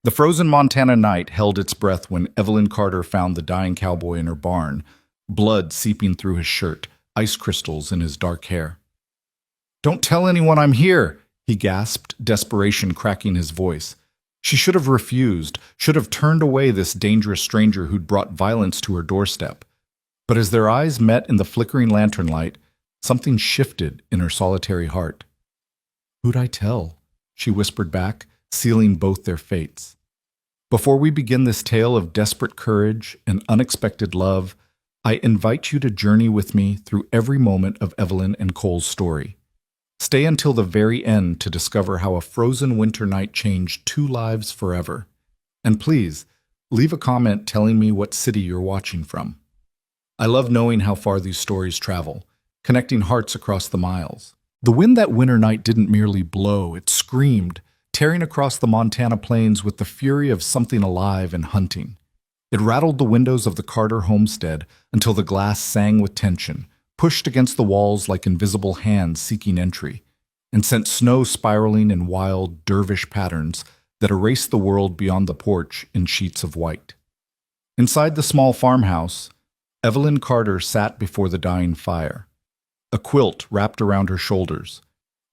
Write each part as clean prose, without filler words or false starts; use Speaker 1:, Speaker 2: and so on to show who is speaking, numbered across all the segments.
Speaker 1: The frozen Montana night held its breath when Evelyn Carter found the dying cowboy in her barn, blood seeping through his shirt, ice crystals in his dark hair. "Don't tell anyone I'm here," he gasped, desperation cracking his voice. She should have refused, should have turned away this dangerous stranger who'd brought violence to her doorstep. But as their eyes met in the flickering lantern light, something shifted in her solitary heart. "Who'd I tell?" she whispered back, sealing both their fates. Before we begin this tale of desperate courage and unexpected love, I invite you to journey with me through every moment of Evelyn and Cole's story. Stay until the very end to discover how a frozen winter night changed two lives forever. And please, leave a comment telling me what city you're watching from. I love knowing how far these stories travel, connecting hearts across the miles. The wind that winter night didn't merely blow, it screamed, tearing across the Montana plains with the fury of something alive and hunting. It rattled the windows of the Carter homestead until the glass sang with tension, pushed against the walls like invisible hands seeking entry, and sent snow spiraling in wild, dervish patterns that erased the world beyond the porch in sheets of white. Inside the small farmhouse, Evelyn Carter sat before the dying fire, a quilt wrapped around her shoulders,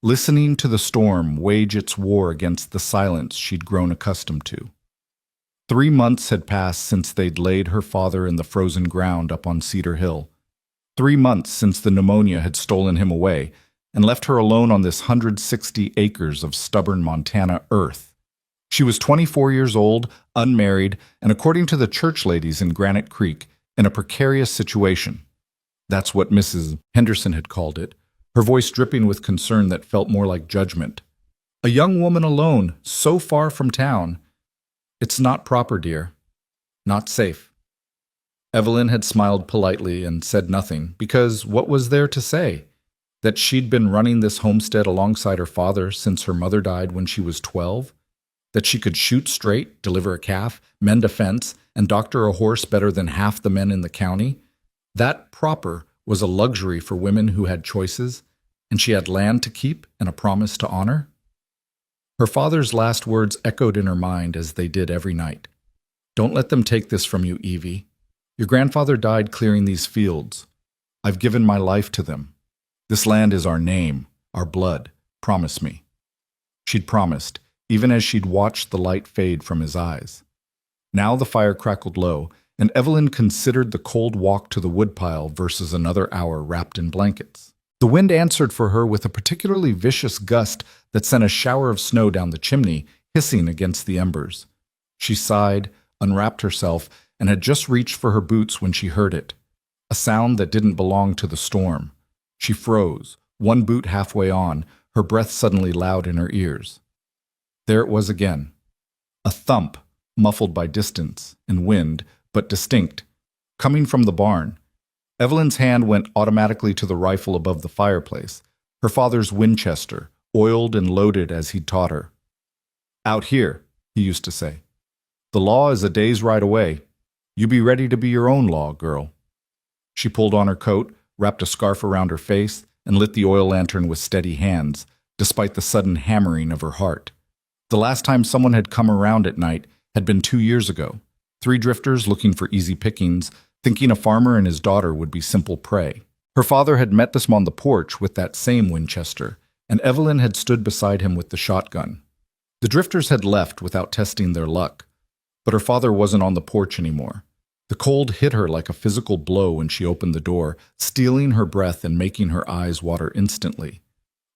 Speaker 1: listening to the storm wage its war against the silence she'd grown accustomed to. 3 months had passed since they'd laid her father in the frozen ground up on Cedar Hill. 3 months since the pneumonia had stolen him away and left her alone on this 160 acres of stubborn Montana earth. She was 24 years old, unmarried, and according to the church ladies in Granite Creek, in a precarious situation. That's what Mrs. Henderson had called it, her voice dripping with concern that felt more like judgment. "A young woman alone, so far from town. It's not proper, dear. Not safe." Evelyn had smiled politely and said nothing, because what was there to say? That she'd been running this homestead alongside her father since her mother died when she was 12? That she could shoot straight, deliver a calf, mend a fence, and doctor a horse better than half the men in the county? That proper was a luxury for women who had choices, and she had land to keep and a promise to honor? Her father's last words echoed in her mind as they did every night. "Don't let them take this from you, Evie. Your grandfather died clearing these fields. I've given my life to them. This land is our name, our blood. Promise me." She'd promised, even as she'd watched the light fade from his eyes. Now the fire crackled low, and Evelyn considered the cold walk to the woodpile versus another hour wrapped in blankets. The wind answered for her with a particularly vicious gust that sent a shower of snow down the chimney, hissing against the embers. She sighed, unwrapped herself, and had just reached for her boots when she heard it, a sound that didn't belong to the storm. She froze, one boot halfway on, her breath suddenly loud in her ears. There it was again, a thump, muffled by distance and wind, but distinct, coming from the barn. Evelyn's hand went automatically to the rifle above the fireplace, her father's Winchester, oiled and loaded as he'd taught her. "Out here," he used to say. "The law is a day's ride away. You be ready to be your own law, girl." She pulled on her coat, wrapped a scarf around her face, and lit the oil lantern with steady hands, despite the sudden hammering of her heart. The last time someone had come around at night had been 2 years ago. 3 drifters looking for easy pickings, thinking a farmer and his daughter would be simple prey. Her father had met them on the porch with that same Winchester, and Evelyn had stood beside him with the shotgun. The drifters had left without testing their luck, but her father wasn't on the porch anymore. The cold hit her like a physical blow when she opened the door, stealing her breath and making her eyes water instantly.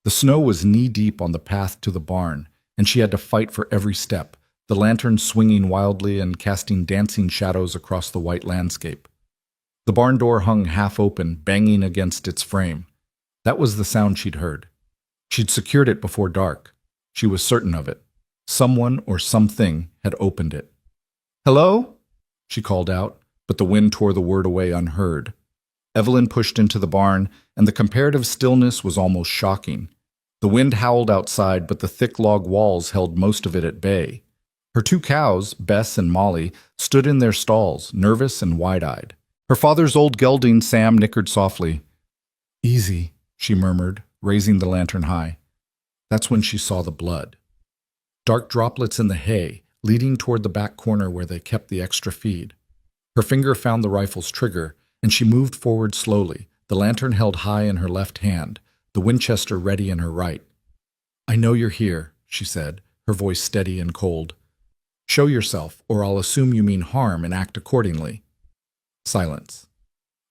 Speaker 1: The snow was knee-deep on the path to the barn, and she had to fight for every step, the lantern swinging wildly and casting dancing shadows across the white landscape. The barn door hung half open, banging against its frame. That was the sound she'd heard. She'd secured it before dark. She was certain of it. Someone or something had opened it. "Hello?" she called out, but the wind tore the word away unheard. Evelyn pushed into the barn, and the comparative stillness was almost shocking. The wind howled outside, but the thick log walls held most of it at bay. Her 2 cows, Bess and Molly, stood in their stalls, nervous and wide-eyed. Her father's old gelding, Sam, nickered softly. "Easy," she murmured, raising the lantern high. That's when she saw the blood. Dark droplets in the hay, leading toward the back corner where they kept the extra feed. Her finger found the rifle's trigger, and she moved forward slowly, the lantern held high in her left hand, the Winchester ready in her right. "I know you're here," she said, her voice steady and cold. "Show yourself, or I'll assume you mean harm and act accordingly." Silence.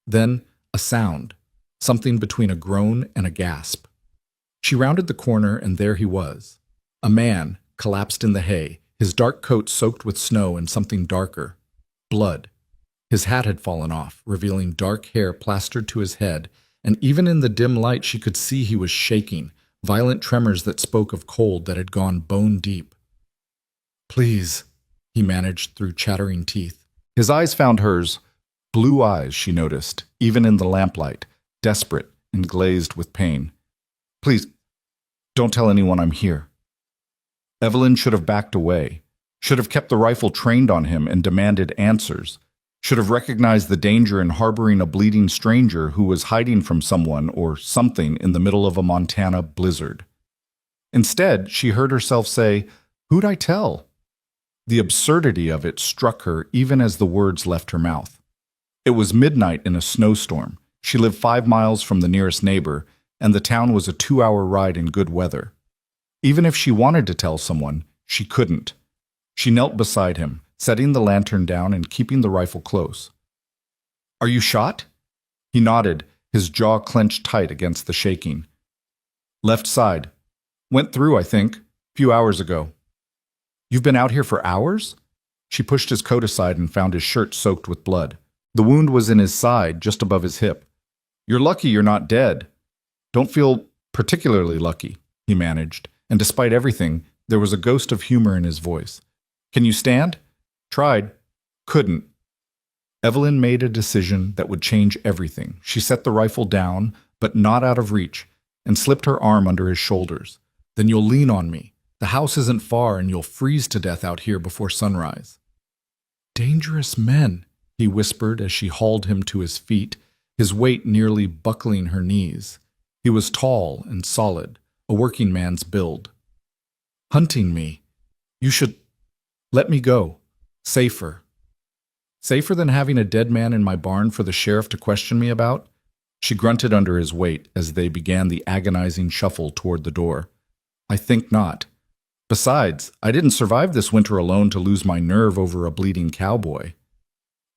Speaker 1: Then a sound, something between a groan and a gasp. She rounded the corner, and there he was. A man, collapsed in the hay, his dark coat soaked with snow and something darker. Blood. His hat had fallen off, revealing dark hair plastered to his head, and even in the dim light she could see he was shaking, violent tremors that spoke of cold that had gone bone deep. "Please," he managed through chattering teeth. His eyes found hers. Blue eyes, she noticed, even in the lamplight, desperate and glazed with pain. "Please, don't tell anyone I'm here." Evelyn should have backed away, should have kept the rifle trained on him and demanded answers, should have recognized the danger in harboring a bleeding stranger who was hiding from someone or something in the middle of a Montana blizzard. Instead, she heard herself say, "Who'd I tell?" The absurdity of it struck her even as the words left her mouth. It was midnight in a snowstorm. She lived 5 miles from the nearest neighbor, and the town was a 2-hour ride in good weather. Even if she wanted to tell someone, she couldn't. She knelt beside him, setting the lantern down and keeping the rifle close. "Are you shot?" He nodded, his jaw clenched tight against the shaking. "Left side. Went through, I think, few hours ago." "You've been out here for hours?" She pushed his coat aside and found his shirt soaked with blood. The wound was in his side, just above his hip. "You're lucky you're not dead." "Don't feel particularly lucky," he managed, and despite everything, there was a ghost of humor in his voice. "Can you stand?" "Tried. Couldn't." Evelyn made a decision that would change everything. She set the rifle down, but not out of reach, and slipped her arm under his shoulders. "Then you'll lean on me. The house isn't far, and you'll freeze to death out here before sunrise." "Dangerous men," he whispered as she hauled him to his feet, his weight nearly buckling her knees. He was tall and solid, a working man's build. "Hunting me. You should let me go. Safer." "Safer than having a dead man in my barn for the sheriff to question me about?" She grunted under his weight as they began the agonizing shuffle toward the door. "I think not. Besides, I didn't survive this winter alone to lose my nerve over a bleeding cowboy."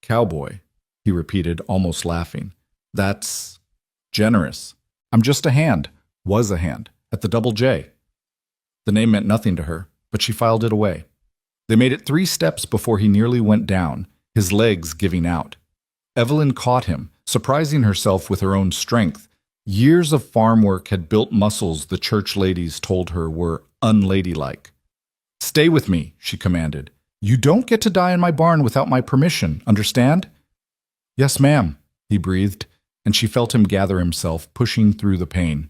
Speaker 1: "Cowboy," he repeated, almost laughing. "That's generous. I'm just a hand, was a hand, at the Double J." The name meant nothing to her, but she filed it away. They made it 3 steps before he nearly went down, his legs giving out. Evelyn caught him, surprising herself with her own strength. Years of farm work had built muscles the church ladies told her were unladylike. "Stay with me," she commanded. "You don't get to die in my barn without my permission, understand?" "Yes, ma'am," he breathed, and she felt him gather himself, pushing through the pain.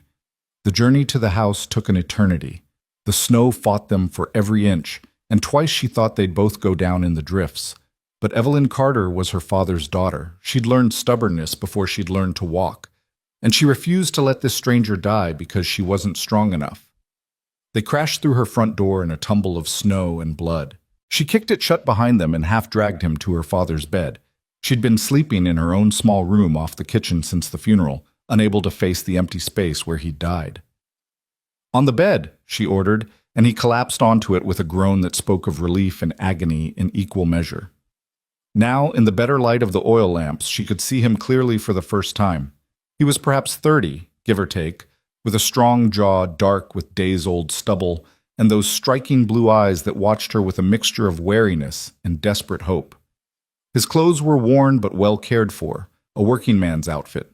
Speaker 1: The journey to the house took an eternity. The snow fought them for every inch, and twice she thought they'd both go down in the drifts. But Evelyn Carter was her father's daughter. She'd learned stubbornness before she'd learned to walk, and she refused to let this stranger die because she wasn't strong enough. They crashed through her front door in a tumble of snow and blood. She kicked it shut behind them and half-dragged him to her father's bed. She'd been sleeping in her own small room off the kitchen since the funeral, unable to face the empty space where he'd died. "On the bed," she ordered, and he collapsed onto it with a groan that spoke of relief and agony in equal measure. Now, in the better light of the oil lamps, she could see him clearly for the first time. He was perhaps 30, give or take, with a strong jaw dark with days-old stubble, and those striking blue eyes that watched her with a mixture of wariness and desperate hope. His clothes were worn but well cared for, a working man's outfit.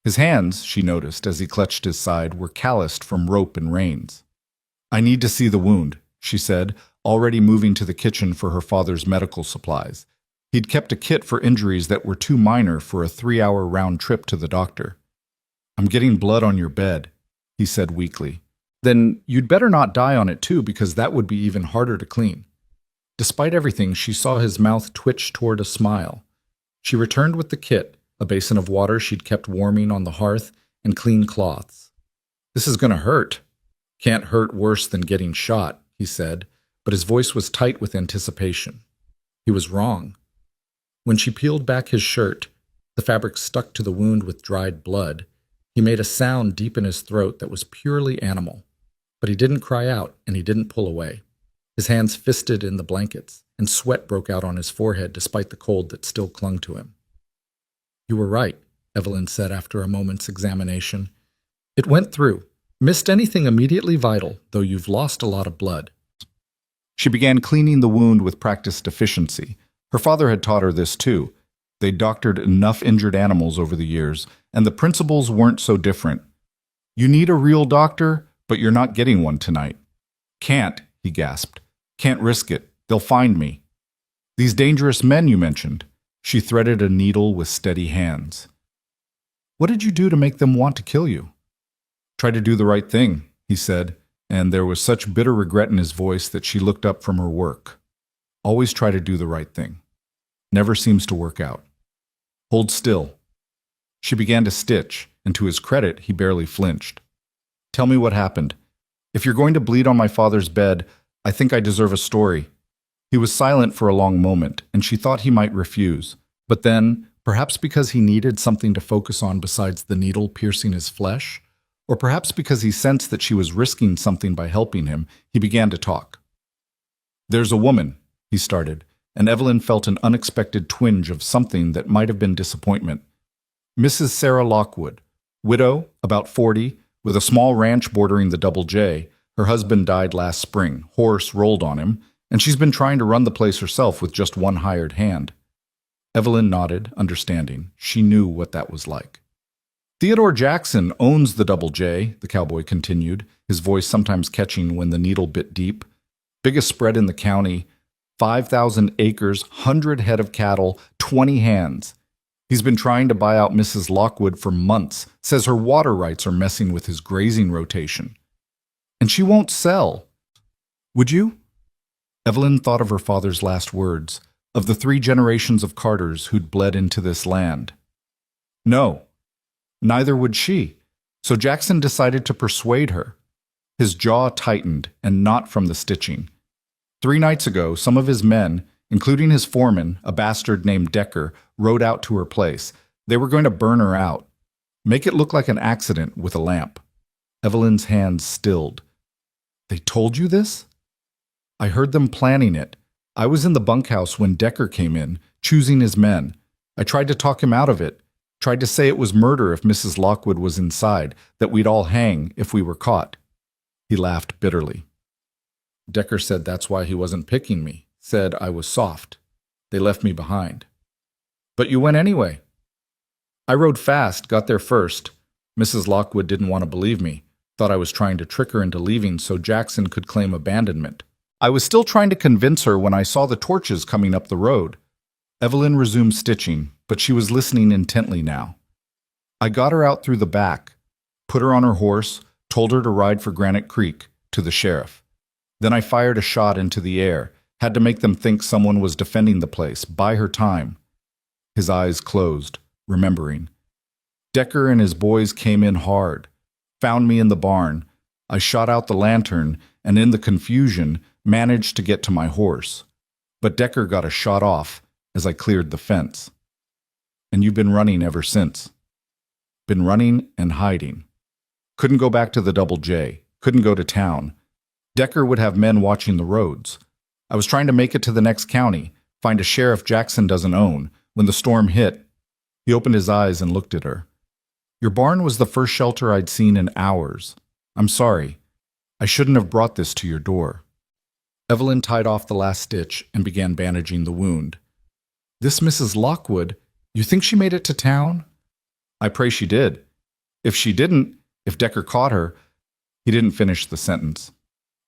Speaker 1: His hands, she noticed as he clutched his side, were calloused from rope and reins. "I need to see the wound," she said, already moving to the kitchen for her father's medical supplies. He'd kept a kit for injuries that were too minor for a 3-hour round trip to the doctor. "I'm getting blood on your bed," he said weakly. "Then you'd better not die on it too, because that would be even harder to clean." Despite everything, she saw his mouth twitch toward a smile. She returned with the kit, a basin of water she'd kept warming on the hearth, and clean cloths. "This is going to hurt." "Can't hurt worse than getting shot," he said, but his voice was tight with anticipation. He was wrong. When she peeled back his shirt, the fabric stuck to the wound with dried blood. He made a sound deep in his throat that was purely animal, but he didn't cry out and he didn't pull away. His hands fisted in the blankets, and sweat broke out on his forehead despite the cold that still clung to him. "You were right," Evelyn said after a moment's examination. "It went through. Missed anything immediately vital, though you've lost a lot of blood." She began cleaning the wound with practiced efficiency. Her father had taught her this too. They'd doctored enough injured animals over the years, and the principles weren't so different. "You need a real doctor, but you're not getting one tonight." "Can't," he gasped. "Can't risk it. They'll find me." "These dangerous men you mentioned." She threaded a needle with steady hands. "What did you do to make them want to kill you?" "Try to do the right thing," he said, and there was such bitter regret in his voice that she looked up from her work. "Always try to do the right thing. Never seems to work out. Hold still." She began to stitch, and to his credit, he barely flinched. "Tell me what happened. If you're going to bleed on my father's bed, I think I deserve a story." He was silent for a long moment, and she thought he might refuse. But then, perhaps because he needed something to focus on besides the needle piercing his flesh, or perhaps because he sensed that she was risking something by helping him, he began to talk. "There's a woman," he started, and Evelyn felt an unexpected twinge of something that might have been disappointment. "Mrs. Sarah Lockwood, widow, about 40, with a small ranch bordering the Double J. Her husband died last spring, horse rolled on him, and she's been trying to run the place herself with just one hired hand." Evelyn nodded, understanding. She knew what that was like. "Theodore Jackson owns the Double J," the cowboy continued, his voice sometimes catching when the needle bit deep. "Biggest spread in the county, 5,000 acres, 100 head of cattle, 20 hands. He's been trying to buy out Mrs. Lockwood for months, says her water rights are messing with his grazing rotation. And she won't sell. Would you?" Evelyn thought of her father's last words, of the 3 generations of Carters who'd bled into this land. No, neither would she, so Jackson decided to persuade her. His jaw tightened, and not from the stitching. 3 nights ago, some of his men, including his foreman, a bastard named Decker, rode out to her place. They were going to burn her out, make it look like an accident with a lamp. Evelyn's hands stilled. "They told you this?" "I heard them planning it. I was in the bunkhouse when Decker came in, choosing his men. I tried to talk him out of it, tried to say it was murder if Mrs. Lockwood was inside, that we'd all hang if we were caught." He laughed bitterly. "Decker said that's why he wasn't picking me, said I was soft. They left me behind." "But you went anyway." "I rode fast, got there first. Mrs. Lockwood didn't want to believe me, thought I was trying to trick her into leaving so Jackson could claim abandonment. I was still trying to convince her when I saw the torches coming up the road." Evelyn resumed stitching, but she was listening intently now. "I got her out through the back, put her on her horse, told her to ride for Granite Creek, to the sheriff. Then I fired a shot into the air, had to make them think someone was defending the place, buy her time." His eyes closed, remembering. "Decker and his boys came in hard, found me in the barn. I shot out the lantern, and in the confusion, managed to get to my horse. But Decker got a shot off as I cleared the fence. And you've been running ever since." "Been running and hiding. Couldn't go back to the Double J, couldn't go to town. Decker would have men watching the roads. I was trying to make it to the next county, find a sheriff Jackson doesn't own, when the storm hit." He opened his eyes and looked at her. "Your barn was the first shelter I'd seen in hours. I'm sorry. I shouldn't have brought this to your door." Evelyn tied off the last stitch and began bandaging the wound. "This Mrs. Lockwood, you think she made it to town?" "I pray she did. If she didn't, if Decker caught her..." He didn't finish the sentence.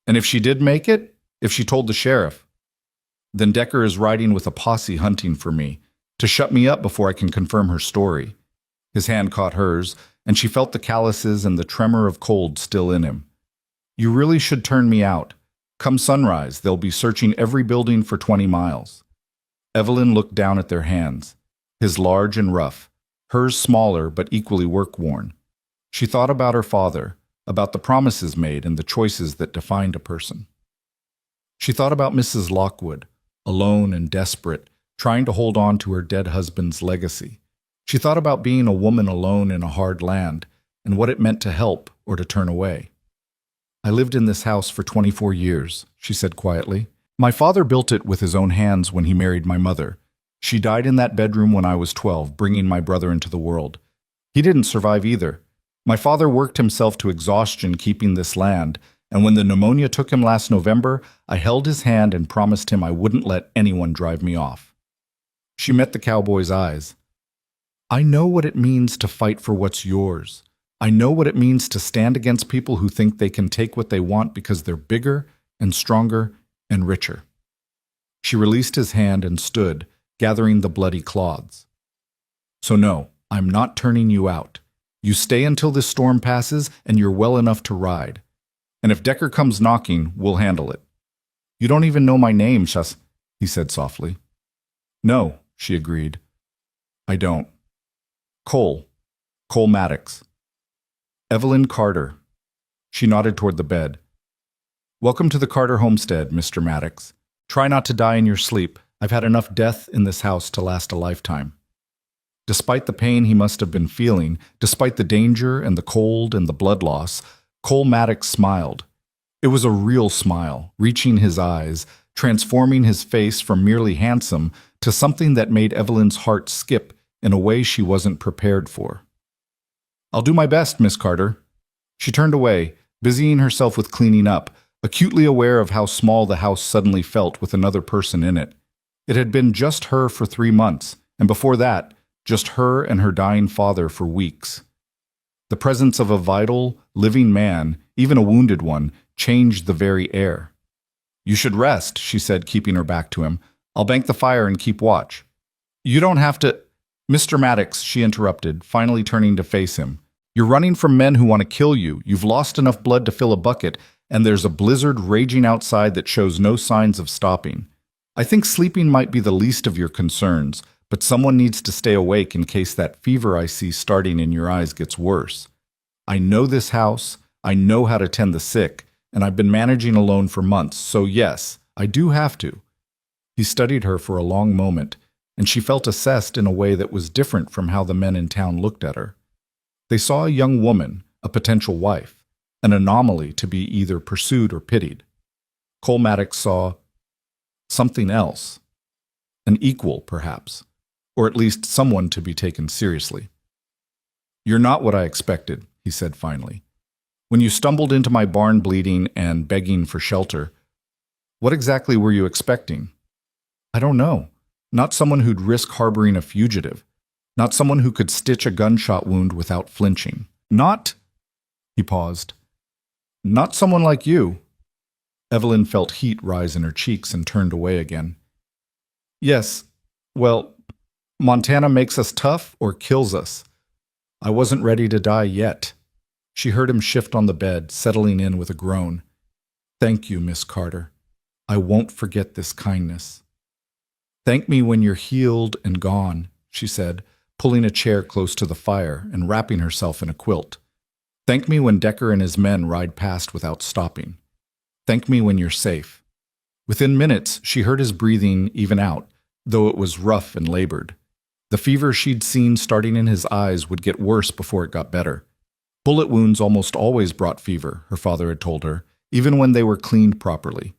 Speaker 1: "And if she did make it, if she told the sheriff, then Decker is riding with a posse hunting for me, to shut me up before I can confirm her story." His hand caught hers, and she felt the calluses and the tremor of cold still in him. "You really should turn me out. Come sunrise, they'll be searching every building for 20 miles. Evelyn looked down at their hands, his large and rough, hers smaller but equally work-worn. She thought about her father, about the promises made and the choices that defined a person. She thought about Mrs. Lockwood, alone and desperate, trying to hold on to her dead husband's legacy. She thought about being a woman alone in a hard land and what it meant to help or to turn away. I lived in this house for 24 years, she said quietly. My father built it with his own hands when he married my mother. She died in that bedroom when I was 12, bringing my brother into the world. He didn't survive either. My father worked himself to exhaustion keeping this land, and when the pneumonia took him last November, I held his hand and promised him I wouldn't let anyone drive me off. She met the cowboy's eyes. I know what it means to fight for what's yours. I know what it means to stand against people who think they can take what they want because they're bigger and stronger and richer. She released his hand and stood, gathering the bloody cloths. So no, I'm not turning you out. You stay until this storm passes and you're well enough to ride. And if Decker comes knocking, we'll handle it. You don't even know my name, Shas, he said softly. No, she agreed. I don't. Cole Maddox. Evelyn Carter. She nodded toward the bed. Welcome to the Carter homestead, Mr. Maddox. Try not to die in your sleep. I've had enough death in this house to last a lifetime. Despite the pain he must have been feeling, despite the danger and the cold and the blood loss, Cole Maddox smiled. It was a real smile, reaching his eyes, transforming his face from merely handsome to something that made Evelyn's heart skip in a way she wasn't prepared for. I'll do my best, Miss Carter. She turned away, busying herself with cleaning up, acutely aware of how small the house suddenly felt with another person in it. It had been just her for 3 months, and before that, just her and her dying father for weeks. The presence of a vital, living man, even a wounded one, changed the very air. You should rest, she said, keeping her back to him. I'll bank the fire and keep watch. You don't have to... Mr. Maddox, she interrupted, finally turning to face him. You're running from men who want to kill you. You've lost enough blood to fill a bucket, and there's a blizzard raging outside that shows no signs of stopping. I think sleeping might be the least of your concerns, but someone needs to stay awake in case that fever I see starting in your eyes gets worse. I know this house, I know how to tend the sick, and I've been managing alone for months, so yes, I do have to. He studied her for a long moment, and she felt assessed in a way that was different from how the men in town looked at her. They saw a young woman, a potential wife, an anomaly to be either pursued or pitied. Cole Maddox saw something else, an equal, perhaps, or at least someone to be taken seriously. You're not what I expected, he said finally. When you stumbled into my barn bleeding and begging for shelter, what exactly were you expecting? I don't know. Not someone who'd risk harboring a fugitive. Not someone who could stitch a gunshot wound without flinching. He paused. Not someone like you. Evelyn felt heat rise in her cheeks and turned away again. Yes, well, Montana makes us tough or kills us. I wasn't ready to die yet. She heard him shift on the bed, settling in with a groan. Thank you, Miss Carter. I won't forget this kindness. Thank me when you're healed and gone, she said, pulling a chair close to the fire and wrapping herself in a quilt. Thank me when Decker and his men ride past without stopping. Thank me when you're safe. Within minutes, she heard his breathing even out, though it was rough and labored. The fever she'd seen starting in his eyes would get worse before it got better. Bullet wounds almost always brought fever, her father had told her, even when they were cleaned properly.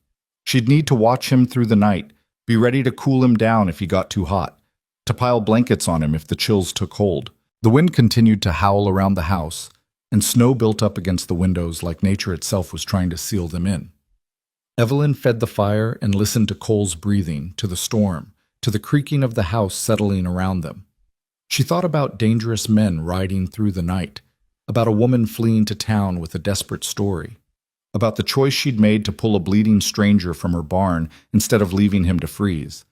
Speaker 1: She'd need to watch him through the night, be ready to cool him down if he got too hot, to pile blankets on him if the chills took hold. The wind continued to howl around the house, and snow built up against the windows like nature itself was trying to seal them in. Evelyn fed the fire and listened to Cole's breathing, to the storm, to the creaking of the house settling around them. She thought about dangerous men riding through the night, about a woman fleeing to town with a desperate story, about the choice she'd made to pull a bleeding stranger from her barn instead of leaving him to freeze.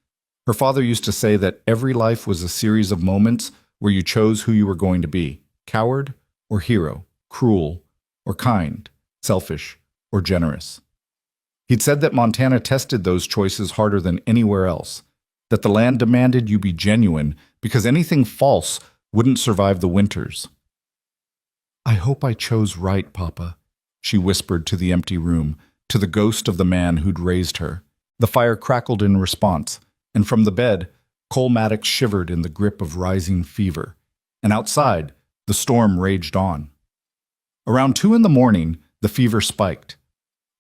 Speaker 1: Her father used to say that every life was a series of moments where you chose who you were going to be, coward or hero, cruel or kind, selfish or generous. He'd said that Montana tested those choices harder than anywhere else, that the land demanded you be genuine because anything false wouldn't survive the winters. I hope I chose right, Papa, she whispered to the empty room, to the ghost of the man who'd raised her. The fire crackled in response, and from the bed, Cole Maddox shivered in the grip of rising fever. And outside, the storm raged on. Around 2 in the morning, the fever spiked.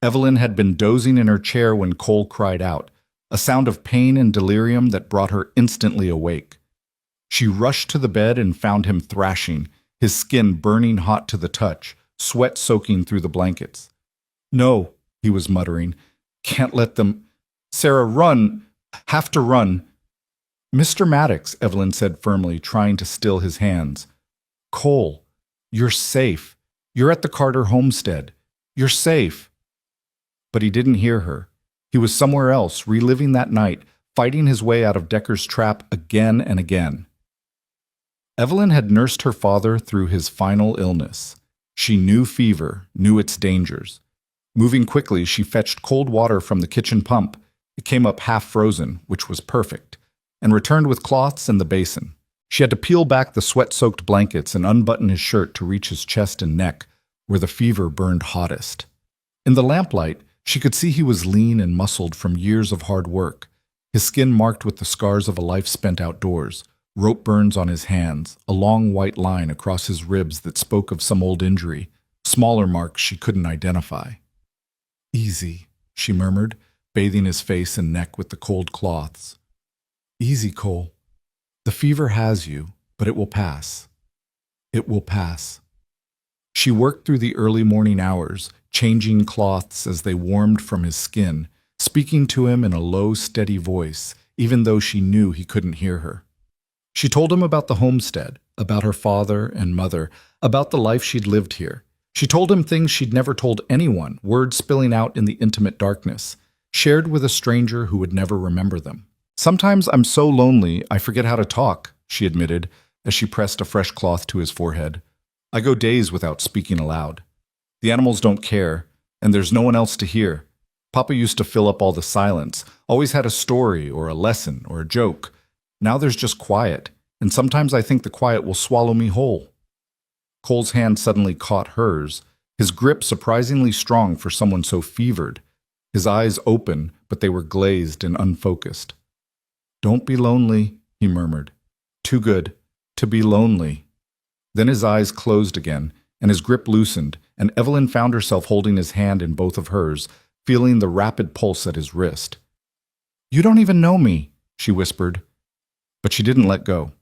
Speaker 1: Evelyn had been dozing in her chair when Cole cried out, a sound of pain and delirium that brought her instantly awake. She rushed to the bed and found him thrashing, his skin burning hot to the touch, sweat soaking through the blankets. "No," he was muttering. "Can't let them. Sarah, run. Have to run." "Mr. Maddox," Evelyn said firmly, trying to still his hands. "Cole, you're safe. You're at the Carter homestead. You're safe." But he didn't hear her. He was somewhere else, reliving that night, fighting his way out of Decker's trap again and again. Evelyn had nursed her father through his final illness. She knew fever, knew its dangers. Moving quickly, she fetched cold water from the kitchen pump. It came up half frozen, which was perfect, and returned with cloths and the basin. She had to peel back the sweat-soaked blankets and unbutton his shirt to reach his chest and neck, where the fever burned hottest. In the lamplight, she could see he was lean and muscled from years of hard work, his skin marked with the scars of a life spent outdoors, rope burns on his hands, a long white line across his ribs that spoke of some old injury, smaller marks she couldn't identify. "Easy," she murmured, bathing his face and neck with the cold cloths. "Easy, Cole. The fever has you, but it will pass. It will pass." She worked through the early morning hours, changing cloths as they warmed from his skin, speaking to him in a low, steady voice, even though she knew he couldn't hear her. She told him about the homestead, about her father and mother, about the life she'd lived here. She told him things she'd never told anyone, words spilling out in the intimate darkness, shared with a stranger who would never remember them. "Sometimes I'm so lonely I forget how to talk," she admitted, as she pressed a fresh cloth to his forehead. "I go days without speaking aloud. The animals don't care, and there's no one else to hear. Papa used to fill up all the silence, always had a story or a lesson or a joke. Now there's just quiet, and sometimes I think the quiet will swallow me whole." Cole's hand suddenly caught hers, his grip surprisingly strong for someone so fevered. His eyes open, but they were glazed and unfocused. "Don't be lonely," he murmured. "Too good to be lonely." Then his eyes closed again, and his grip loosened, and Evelyn found herself holding his hand in both of hers, feeling the rapid pulse at his wrist. "You don't even know me," she whispered. But she didn't let go.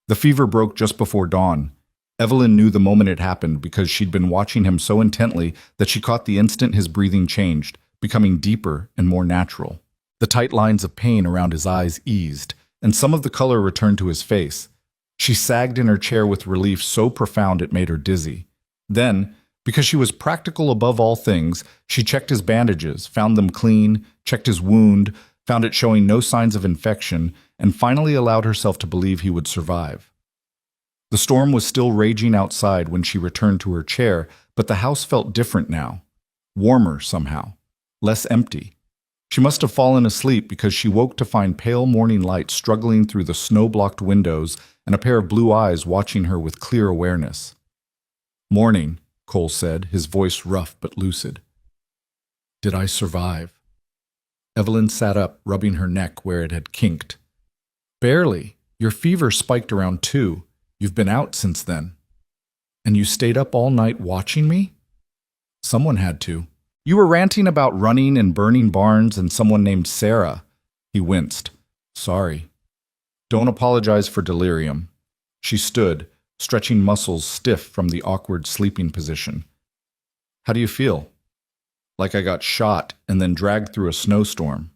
Speaker 1: The fever broke just before dawn. Evelyn knew the moment it happened because she'd been watching him so intently that she caught the instant his breathing changed, becoming deeper and more natural. The tight lines of pain around his eyes eased, and some of the color returned to his face. She sagged in her chair with relief so profound it made her dizzy. Then, because she was practical above all things, she checked his bandages, found them clean, checked his wound, found it showing no signs of infection, and finally allowed herself to believe he would survive. The storm was still raging outside when she returned to her chair, but the house felt different now. Warmer somehow. Less empty. She must have fallen asleep because she woke to find pale morning light struggling through the snow-blocked windows and a pair of blue eyes watching her with clear awareness. "Morning," Cole said, his voice rough but lucid. "Did I survive?" Evelyn sat up, rubbing her neck where it had kinked. "Barely. Your fever spiked around 2. You've been out since then." "And you stayed up all night watching me?" "Someone had to. You were ranting about running and burning barns and someone named Sarah." He winced. "Sorry." "Don't apologize for delirium." She stood, stretching muscles stiff from the awkward sleeping position. "How do you feel?" "Like I got shot and then dragged through a snowstorm."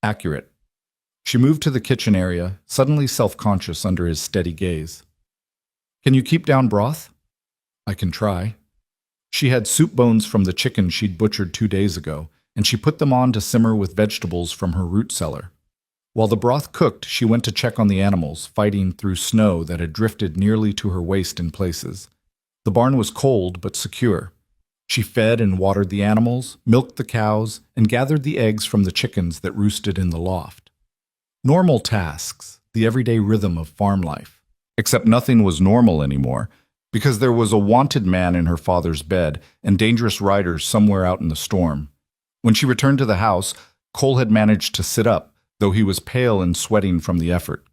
Speaker 1: "Accurate." She moved to the kitchen area, suddenly self-conscious under his steady gaze. "Can you keep down broth?" "I can try." She had soup bones from the chicken she'd butchered 2 days ago, and she put them on to simmer with vegetables from her root cellar. While the broth cooked, she went to check on the animals, fighting through snow that had drifted nearly to her waist in places. The barn was cold but secure. She fed and watered the animals, milked the cows, and gathered the eggs from the chickens that roosted in the loft. Normal tasks, the everyday rhythm of farm life. Except nothing was normal anymore, because there was a wanted man in her father's bed and dangerous riders somewhere out in the storm. When she returned to the house, Cole had managed to sit up, though he was pale and sweating from the effort.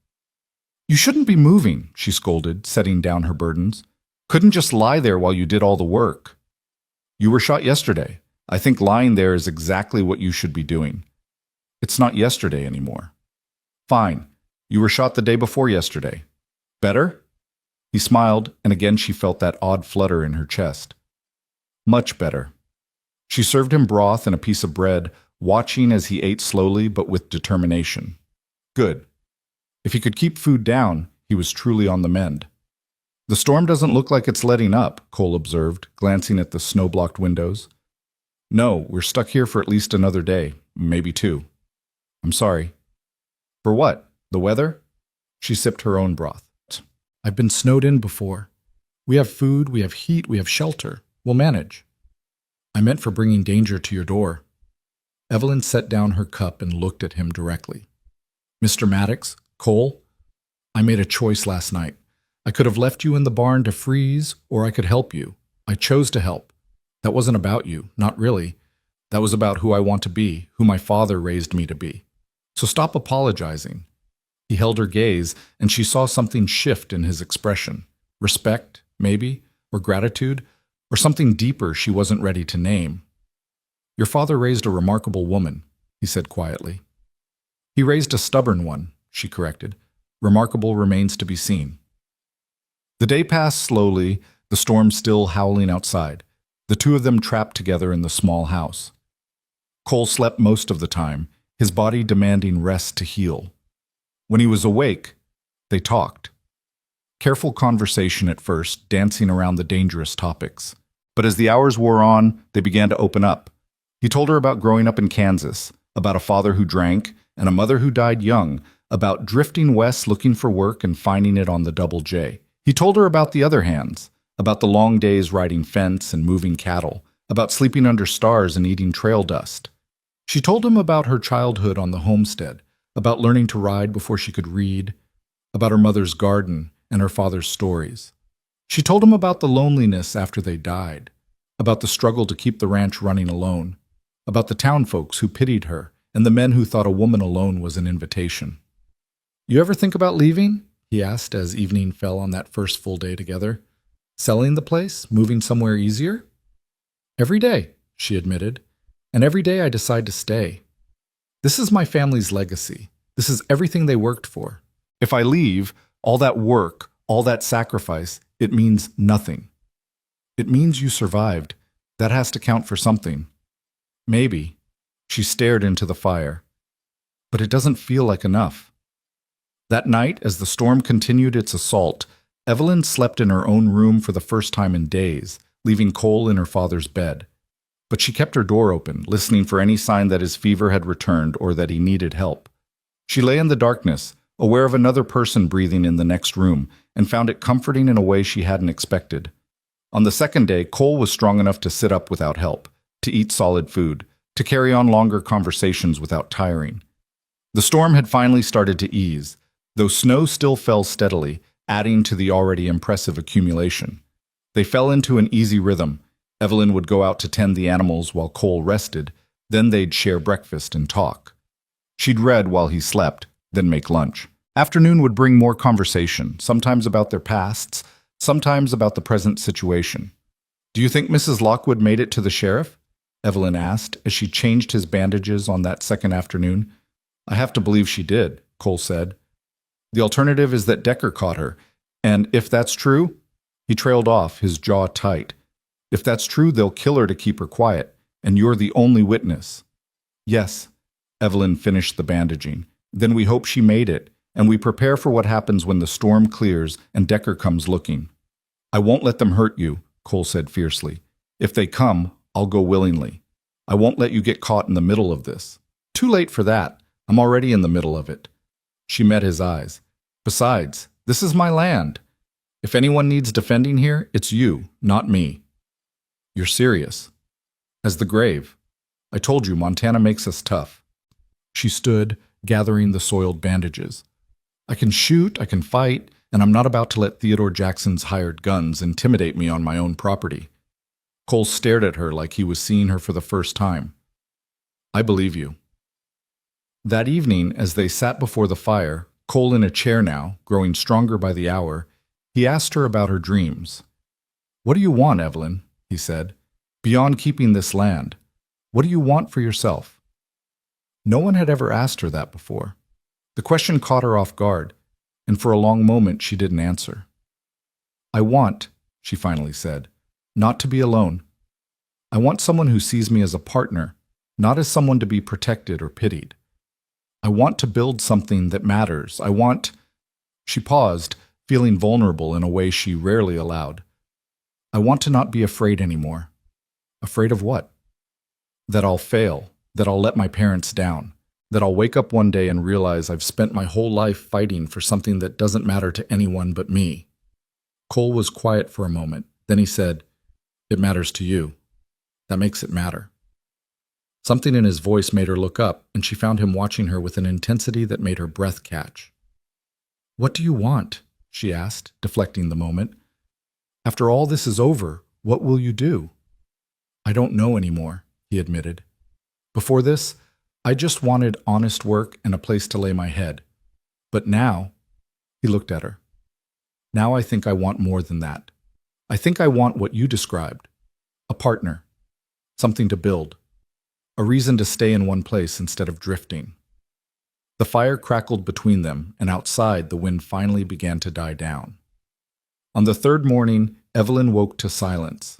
Speaker 1: You shouldn't be moving, she scolded, setting down her burdens. Couldn't just lie there while you did all the work. You were shot yesterday. I think lying there is exactly what you should be doing. It's not yesterday anymore. Fine. You were shot the day before yesterday. Better? He smiled, and again she felt that odd flutter in her chest. Much better. She served him broth and a piece of bread, watching as he ate slowly but with determination. Good. If he could keep food down, he was truly on the mend. The storm doesn't look like it's letting up, Cole observed, glancing at the snow-blocked windows. No, we're stuck here for at least another day, maybe two. I'm sorry. For what? The weather? She sipped her own broth. I've been snowed in before. We have food, we have heat, we have shelter. We'll manage. I meant for bringing danger to your door. Evelyn set down her cup and looked at him directly. Mr. Maddox, Cole, I made a choice last night. I could have left you in the barn to freeze, or I could help you. I chose to help. That wasn't about you, not really. That was about who I want to be, who my father raised me to be. So stop apologizing. He held her gaze, and she saw something shift in his expression. Respect, maybe, or gratitude, or something deeper she wasn't ready to name. Your father raised a remarkable woman, he said quietly. He raised a stubborn one, she corrected. Remarkable remains to be seen. The day passed slowly, the storm still howling outside, the two of them trapped together in the small house. Cole slept most of the time, his body demanding rest to heal. When he was awake, they talked. Careful conversation at first, dancing around the dangerous topics. But as the hours wore on, they began to open up. He told her about growing up in Kansas, about a father who drank and a mother who died young, about drifting west looking for work and finding it on the Double J. He told her about the other hands, about the long days riding fence and moving cattle, about sleeping under stars and eating trail dust. She told him about her childhood on the homestead, about learning to ride before she could read, about her mother's garden and her father's stories. She told him about the loneliness after they died, about the struggle to keep the ranch running alone, about the town folks who pitied her and the men who thought a woman alone was an invitation. You ever think about leaving? He asked as evening fell on that first full day together. Selling the place? Moving somewhere easier? Every day, she admitted, and every day I decide to stay. This is my family's legacy. This is everything they worked for. If I leave, all that work, all that sacrifice, it means nothing. It means you survived. That has to count for something. Maybe. She stared into the fire. But it doesn't feel like enough. That night, as the storm continued its assault, Evelyn slept in her own room for the first time in days, leaving Cole in her father's bed. But she kept her door open, listening for any sign that his fever had returned or that he needed help. She lay in the darkness, aware of another person breathing in the next room, and found it comforting in a way she hadn't expected. On the second day, Cole was strong enough to sit up without help, to eat solid food, to carry on longer conversations without tiring. The storm had finally started to ease, though snow still fell steadily, adding to the already impressive accumulation. They fell into an easy rhythm. Evelyn would go out to tend the animals while Cole rested, then they'd share breakfast and talk. She'd read while he slept, then make lunch. Afternoon would bring more conversation, sometimes about their pasts, sometimes about the present situation. Do you think Mrs. Lockwood made it to the sheriff? Evelyn asked as she changed his bandages on that second afternoon. I have to believe she did, Cole said. The alternative is that Decker caught her, and if that's true, he trailed off, his jaw tight. If that's true, they'll kill her to keep her quiet, and you're the only witness. Yes, Evelyn finished the bandaging. Then we hope she made it, and we prepare for what happens when the storm clears and Decker comes looking. I won't let them hurt you, Cole said fiercely. If they come, I'll go willingly. I won't let you get caught in the middle of this. Too late for that. I'm already in the middle of it. She met his eyes. Besides, this is my land. If anyone needs defending here, it's you, not me. You're serious. As the grave. I told you, Montana makes us tough. She stood, gathering the soiled bandages. I can shoot, I can fight, and I'm not about to let Theodore Jackson's hired guns intimidate me on my own property. Cole stared at her like he was seeing her for the first time. I believe you. That evening, as they sat before the fire, Cole in a chair now, growing stronger by the hour, he asked her about her dreams. "What do you want, Evelyn?" he said. "Beyond keeping this land, what do you want for yourself?" No one had ever asked her that before. The question caught her off guard, and for a long moment she didn't answer. "I want," she finally said, "not to be alone. I want someone who sees me as a partner, not as someone to be protected or pitied. I want to build something that matters. I want—" She paused, feeling vulnerable in a way she rarely allowed. "I want to not be afraid anymore." Afraid of what? That I'll fail, that I'll let my parents down, that I'll wake up one day and realize I've spent my whole life fighting for something that doesn't matter to anyone but me. Cole was quiet for a moment. Then he said, "It matters to you. That makes it matter." Something in his voice made her look up, and she found him watching her with an intensity that made her breath catch. "What do you want?" she asked, deflecting the moment. "After all this is over, what will you do?" "I don't know anymore," he admitted. "Before this, I just wanted honest work and a place to lay my head. But now," he looked at her, "now I think I want more than that. I think I want what you described. A partner. Something to build. A reason to stay in one place instead of drifting." The fire crackled between them, and outside the wind finally began to die down. On the third morning, Evelyn woke to silence.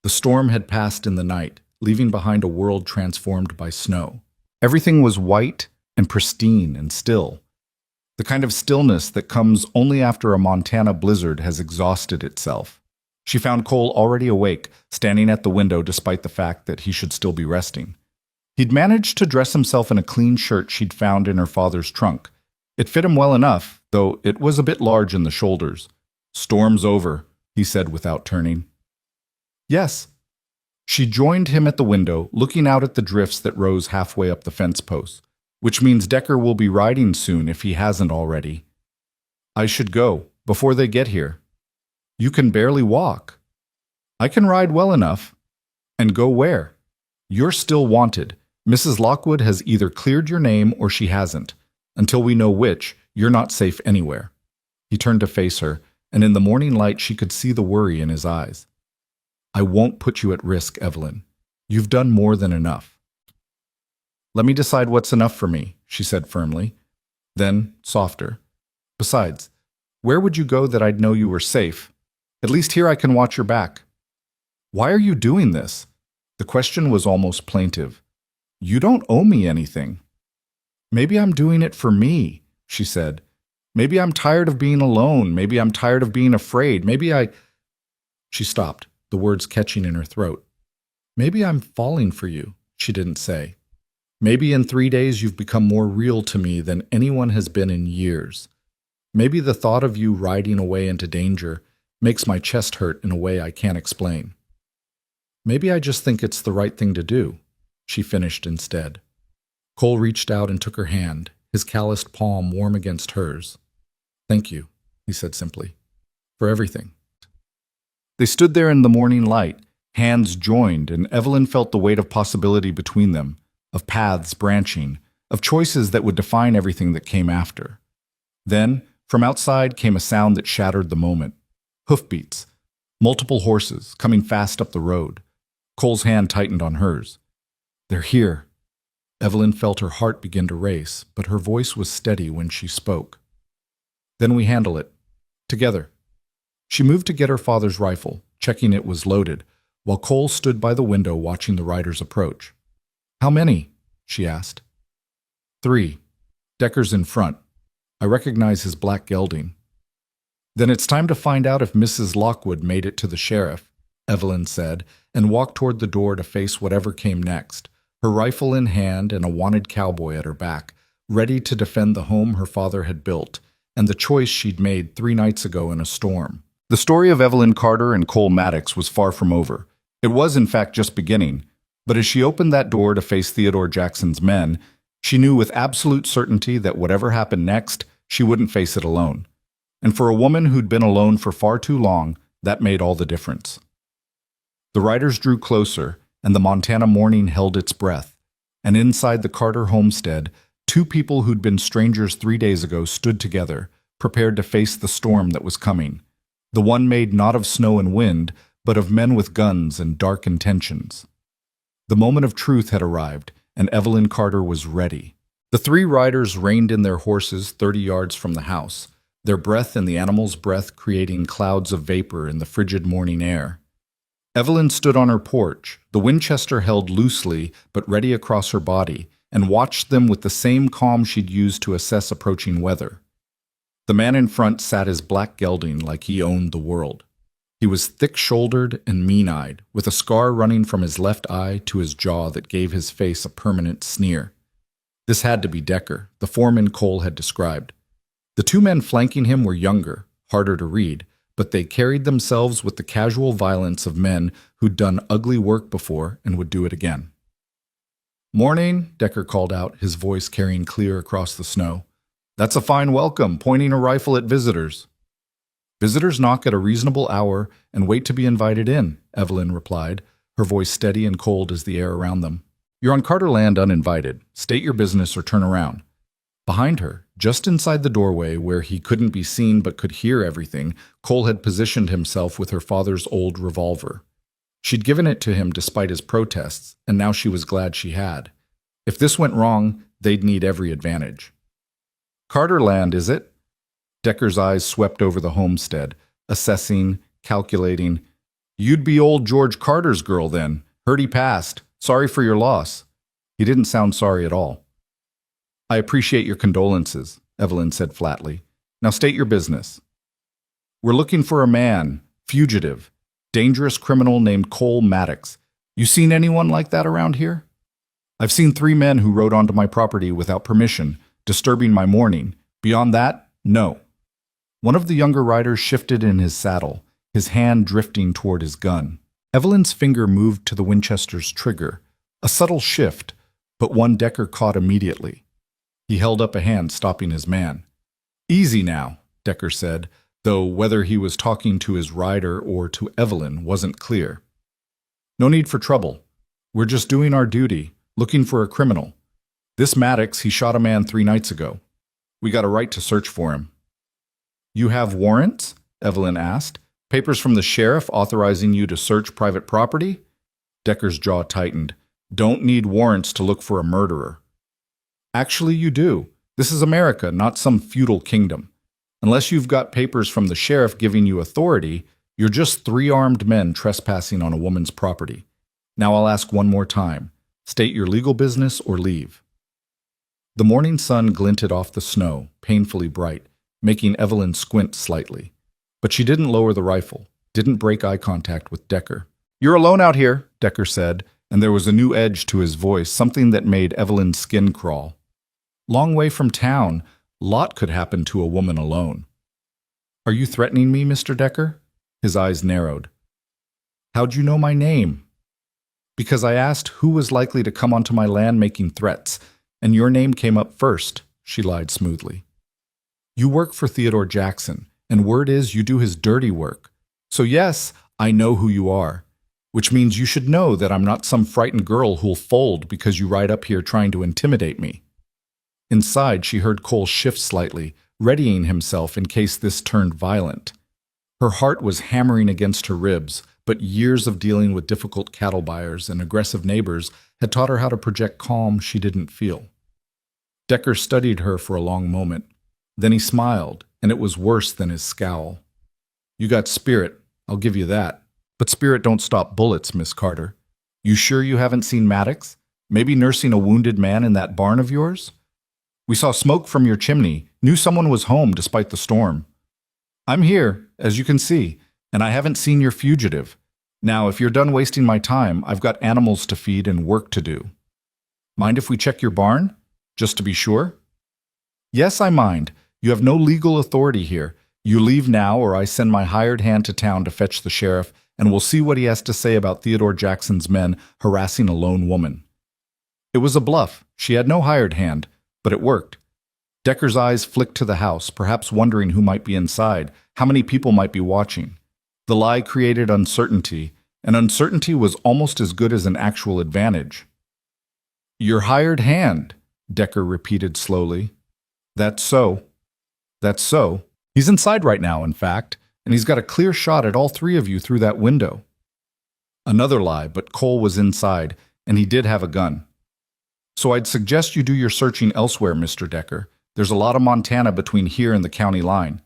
Speaker 1: The storm had passed in the night, leaving behind a world transformed by snow. Everything was white and pristine and still, the kind of stillness that comes only after a Montana blizzard has exhausted itself. She found Cole already awake, standing at the window despite the fact that he should still be resting. He'd managed to dress himself in a clean shirt she'd found in her father's trunk. It fit him well enough, though it was a bit large in the shoulders. "Storm's over," he said without turning. "Yes." She joined him at the window, looking out at the drifts that rose halfway up the fence posts, which means Decker will be riding soon if he hasn't already. "I should go, before they get here." "You can barely walk." "I can ride well enough." "And go where?" "You're still wanted. Mrs. Lockwood has either cleared your name or she hasn't. Until we know which, you're not safe anywhere." He turned to face her, and in the morning light she could see the worry in his eyes. "I won't put you at risk, Evelyn. You've done more than enough." "Let me decide what's enough for me," she said firmly. Then, softer, "Besides, where would you go that I'd know you were safe? At least here I can watch your back." "Why are you doing this?" The question was almost plaintive. "You don't owe me anything." "Maybe I'm doing it for me," she said. "Maybe I'm tired of being alone. Maybe I'm tired of being afraid. She stopped, the words catching in her throat. "Maybe I'm falling for you," she didn't say. "Maybe in 3 days you've become more real to me than anyone has been in years. Maybe the thought of you riding away into danger makes my chest hurt in a way I can't explain. Maybe I just think it's the right thing to do," she finished instead. Cole reached out and took her hand, his calloused palm warm against hers. "Thank you," he said simply, "for everything." They stood there in the morning light, hands joined, and Evelyn felt the weight of possibility between them, of paths branching, of choices that would define everything that came after. Then, from outside came a sound that shattered the moment. Hoofbeats. Multiple horses, coming fast up the road. Cole's hand tightened on hers. "They're here." Evelyn felt her heart begin to race, but her voice was steady when she spoke. "Then we handle it. Together." She moved to get her father's rifle, checking it was loaded, while Cole stood by the window watching the riders approach. "How many?" she asked. "3. Decker's in front. I recognize his black gelding." "Then it's time to find out if Mrs. Lockwood made it to the sheriff," Evelyn said, and walked toward the door to face whatever came next, her rifle in hand and a wanted cowboy at her back, ready to defend the home her father had built, and the choice she'd made 3 nights ago in a storm. The story of Evelyn Carter and Cole Maddox was far from over. It was, in fact, just beginning. But as she opened that door to face Theodore Jackson's men, she knew with absolute certainty that whatever happened next, she wouldn't face it alone. And for a woman who'd been alone for far too long, that made all the difference. The riders drew closer, and the Montana morning held its breath. And inside the Carter homestead, Two people who'd been strangers 3 days ago stood together, prepared to face the storm that was coming. The one made not of snow and wind, but of men with guns and dark intentions. The moment of truth had arrived, and Evelyn Carter was ready. The three riders reined in their horses 30 yards from the house, their breath and the animal's breath creating clouds of vapor in the frigid morning air. Evelyn stood on her porch, the Winchester held loosely but ready across her body, and watched them with the same calm she'd used to assess approaching weather. The man in front sat his black gelding like he owned the world. He was thick-shouldered and mean-eyed, with a scar running from his left eye to his jaw that gave his face a permanent sneer. This had to be Decker, the foreman Cole had described. The two men flanking him were younger, harder to read, but they carried themselves with the casual violence of men who'd done ugly work before and would do it again. "Morning," Decker called out, his voice carrying clear across the snow. "That's a fine welcome, pointing a rifle at visitors." "Visitors knock at a reasonable hour and wait to be invited in," Evelyn replied, her voice steady and cold as the air around them. "You're on Carter land uninvited. State your business or turn around." Behind her, just inside the doorway where he couldn't be seen but could hear everything, Cole had positioned himself with her father's old revolver. She'd given it to him despite his protests, and now she was glad she had. If this went wrong, they'd need every advantage. "Carter land, is it?" Decker's eyes swept over the homestead, assessing, calculating. "You'd be old George Carter's girl then. Heard he passed. Sorry for your loss." He didn't sound sorry at all. "I appreciate your condolences," Evelyn said flatly. "Now state your business." "We're looking for a man, fugitive, dangerous criminal named Cole Maddox. You seen anyone like that around here?" "I've seen 3 men who rode onto my property without permission, disturbing my morning. Beyond that, no." One of the younger riders shifted in his saddle, his hand drifting toward his gun. Evelyn's finger moved to the Winchester's trigger, a subtle shift, but one Decker caught immediately. He held up a hand, stopping his man. "Easy now," Decker said, though whether he was talking to his rider or to Evelyn wasn't clear. "No need for trouble. We're just doing our duty, looking for a criminal. This Maddox, he shot a man 3 nights ago. We got a right to search for him." "You have warrants?" Evelyn asked. "Papers from the sheriff authorizing you to search private property?" Decker's jaw tightened. "Don't need warrants to look for a murderer." "Actually, you do. This is America, not some feudal kingdom. Unless you've got papers from the sheriff giving you authority, you're just 3 armed men trespassing on a woman's property. Now I'll ask one more time. State your legal business or leave." The morning sun glinted off the snow, painfully bright, making Evelyn squint slightly. But she didn't lower the rifle, didn't break eye contact with Decker. "You're alone out here," Decker said, and there was a new edge to his voice, something that made Evelyn's skin crawl. "Long way from town. Lot could happen to a woman alone." "Are you threatening me, Mr. Decker?" His eyes narrowed. "How'd you know my name?" "Because I asked who was likely to come onto my land making threats, and your name came up first," she lied smoothly. "You work for Theodore Jackson, and word is you do his dirty work. So yes, I know who you are, which means you should know that I'm not some frightened girl who'll fold because you ride up here trying to intimidate me." Inside, she heard Cole shift slightly, readying himself in case this turned violent. Her heart was hammering against her ribs, but years of dealing with difficult cattle buyers and aggressive neighbors had taught her how to project calm she didn't feel. Decker studied her for a long moment. Then he smiled, and it was worse than his scowl. "You got spirit, I'll give you that. But spirit don't stop bullets, Miss Carter. You sure you haven't seen Maddox? Maybe nursing a wounded man in that barn of yours? We saw smoke from your chimney, knew someone was home despite the storm. I'm here, as you can see, and I haven't seen your fugitive. Now, if you're done wasting my time, I've got animals to feed and work to do. Mind if we check your barn? Just to be sure?" "Yes, I mind. You have no legal authority here. You leave now or I send my hired hand to town to fetch the sheriff, and we'll see what he has to say about Theodore Jackson's men harassing a lone woman." It was a bluff. She had no hired hand, but it worked. Decker's eyes flicked to the house, perhaps wondering who might be inside, how many people might be watching. The lie created uncertainty, and uncertainty was almost as good as an actual advantage. "Your hired hand," Decker repeated slowly. That's so. That's so. He's inside right now, in fact, and he's got a clear shot at all three of you through that window. Another lie, but Cole was inside, and he did have a gun. So I'd suggest you do your searching elsewhere, Mr. Decker. There's a lot of Montana between here and the county line.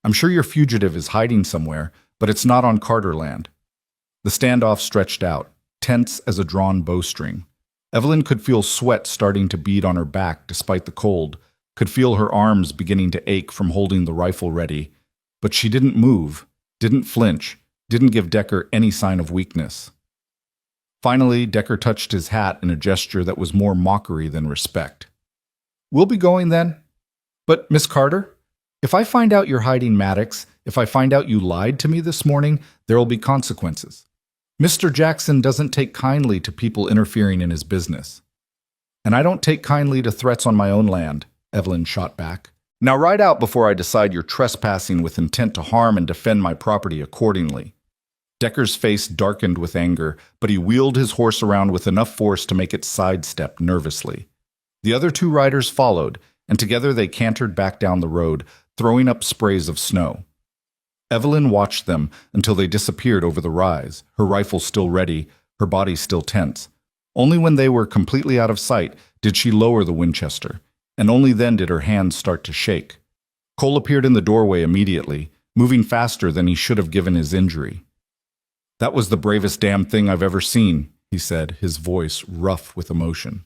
Speaker 1: I'm sure your fugitive is hiding somewhere, but it's not on Carter land. The standoff stretched out, tense as a drawn bowstring. Evelyn could feel sweat starting to bead on her back despite the cold, could feel her arms beginning to ache from holding the rifle ready. But she didn't move, didn't flinch, didn't give Decker any sign of weakness. Finally, Decker touched his hat in a gesture that was more mockery than respect. We'll be going then. But, Miss Carter, if I find out you're hiding Maddox, if I find out you lied to me this morning, there will be consequences. Mr. Jackson doesn't take kindly to people interfering in his business. And I don't take kindly to threats on my own land, Evelyn shot back. Now ride out before I decide you're trespassing with intent to harm and defend my property accordingly. Decker's face darkened with anger, but he wheeled his horse around with enough force to make it sidestep nervously. The other two riders followed, and together they cantered back down the road, throwing up sprays of snow. Evelyn watched them until they disappeared over the rise, her rifle still ready, her body still tense. Only when they were completely out of sight did she lower the Winchester, and only then did her hands start to shake. Cole appeared in the doorway immediately, moving faster than he should have given his injury. That was the bravest damn thing I've ever seen, he said, his voice rough with emotion.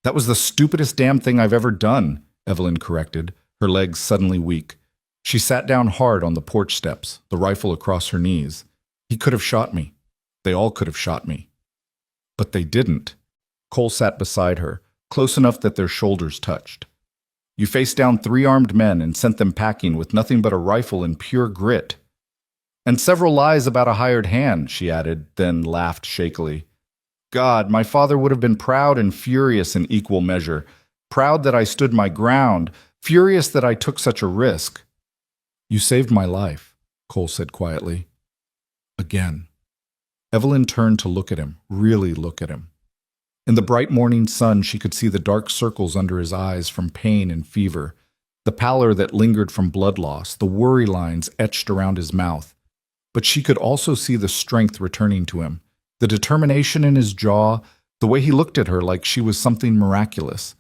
Speaker 1: That was the stupidest damn thing I've ever done, Evelyn corrected, her legs suddenly weak. She sat down hard on the porch steps, the rifle across her knees. He could have shot me. They all could have shot me. But they didn't. Cole sat beside her, close enough that their shoulders touched. You faced down 3 armed men and sent them packing with nothing but a rifle and pure grit. And several lies about a hired hand, she added, then laughed shakily. God, my father would have been proud and furious in equal measure. Proud that I stood my ground, furious that I took such a risk. You saved my life, Cole said quietly. Again. Evelyn turned to look at him, really look at him. In the bright morning sun, she could see the dark circles under his eyes from pain and fever, the pallor that lingered from blood loss, the worry lines etched around his mouth. But she could also see the strength returning to him, the determination in his jaw, the way he looked at her like she was something miraculous.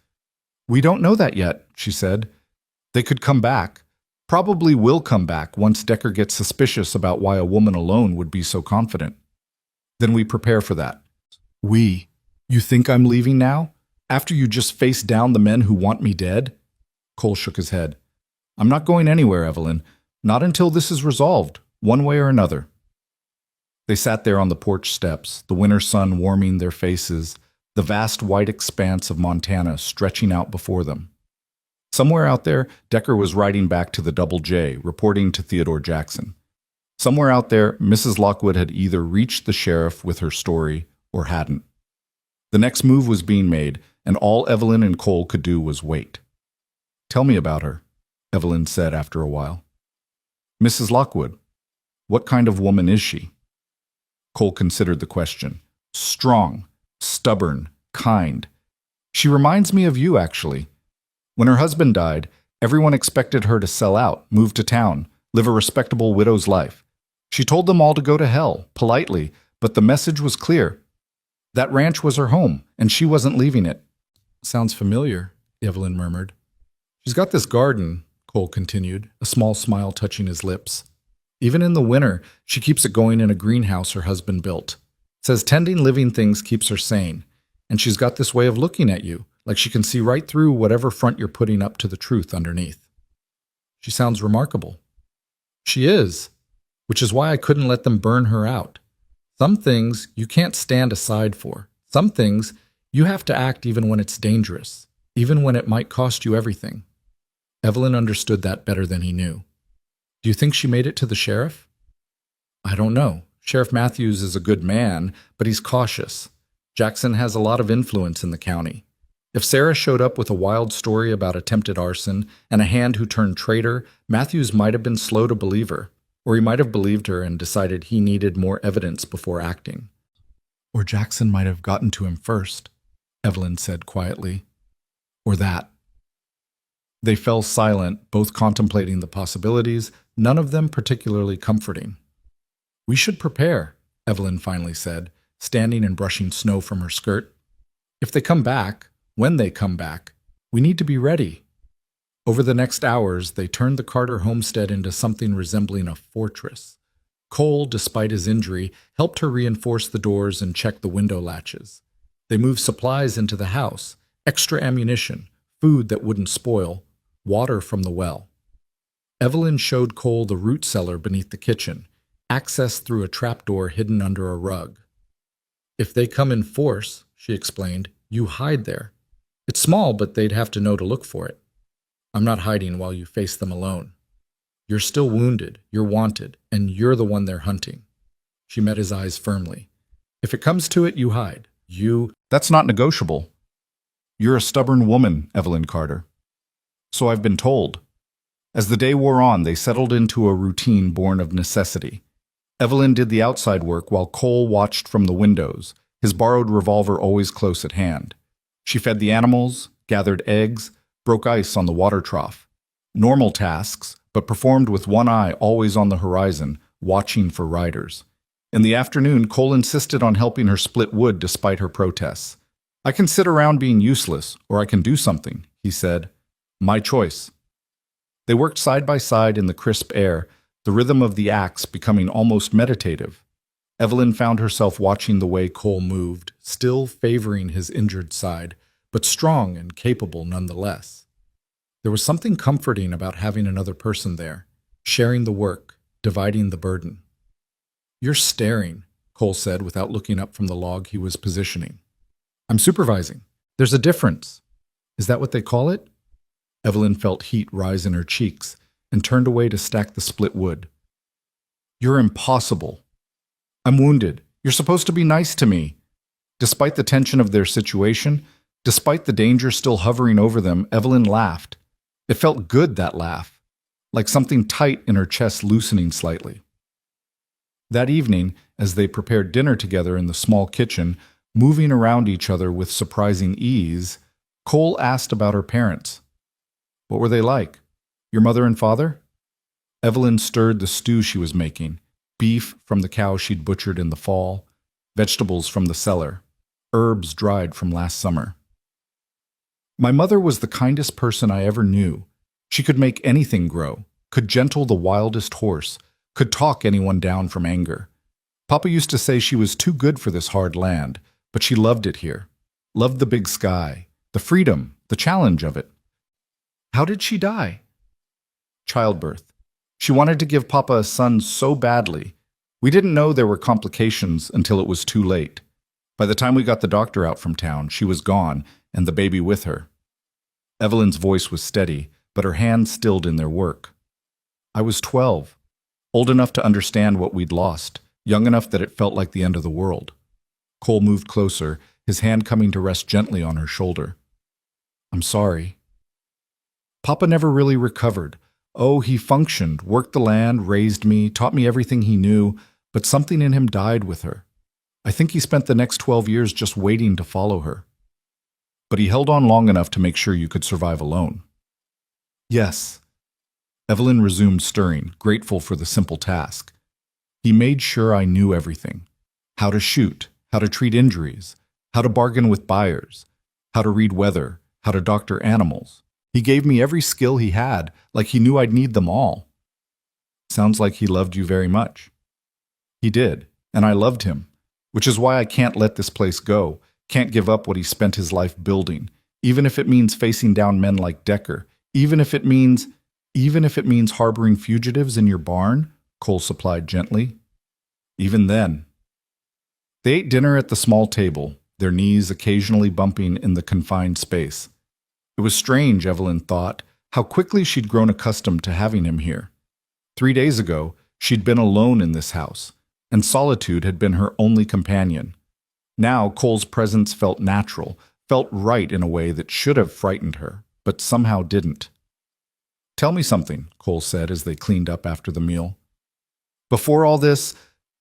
Speaker 1: We don't know that yet, she said. They could come back. Probably will come back once Decker gets suspicious about why a woman alone would be so confident. Then we prepare for that. We? You think I'm leaving now? After you just faced down the men who want me dead? Cole shook his head. I'm not going anywhere, Evelyn. Not until this is resolved, one way or another. They sat there on the porch steps, the winter sun warming their faces, the vast white expanse of Montana stretching out before them. Somewhere out there, Decker was riding back to the Double J, reporting to Theodore Jackson. Somewhere out there, Mrs. Lockwood had either reached the sheriff with her story or hadn't. The next move was being made, and all Evelyn and Cole could do was wait. Tell me about her, Evelyn said after a while. Mrs. Lockwood, what kind of woman is she? Cole considered the question. Strong, stubborn, kind. She reminds me of you, actually. When her husband died, everyone expected her to sell out, move to town, live a respectable widow's life. She told them all to go to hell, politely, but the message was clear. That ranch was her home, and she wasn't leaving it. Sounds familiar, Evelyn murmured. She's got this garden, Cole continued, a small smile touching his lips. Even in the winter, she keeps it going in a greenhouse her husband built. Says tending living things keeps her sane, and she's got this way of looking at you, like she can see right through whatever front you're putting up to the truth underneath. She sounds remarkable. She is, which is why I couldn't let them burn her out. Some things you can't stand aside for. Some things you have to act even when it's dangerous, even when it might cost you everything. Evelyn understood that better than he knew. Do you think she made it to the sheriff? I don't know. Sheriff Matthews is a good man, but he's cautious. Jackson has a lot of influence in the county. If Sarah showed up with a wild story about attempted arson and a hand who turned traitor, Matthews might have been slow to believe her, or he might have believed her and decided he needed more evidence before acting. Or Jackson might have gotten to him first, Evelyn said quietly. or that. They fell silent, both contemplating the possibilities, none of them particularly comforting. We should prepare, Evelyn finally said, standing and brushing snow from her skirt. If they come back, when they come back, we need to be ready. Over the next hours, they turned the Carter homestead into something resembling a fortress. Cole, despite his injury, helped her reinforce the doors and check the window latches. They moved supplies into the house, extra ammunition, food that wouldn't spoil, water from the well. Evelyn showed Cole the root cellar beneath the kitchen, accessed through a trapdoor hidden under a rug. If they come in force, she explained, you hide there. It's small, but they'd have to know to look for it. I'm not hiding while you face them alone. You're still wounded, you're wanted, and you're the one they're hunting. She met his eyes firmly. If it comes to it, you hide. That's not negotiable. You're a stubborn woman, Evelyn Carter. So I've been told. As the day wore on, they settled into a routine born of necessity. Evelyn did the outside work while Cole watched from the windows, his borrowed revolver always close at hand. She fed the animals, gathered eggs, broke ice on the water trough. Normal tasks, but performed with one eye always on the horizon, watching for riders. In the afternoon, Cole insisted on helping her split wood despite her protests. I can sit around being useless, or I can do something, he said. My choice. They worked side by side in the crisp air, the rhythm of the axe becoming almost meditative. Evelyn found herself watching the way Cole moved, still favoring his injured side, but strong and capable nonetheless. There was something comforting about having another person there, sharing the work, dividing the burden. You're staring, Cole said without looking up from the log he was positioning. I'm supervising. There's a difference. Is that what they call it? Evelyn felt heat rise in her cheeks and turned away to stack the split wood. You're impossible. I'm wounded. You're supposed to be nice to me. Despite the tension of their situation, despite the danger still hovering over them, Evelyn laughed. It felt good, that laugh, like something tight in her chest loosening slightly. That evening, as they prepared dinner together in the small kitchen, moving around each other with surprising ease, Cole asked about her parents. What were they like? Your mother and father? Evelyn stirred the stew she was making, beef from the cow she'd butchered in the fall, vegetables from the cellar, herbs dried from last summer. My mother was the kindest person I ever knew. She could make anything grow, could gentle the wildest horse, could talk anyone down from anger. Papa used to say she was too good for this hard land, but she loved it here, loved the big sky, the freedom, the challenge of it. How did she die? Childbirth. She wanted to give Papa a son so badly. We didn't know there were complications until it was too late. By the time we got the doctor out from town, she was gone, and the baby with her. Evelyn's voice was steady, but her hands stilled in their work. I was 12, old enough to understand what we'd lost, young enough that it felt like the end of the world. Cole moved closer, his hand coming to rest gently on her shoulder. I'm sorry. Papa never really recovered. Oh, he functioned, worked the land, raised me, taught me everything he knew, but something in him died with her. I think he spent the next 12 years just waiting to follow her. But he held on long enough to make sure you could survive alone. Yes. Evelyn resumed stirring, grateful for the simple task. He made sure I knew everything. How to shoot, how to treat injuries, how to bargain with buyers, how to read weather, how to doctor animals. He gave me every skill he had, like he knew I'd need them all. Sounds like he loved you very much. He did, and I loved him, which is why I can't let this place go, can't give up what he spent his life building, even if it means facing down men like Decker, even if it means harboring fugitives in your barn, Cole supplied gently. Even then. They ate dinner at the small table, their knees occasionally bumping in the confined space. It was strange, Evelyn thought, how quickly she'd grown accustomed to having him here. 3 days ago, she'd been alone in this house, and solitude had been her only companion. Now Cole's presence felt natural, felt right in a way that should have frightened her, but somehow didn't. Tell me something, Cole said as they cleaned up after the meal. Before all this,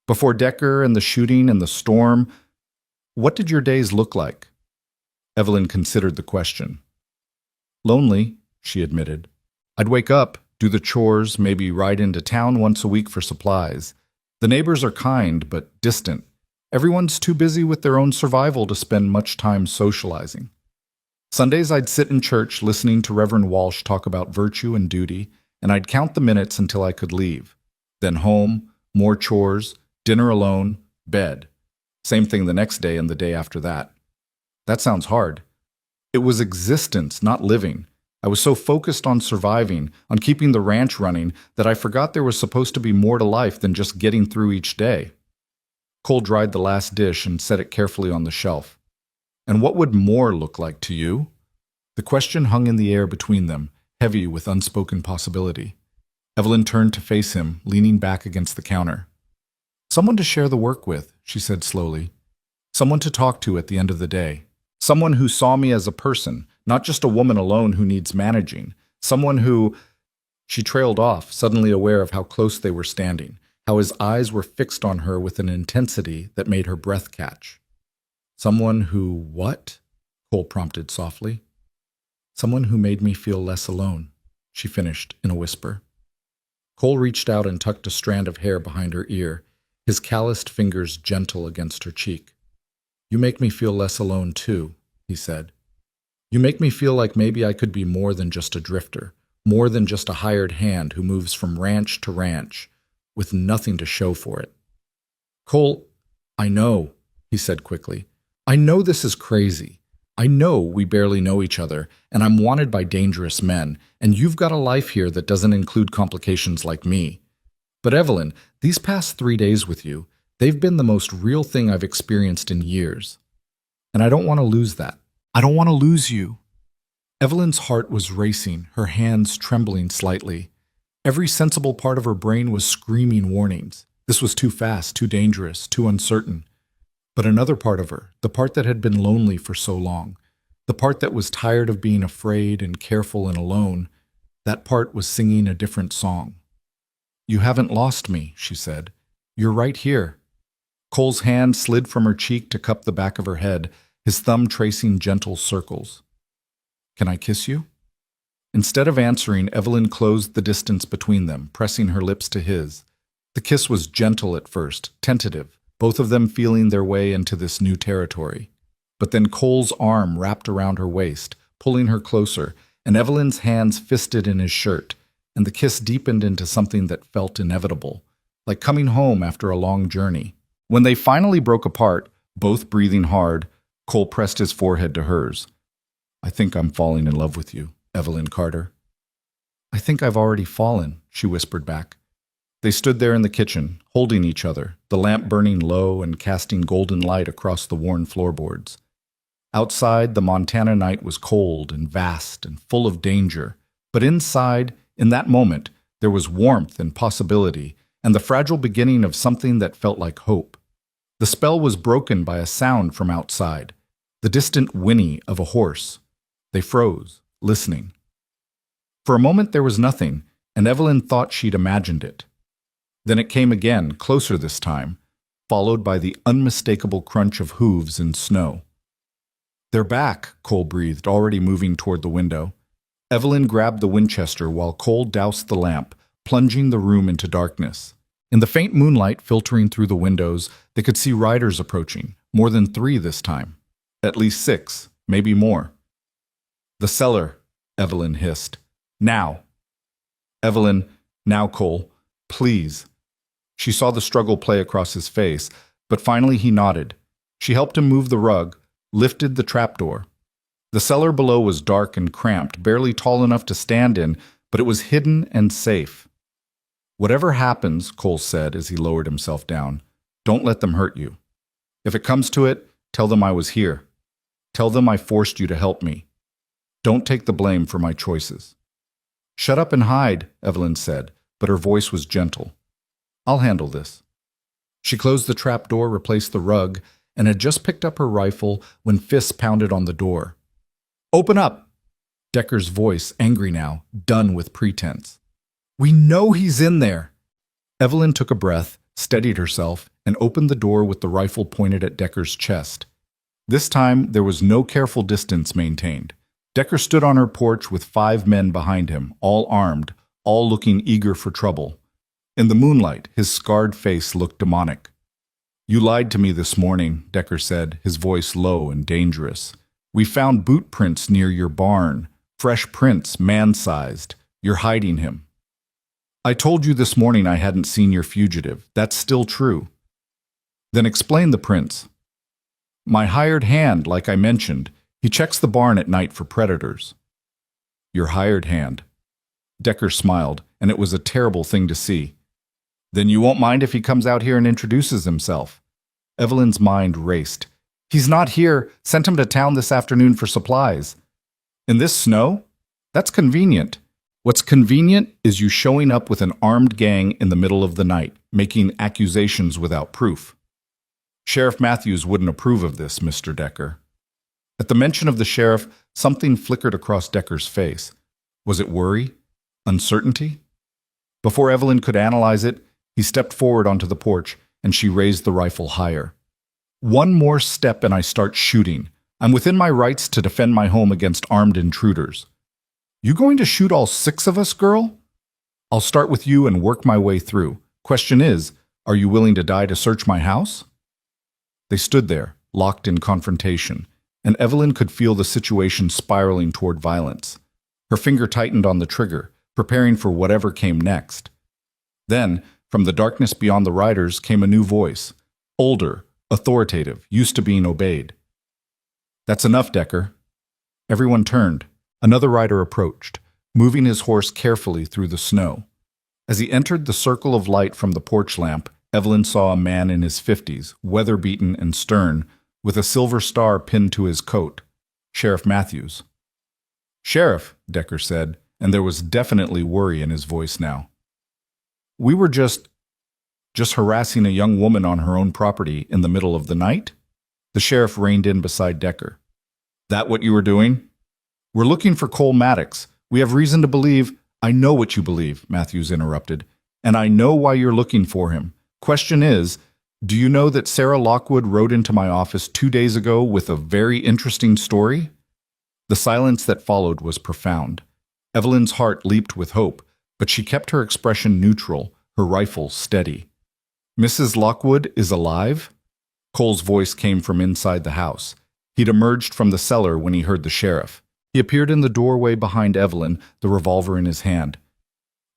Speaker 1: before Decker and the shooting and the storm, what did your days look like? Evelyn considered the question. Lonely, she admitted. I'd wake up, do the chores, maybe ride into town once a week for supplies. The neighbors are kind, but distant. Everyone's too busy with their own survival to spend much time socializing. Sundays I'd sit in church listening to Reverend Walsh talk about virtue and duty, and I'd count the minutes until I could leave. Then home, more chores, dinner alone, bed. Same thing the next day and the day after that. That sounds hard. It was existence, not living. I was so focused on surviving, on keeping the ranch running, that I forgot there was supposed to be more to life than just getting through each day. Cole dried the last dish and set it carefully on the shelf. And what would more look like to you? The question hung in the air between them, heavy with unspoken possibility. Evelyn turned to face him, leaning back against the counter. Someone to share the work with, she said slowly. Someone to talk to at the end of the day. Someone who saw me as a person, not just a woman alone who needs managing. Someone who... She trailed off, suddenly aware of how close they were standing, how his eyes were fixed on her with an intensity that made her breath catch. Someone who what? Cole prompted softly. Someone who made me feel less alone, she finished in a whisper. Cole reached out and tucked a strand of hair behind her ear, his calloused fingers gentle against her cheek. You make me feel less alone too, he said. You make me feel like maybe I could be more than just a drifter, more than just a hired hand who moves from ranch to ranch, with nothing to show for it. Cole, I know, he said quickly. I know this is crazy. I know we barely know each other, and I'm wanted by dangerous men, and you've got a life here that doesn't include complications like me. But Evelyn, these past 3 days with you, they've been the most real thing I've experienced in years. And I don't want to lose that. I don't want to lose you. Evelyn's heart was racing, her hands trembling slightly. Every sensible part of her brain was screaming warnings. This was too fast, too dangerous, too uncertain. But another part of her, the part that had been lonely for so long, the part that was tired of being afraid and careful and alone, that part was singing a different song. You haven't lost me, she said. You're right here. Cole's hand slid from her cheek to cup the back of her head, his thumb tracing gentle circles. Can I kiss you? Instead of answering, Evelyn closed the distance between them, pressing her lips to his. The kiss was gentle at first, tentative, both of them feeling their way into this new territory. But then Cole's arm wrapped around her waist, pulling her closer, and Evelyn's hands fisted in his shirt, and the kiss deepened into something that felt inevitable, like coming home after a long journey. When they finally broke apart, both breathing hard, Cole pressed his forehead to hers. I think I'm falling in love with you, Evelyn Carter. I think I've already fallen, she whispered back. They stood there in the kitchen, holding each other, the lamp burning low and casting golden light across the worn floorboards. Outside, the Montana night was cold and vast and full of danger, but inside, in that moment, there was warmth and possibility, and the fragile beginning of something that felt like hope. The spell was broken by a sound from outside, the distant whinny of a horse. They froze, listening. For a moment there was nothing, and Evelyn thought she'd imagined it. Then it came again, closer this time, followed by the unmistakable crunch of hooves in snow. They're back, Cole breathed, already moving toward the window. Evelyn grabbed the Winchester while Cole doused the lamp, plunging the room into darkness. In the faint moonlight filtering through the windows, they could see riders approaching, more than 3 this time. At least 6, maybe more. The cellar, Evelyn hissed. Now. Evelyn, now, Cole, please. She saw the struggle play across his face, but finally he nodded. She helped him move the rug, lifted the trapdoor. The cellar below was dark and cramped, barely tall enough to stand in, but it was hidden and safe. Whatever happens, Cole said as he lowered himself down, don't let them hurt you. If it comes to it, tell them I was here. Tell them I forced you to help me. Don't take the blame for my choices. Shut up and hide, Evelyn said, but her voice was gentle. I'll handle this. She closed the trapdoor, replaced the rug, and had just picked up her rifle when fists pounded on the door. Open up! Decker's voice, angry now, done with pretense. We know he's in there! Evelyn took a breath, steadied herself, and opened the door with the rifle pointed at Decker's chest. This time, there was no careful distance maintained. Decker stood on her porch with 5 men behind him, all armed, all looking eager for trouble. In the moonlight, his scarred face looked demonic. "You lied to me this morning," Decker said, his voice low and dangerous. "We found boot prints near your barn, fresh prints, man-sized. You're hiding him." "I told you this morning I hadn't seen your fugitive. That's still true." "Then explain the prints." "My hired hand, like I mentioned. He checks the barn at night for predators." "Your hired hand." Decker smiled, and it was a terrible thing to see. "Then you won't mind if he comes out here and introduces himself?" Evelyn's mind raced. "He's not here. Sent him to town this afternoon for supplies." "In this snow? That's convenient." "What's convenient is you showing up with an armed gang in the middle of the night, making accusations without proof." "Sheriff Matthews wouldn't approve of this, Mr. Decker." At the mention of the sheriff, something flickered across Decker's face. Was it worry? Uncertainty? Before Evelyn could analyze it, he stepped forward onto the porch, and she raised the rifle higher. "One more step and I start shooting. I'm within my rights to defend my home against armed intruders." "You going to shoot all 6 of us, girl?" "I'll start with you and work my way through. Question is, are you willing to die to search my house?" They stood there, locked in confrontation, and Evelyn could feel the situation spiraling toward violence. Her finger tightened on the trigger, preparing for whatever came next. Then, from the darkness beyond the riders came a new voice, older, authoritative, used to being obeyed. "That's enough, Decker." Everyone turned. Another rider approached, moving his horse carefully through the snow. As he entered the circle of light from the porch lamp, Evelyn saw a man in his 50s, weather-beaten and stern, with a silver star pinned to his coat. Sheriff Matthews. "Sheriff," Decker said, and there was definitely worry in his voice now. "We were just harassing a young woman on her own property in the middle of the night?" The sheriff reined in beside Decker. "That what you were doing?" "We're looking for Cole Maddox. We have reason to believe—" "I know what you believe," Matthews interrupted, "and I know why you're looking for him. Question is, do you know that Sarah Lockwood rode into my office 2 days ago with a very interesting story?" The silence that followed was profound. Evelyn's heart leaped with hope, but she kept her expression neutral, her rifle steady. "Mrs. Lockwood is alive?" Cole's voice came from inside the house. He'd emerged from the cellar when he heard the sheriff. He appeared in the doorway behind Evelyn, the revolver in his hand.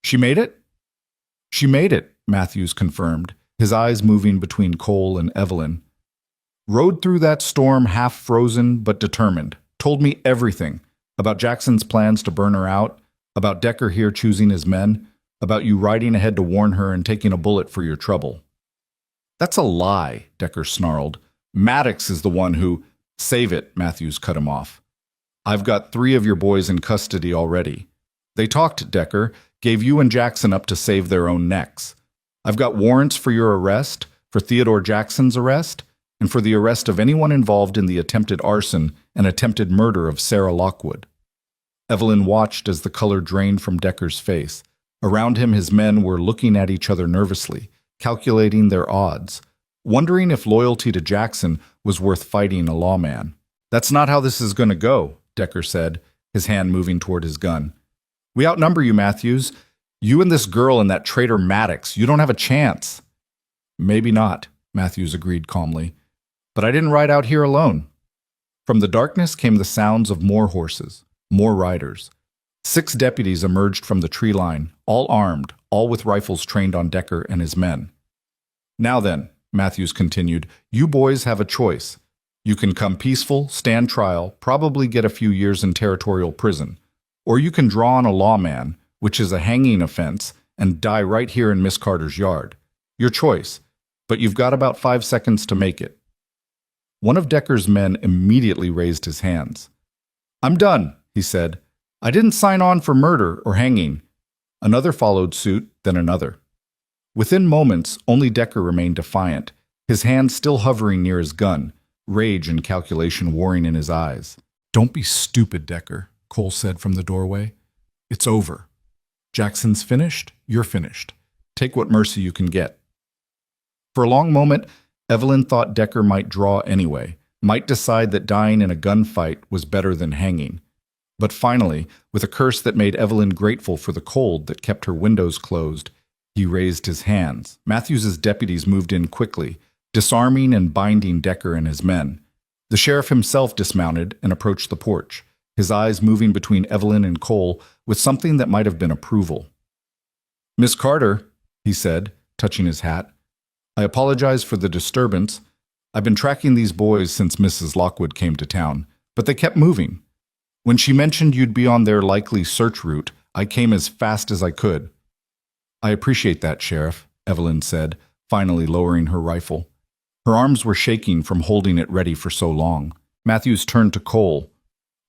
Speaker 1: "She made it?" "She made it," Matthews confirmed, his eyes moving between Cole and Evelyn. "Rode through that storm half frozen but determined. Told me everything. About Jackson's plans to burn her out, about Decker here choosing his men, about you riding ahead to warn her and taking a bullet for your trouble." "That's a lie," Decker snarled. "Maddox is the one who—" "Save it," Matthews cut him off. "I've got 3 of your boys in custody already. They talked, Decker, gave you and Jackson up to save their own necks. I've got warrants for your arrest, for Theodore Jackson's arrest, and for the arrest of anyone involved in the attempted arson and attempted murder of Sarah Lockwood." Evelyn watched as the color drained from Decker's face. Around him, his men were looking at each other nervously, calculating their odds, wondering if loyalty to Jackson was worth fighting a lawman. "That's not how this is going to go," Decker said, his hand moving toward his gun. "We outnumber you, Matthews. You and this girl and that traitor Maddox, you don't have a chance." "Maybe not," Matthews agreed calmly. "But I didn't ride out here alone." From the darkness came the sounds of more horses, more riders. 6 deputies emerged from the tree line, all armed, all with rifles trained on Decker and his men. "Now then," Matthews continued, "you boys have a choice. You can come peaceful, stand trial, probably get a few years in territorial prison. Or you can draw on a lawman, which is a hanging offense, and die right here in Miss Carter's yard. Your choice, but you've got about 5 seconds to make it." One of Decker's men immediately raised his hands. "I'm done," he said. "I didn't sign on for murder or hanging." Another followed suit, then another. Within moments, only Decker remained defiant, his hand still hovering near his gun, rage and calculation warring in his eyes. "Don't be stupid, Decker," Cole said from the doorway. "It's over. Jackson's finished, you're finished. Take what mercy you can get." For a long moment, Evelyn thought Decker might draw anyway, might decide that dying in a gunfight was better than hanging. But finally, with a curse that made Evelyn grateful for the cold that kept her windows closed, he raised his hands. Matthews's deputies moved in quickly, disarming and binding Decker and his men. The sheriff himself dismounted and approached the porch, his eyes moving between Evelyn and Cole with something that might have been approval. "Miss Carter," he said, touching his hat, "I apologize for the disturbance. I've been tracking these boys since Mrs. Lockwood came to town, but they kept moving. When she mentioned you'd be on their likely search route, I came as fast as I could." "I appreciate that, Sheriff," Evelyn said, finally lowering her rifle. Her arms were shaking from holding it ready for so long. Matthews turned to Cole.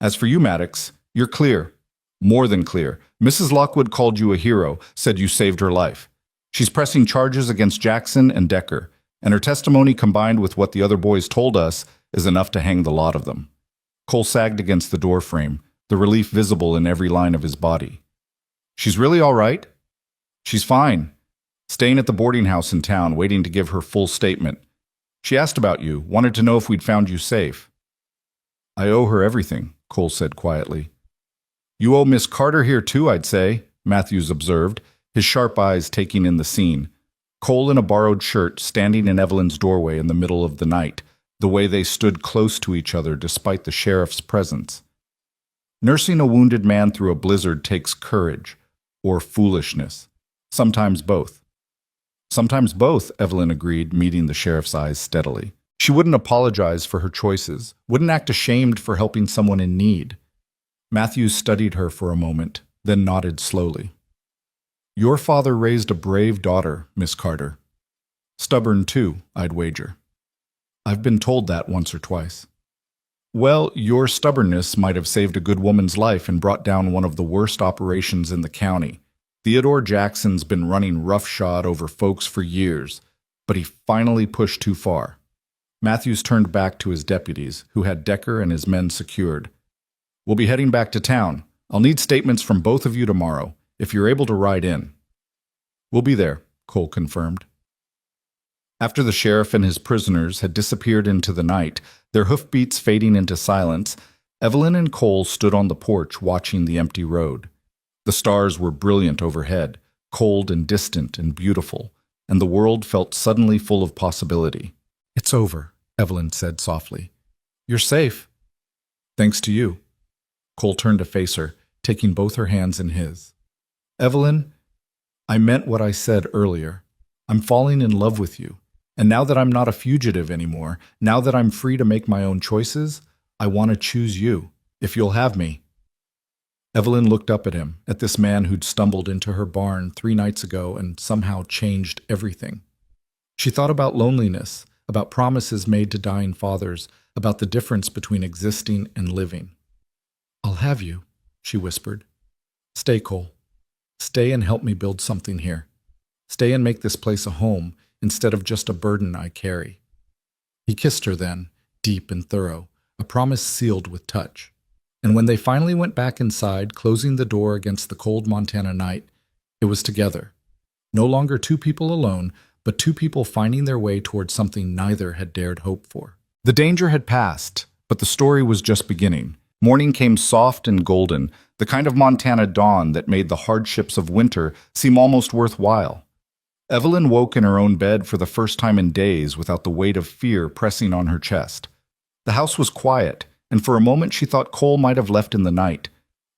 Speaker 1: "As for you, Maddox, you're clear. More than clear. Mrs. Lockwood called you a hero, said you saved her life. She's pressing charges against Jackson and Decker, and her testimony combined with what the other boys told us is enough to hang the lot of them." Cole sagged against the door frame, the relief visible in every line of his body. "She's really all right?" "She's fine. Staying at the boarding house in town, waiting to give her full statement. She asked about you, wanted to know if we'd found you safe." "I owe her everything," Cole said quietly. "You owe Miss Carter here too, I'd say," Matthews observed, his sharp eyes taking in the scene. Cole in a borrowed shirt, standing in Evelyn's doorway in the middle of the night, the way they stood close to each other despite the sheriff's presence. Nursing a wounded man through a blizzard takes courage, or foolishness. Sometimes both. "Sometimes both," Evelyn agreed, meeting the sheriff's eyes steadily. She wouldn't apologize for her choices, wouldn't act ashamed for helping someone in need. Matthews studied her for a moment, then nodded slowly. "Your father raised a brave daughter, Miss Carter. Stubborn too, I'd wager. I've been told that once or twice." "Well, your stubbornness might have saved a good woman's life and brought down one of the worst operations in the county. Theodore Jackson's been running roughshod over folks for years, but he finally pushed too far." Matthews turned back to his deputies, who had Decker and his men secured. "We'll be heading back to town. I'll need statements from both of you tomorrow, if you're able to ride in." "We'll be there," Cole confirmed. After the sheriff and his prisoners had disappeared into the night, their hoofbeats fading into silence, Evelyn and Cole stood on the porch watching the empty road. The stars were brilliant overhead, cold and distant and beautiful, and the world felt suddenly full of possibility. "It's over," Evelyn said softly. "You're safe." "Thanks to you." Cole turned to face her, taking both her hands in his. "Evelyn, I meant what I said earlier. I'm falling in love with you, and now that I'm not a fugitive anymore, now that I'm free to make my own choices, I want to choose you, if you'll have me." Evelyn looked up at him, at this man who'd stumbled into her barn 3 nights ago and somehow changed everything. She thought about loneliness, about promises made to dying fathers, about the difference between existing and living. "I'll have you," she whispered. "Stay, Cole. Stay and help me build something here. Stay and make this place a home instead of just a burden I carry." He kissed her then, deep and thorough, a promise sealed with touch. And when they finally went back inside, closing the door against the cold Montana night, it was together. No longer 2 people alone, but 2 people finding their way towards something neither had dared hope for. The danger had passed, but the story was just beginning. Morning came soft and golden, the kind of Montana dawn that made the hardships of winter seem almost worthwhile. Evelyn woke in her own bed for the first time in days without the weight of fear pressing on her chest. The house was quiet, and for a moment she thought Cole might have left in the night,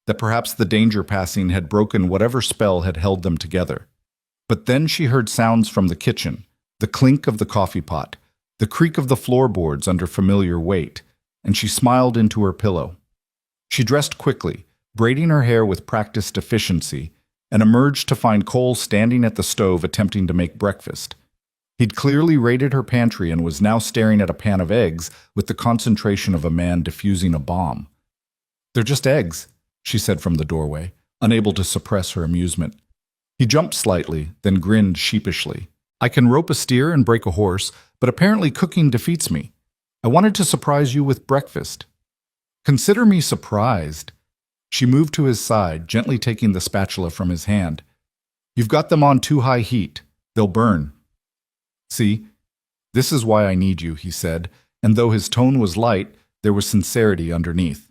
Speaker 1: that perhaps the danger passing had broken whatever spell had held them together. But then she heard sounds from the kitchen, the clink of the coffee pot, the creak of the floorboards under familiar weight, and she smiled into her pillow. She dressed quickly, braiding her hair with practiced efficiency, and emerged to find Cole standing at the stove attempting to make breakfast. He'd clearly raided her pantry and was now staring at a pan of eggs with the concentration of a man defusing a bomb. "They're just eggs," she said from the doorway, unable to suppress her amusement. He jumped slightly, then grinned sheepishly. "I can rope a steer and break a horse, but apparently cooking defeats me. I wanted to surprise you with breakfast." "Consider me surprised." She moved to his side, gently taking the spatula from his hand. "You've got them on too high heat. They'll burn." "See, this is why I need you," he said, and though his tone was light, there was sincerity underneath.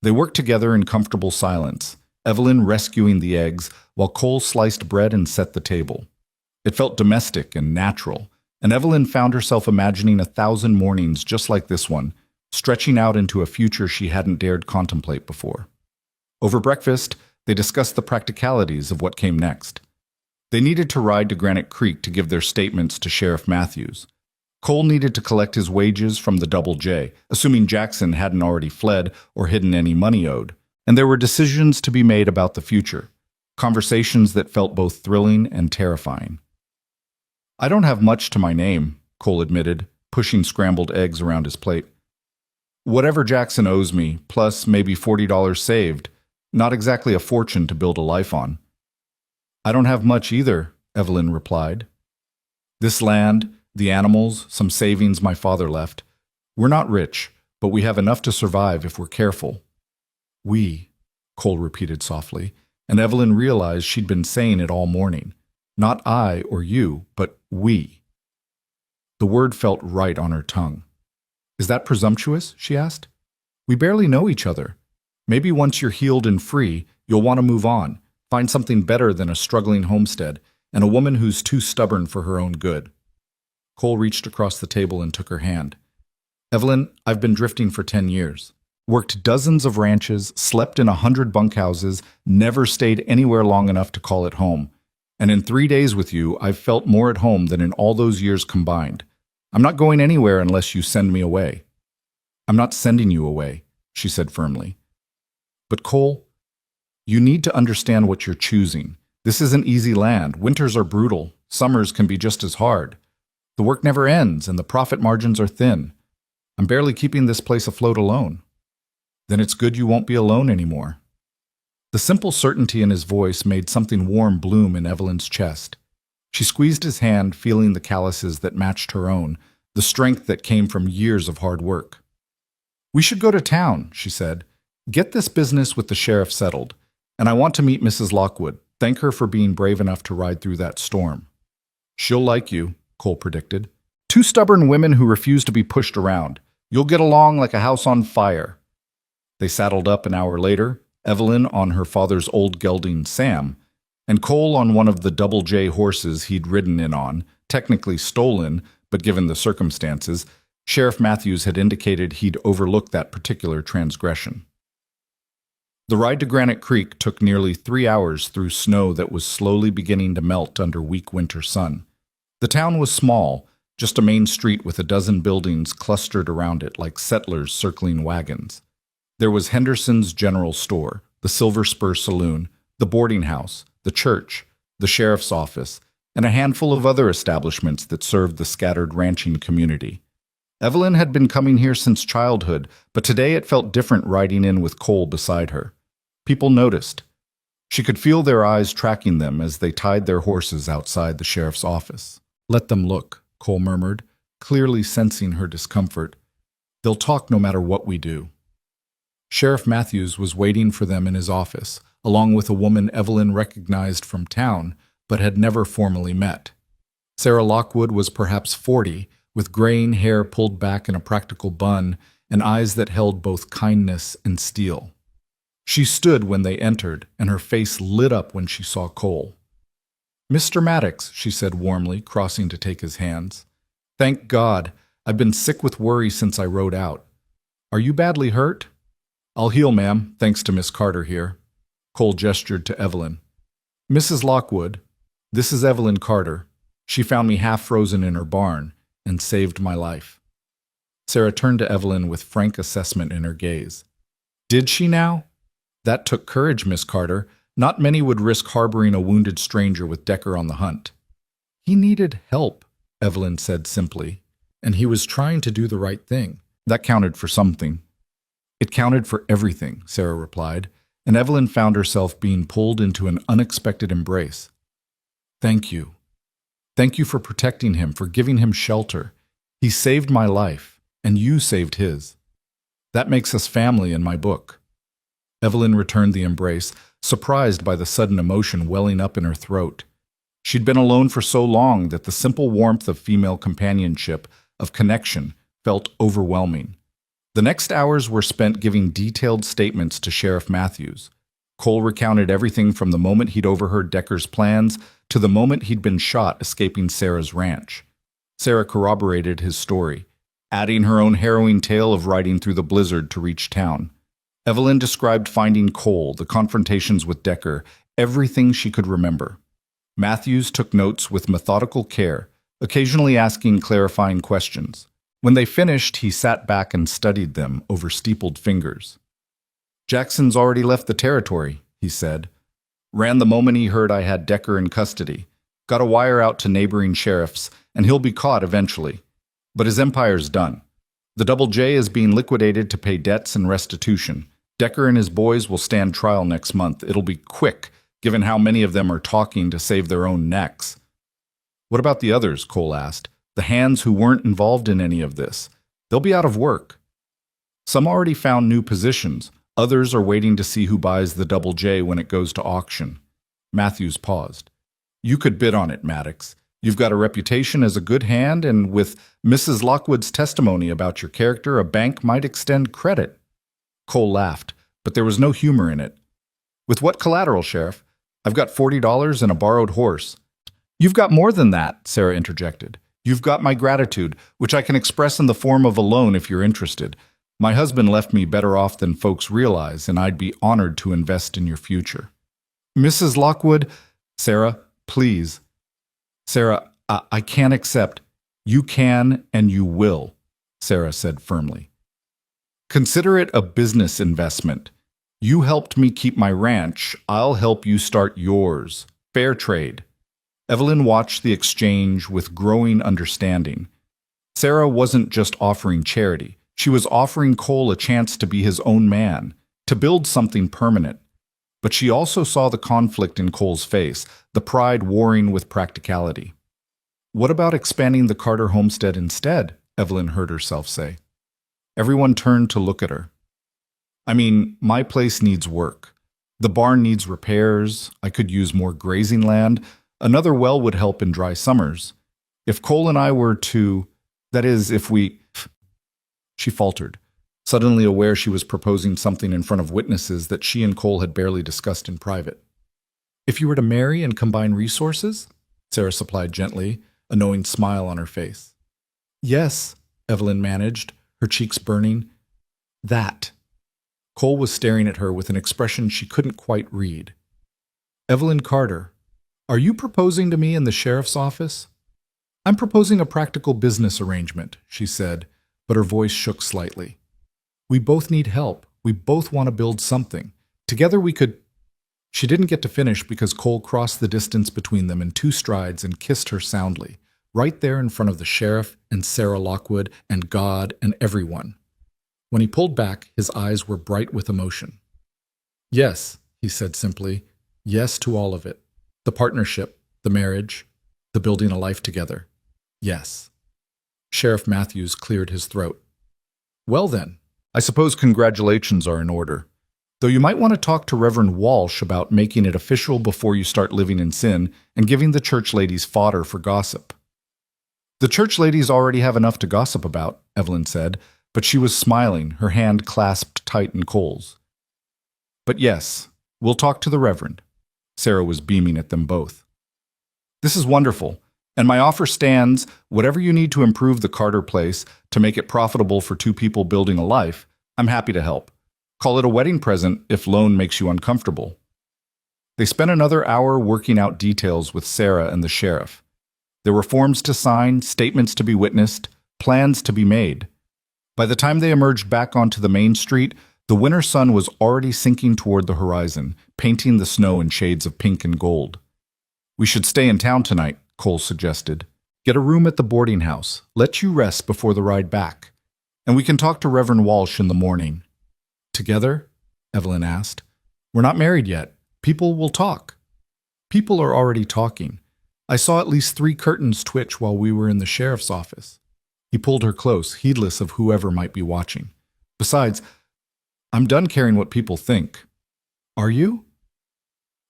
Speaker 1: They worked together in comfortable silence, Evelyn rescuing the eggs while Cole sliced bread and set the table. It felt domestic and natural, and Evelyn found herself imagining 1,000 mornings just like this one, stretching out into a future she hadn't dared contemplate before. Over breakfast, they discussed the practicalities of what came next. They needed to ride to Granite Creek to give their statements to Sheriff Matthews. Cole needed to collect his wages from the Double J, assuming Jackson hadn't already fled or hidden any money owed. And there were decisions to be made about the future, conversations that felt both thrilling and terrifying. "I don't have much to my name," Cole admitted, pushing scrambled eggs around his plate. "Whatever Jackson owes me, plus maybe $40 saved, not exactly a fortune to build a life on." "I don't have much either," Evelyn replied. "This land, the animals, some savings my father left. We're not rich, but we have enough to survive if we're careful." "We," Cole repeated softly, and Evelyn realized she'd been saying it all morning. Not I or you, but we. The word felt right on her tongue. "Is that presumptuous?" she asked. "We barely know each other. Maybe once you're healed and free, you'll want to move on, find something better than a struggling homestead and a woman who's too stubborn for her own good." Cole reached across the table and took her hand. "Evelyn, I've been drifting for 10 years. Worked dozens of ranches, slept in 100 bunkhouses, never stayed anywhere long enough to call it home. And in 3 days with you, I've felt more at home than in all those years combined. I'm not going anywhere unless you send me away." "I'm not sending you away," she said firmly. "But Cole, you need to understand what you're choosing. This isn't easy land. Winters are brutal. Summers can be just as hard. The work never ends, and the profit margins are thin. I'm barely keeping this place afloat alone." "Then it's good you won't be alone anymore." The simple certainty in his voice made something warm bloom in Evelyn's chest. She squeezed his hand, feeling the calluses that matched her own, the strength that came from years of hard work. "We should go to town," she said. "Get this business with the sheriff settled. And I want to meet Mrs. Lockwood. Thank her for being brave enough to ride through that storm." "She'll like you," Cole predicted. "Two stubborn women who refuse to be pushed around. You'll get along like a house on fire." They saddled up an hour later, Evelyn on her father's old gelding Sam, and Cole on one of the Double J horses he'd ridden in on, technically stolen, but given the circumstances, Sheriff Matthews had indicated he'd overlooked that particular transgression. The ride to Granite Creek took nearly 3 hours through snow that was slowly beginning to melt under weak winter sun. The town was small, just a main street with a dozen buildings clustered around it like settlers circling wagons. There was Henderson's General Store, the Silver Spur Saloon, the boarding house, the church, the sheriff's office, and a handful of other establishments that served the scattered ranching community. Evelyn had been coming here since childhood, but today it felt different riding in with Cole beside her. People noticed. She could feel their eyes tracking them as they tied their horses outside the sheriff's office. "Let them look," Cole murmured, clearly sensing her discomfort. "They'll talk no matter what we do." Sheriff Matthews was waiting for them in his office, along with a woman Evelyn recognized from town, but had never formally met. Sarah Lockwood was perhaps 40, with graying hair pulled back in a practical bun and eyes that held both kindness and steel. She stood when they entered, and her face lit up when she saw Cole. "Mr. Maddox," she said warmly, crossing to take his hands. "Thank God. I've been sick with worry since I rode out. Are you badly hurt?" "I'll heal, ma'am, thanks to Miss Carter here." Cole gestured to Evelyn. "Mrs. Lockwood, this is Evelyn Carter. She found me half frozen in her barn and saved my life." Sarah turned to Evelyn with frank assessment in her gaze. "Did she now? That took courage, Miss Carter. Not many would risk harboring a wounded stranger with Decker on the hunt." "He needed help," Evelyn said simply, "and he was trying to do the right thing. That counted for something." "It counted for everything," Sarah replied, and Evelyn found herself being pulled into an unexpected embrace. "Thank you. Thank you for protecting him, for giving him shelter. He saved my life, and you saved his. That makes us family in my book." Evelyn returned the embrace, surprised by the sudden emotion welling up in her throat. She'd been alone for so long that the simple warmth of female companionship, of connection, felt overwhelming. The next hours were spent giving detailed statements to Sheriff Matthews. Cole recounted everything from the moment he'd overheard Decker's plans to the moment he'd been shot escaping Sarah's ranch. Sarah corroborated his story, adding her own harrowing tale of riding through the blizzard to reach town. Evelyn described finding Cole, the confrontations with Decker, everything she could remember. Matthews took notes with methodical care, occasionally asking clarifying questions. When they finished, he sat back and studied them over steepled fingers. "Jackson's already left the territory," he said. "Ran the moment he heard I had Decker in custody. Got a wire out to neighboring sheriffs, and he'll be caught eventually. But his empire's done. The Double J is being liquidated to pay debts and restitution. Decker and his boys will stand trial next month. It'll be quick, given how many of them are talking to save their own necks." "What about the others?" Cole asked. "The hands who weren't involved in any of this. They'll be out of work." "Some already found new positions. Others are waiting to see who buys the Double J when it goes to auction." Matthews paused. "You could bid on it, Maddox. You've got a reputation as a good hand, and with Mrs. Lockwood's testimony about your character, a bank might extend credit." Cole laughed, but there was no humor in it. "With what collateral, Sheriff? I've got $40 and a borrowed horse." "You've got more than that," Sarah interjected. "You've got my gratitude, which I can express in the form of a loan if you're interested. My husband left me better off than folks realize, and I'd be honored to invest in your future." "Mrs. Lockwood—" "Sarah, please." "Sarah, I can't accept." "You can and you will," Sarah said firmly. "Consider it a business investment. You helped me keep my ranch. I'll help you start yours. Fair trade." Evelyn watched the exchange with growing understanding. Sarah wasn't just offering charity. She was offering Cole a chance to be his own man, to build something permanent. But she also saw the conflict in Cole's face, the pride warring with practicality. "What about expanding the Carter homestead instead?" Evelyn heard herself say. Everyone turned to look at her. "I mean, my place needs work. The barn needs repairs. I could use more grazing land. Another well would help in dry summers. If Cole and I were to— that is, if we—" She faltered, suddenly aware she was proposing something in front of witnesses that she and Cole had barely discussed in private. "If you were to marry and combine resources?" Sarah supplied gently, a knowing smile on her face. "Yes," Evelyn managed, her cheeks burning. "That." Cole was staring at her with an expression she couldn't quite read. "Evelyn Carter, are you proposing to me in the sheriff's office?" "I'm proposing a practical business arrangement," she said, but her voice shook slightly. "We both need help. We both want to build something. Together we could—" She didn't get to finish because Cole crossed the distance between them in 2 strides and kissed her soundly, right there in front of the sheriff and Sarah Lockwood and God and everyone. When he pulled back, his eyes were bright with emotion. "Yes," he said simply, "yes to all of it. The partnership, the marriage, the building a life together. Yes." Sheriff Matthews cleared his throat. "Well then, I suppose congratulations are in order. Though you might want to talk to Reverend Walsh about making it official before you start living in sin and giving the church ladies fodder for gossip." "The church ladies already have enough to gossip about," Evelyn said, but she was smiling, her hand clasped tight in Cole's. "But yes, we'll talk to the Reverend." Sarah was beaming at them both. "This is wonderful, and my offer stands. Whatever you need to improve the Carter place, to make it profitable for 2 people building a life, I'm happy to help. Call it a wedding present if loan makes you uncomfortable." They spent another hour working out details with Sarah and the sheriff. There were forms to sign, statements to be witnessed, plans to be made. By the time they emerged back onto the main street, the winter sun was already sinking toward the horizon, painting the snow in shades of pink and gold. "We should stay in town tonight," Cole suggested. "Get a room at the boarding house. Let you rest before the ride back. And we can talk to Reverend Walsh in the morning." "Together?" Evelyn asked. "We're not married yet. People will talk." "People are already talking. I saw at least 3 curtains twitch while we were in the sheriff's office." He pulled her close, heedless of whoever might be watching. "Besides, I'm done caring what people think." "Are you?"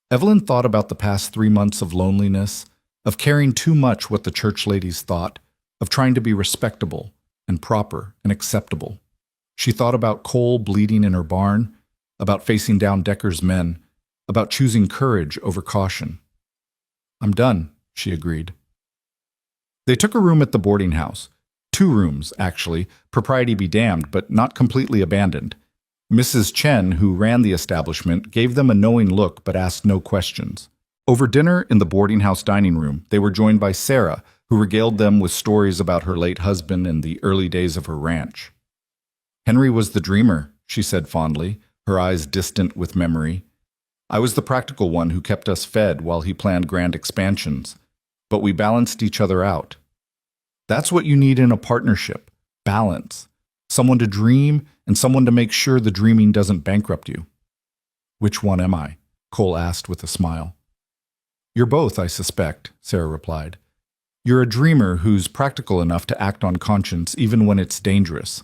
Speaker 1: Evelyn thought about the past 3 months of loneliness, of caring too much what the church ladies thought, of trying to be respectable and proper and acceptable. She thought about Cole bleeding in her barn, about facing down Decker's men, about choosing courage over caution. "I'm done," she agreed. They took a room at the boarding house. 2 rooms, actually, propriety be damned, but not completely abandoned. Mrs. Chen, who ran the establishment, gave them a knowing look but asked no questions. Over dinner in the boarding house dining room, they were joined by Sarah, who regaled them with stories about her late husband and the early days of her ranch. "Henry was the dreamer," she said fondly, her eyes distant with memory. "I was the practical one who kept us fed while he planned grand expansions. But we balanced each other out. That's what you need in a partnership, balance. Someone to dream and someone to make sure the dreaming doesn't bankrupt you." "Which one am I?" Cole asked with a smile. "You're both, I suspect," Sarah replied. "You're a dreamer who's practical enough to act on conscience even when it's dangerous.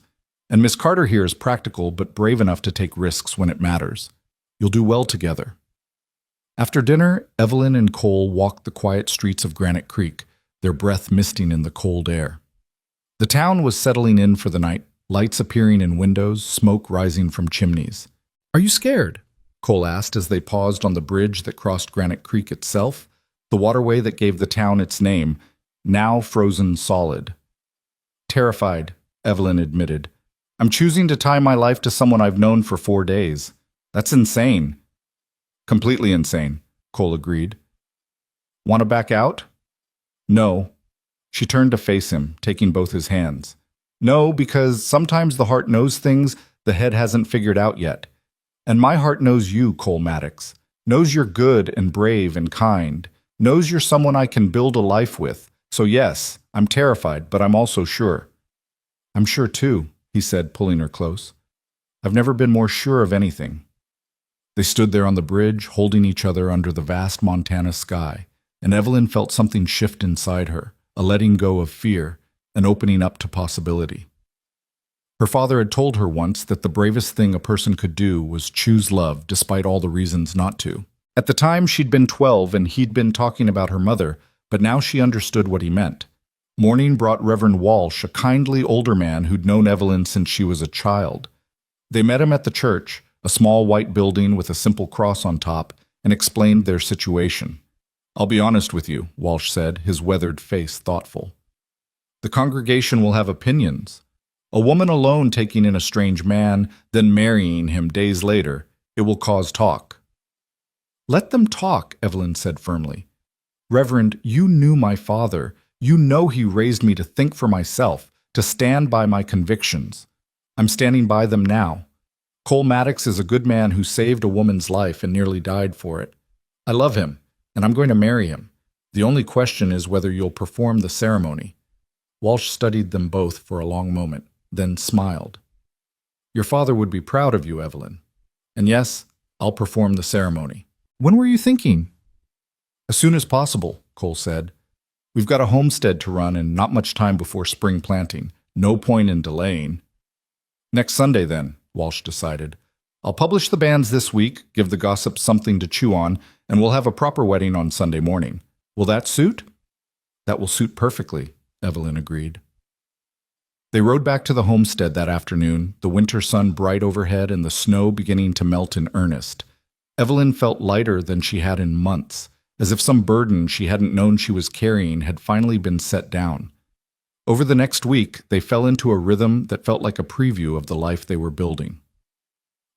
Speaker 1: And Miss Carter here is practical but brave enough to take risks when it matters. You'll do well together." After dinner, Evelyn and Cole walked the quiet streets of Granite Creek, their breath misting in the cold air. The town was settling in for the night, lights appearing in windows, smoke rising from chimneys. "Are you scared?" Cole asked as they paused on the bridge that crossed Granite Creek itself, the waterway that gave the town its name, now frozen solid. "Terrified," Evelyn admitted. "I'm choosing to tie my life to someone I've known for 4 days. That's insane." "Completely insane," Cole agreed. "Want to back out?" "No." She turned to face him, taking both his hands. "No, because sometimes the heart knows things the head hasn't figured out yet. And my heart knows you, Cole Maddox. Knows you're good and brave and kind. Knows you're someone I can build a life with. So yes, I'm terrified, but I'm also sure." "I'm sure too," he said, pulling her close. "I've never been more sure of anything." They stood there on the bridge, holding each other under the vast Montana sky, and Evelyn felt something shift inside her, a letting go of fear, an opening up to possibility. Her father had told her once that the bravest thing a person could do was choose love despite all the reasons not to. At the time, she'd been 12 and he'd been talking about her mother, but now she understood what he meant. Morning brought Reverend Walsh, a kindly older man who'd known Evelyn since she was a child. They met him at the church, a small white building with a simple cross on top, and explained their situation. "I'll be honest with you," Walsh said, his weathered face thoughtful. "The congregation will have opinions. A woman alone taking in a strange man, then marrying him days later, it will cause talk." "Let them talk," Evelyn said firmly. "Reverend, you knew my father. You know he raised me to think for myself, to stand by my convictions. I'm standing by them now. Cole Maddox is a good man who saved a woman's life and nearly died for it. I love him, and I'm going to marry him. The only question is whether you'll perform the ceremony." Walsh studied them both for a long moment, then smiled. "Your father would be proud of you, Evelyn. And yes, I'll perform the ceremony." "When were you thinking?" "As soon as possible," Cole said. "We've got a homestead to run and not much time before spring planting. No point in delaying." "Next Sunday, then," Walsh decided. "I'll publish the banns this week, give the gossips something to chew on, and we'll have a proper wedding on Sunday morning. Will that suit?" "That will suit perfectly," Evelyn agreed. They rode back to the homestead that afternoon, the winter sun bright overhead and the snow beginning to melt in earnest. Evelyn felt lighter than she had in months, as if some burden she hadn't known she was carrying had finally been set down. Over the next week, they fell into a rhythm that felt like a preview of the life they were building.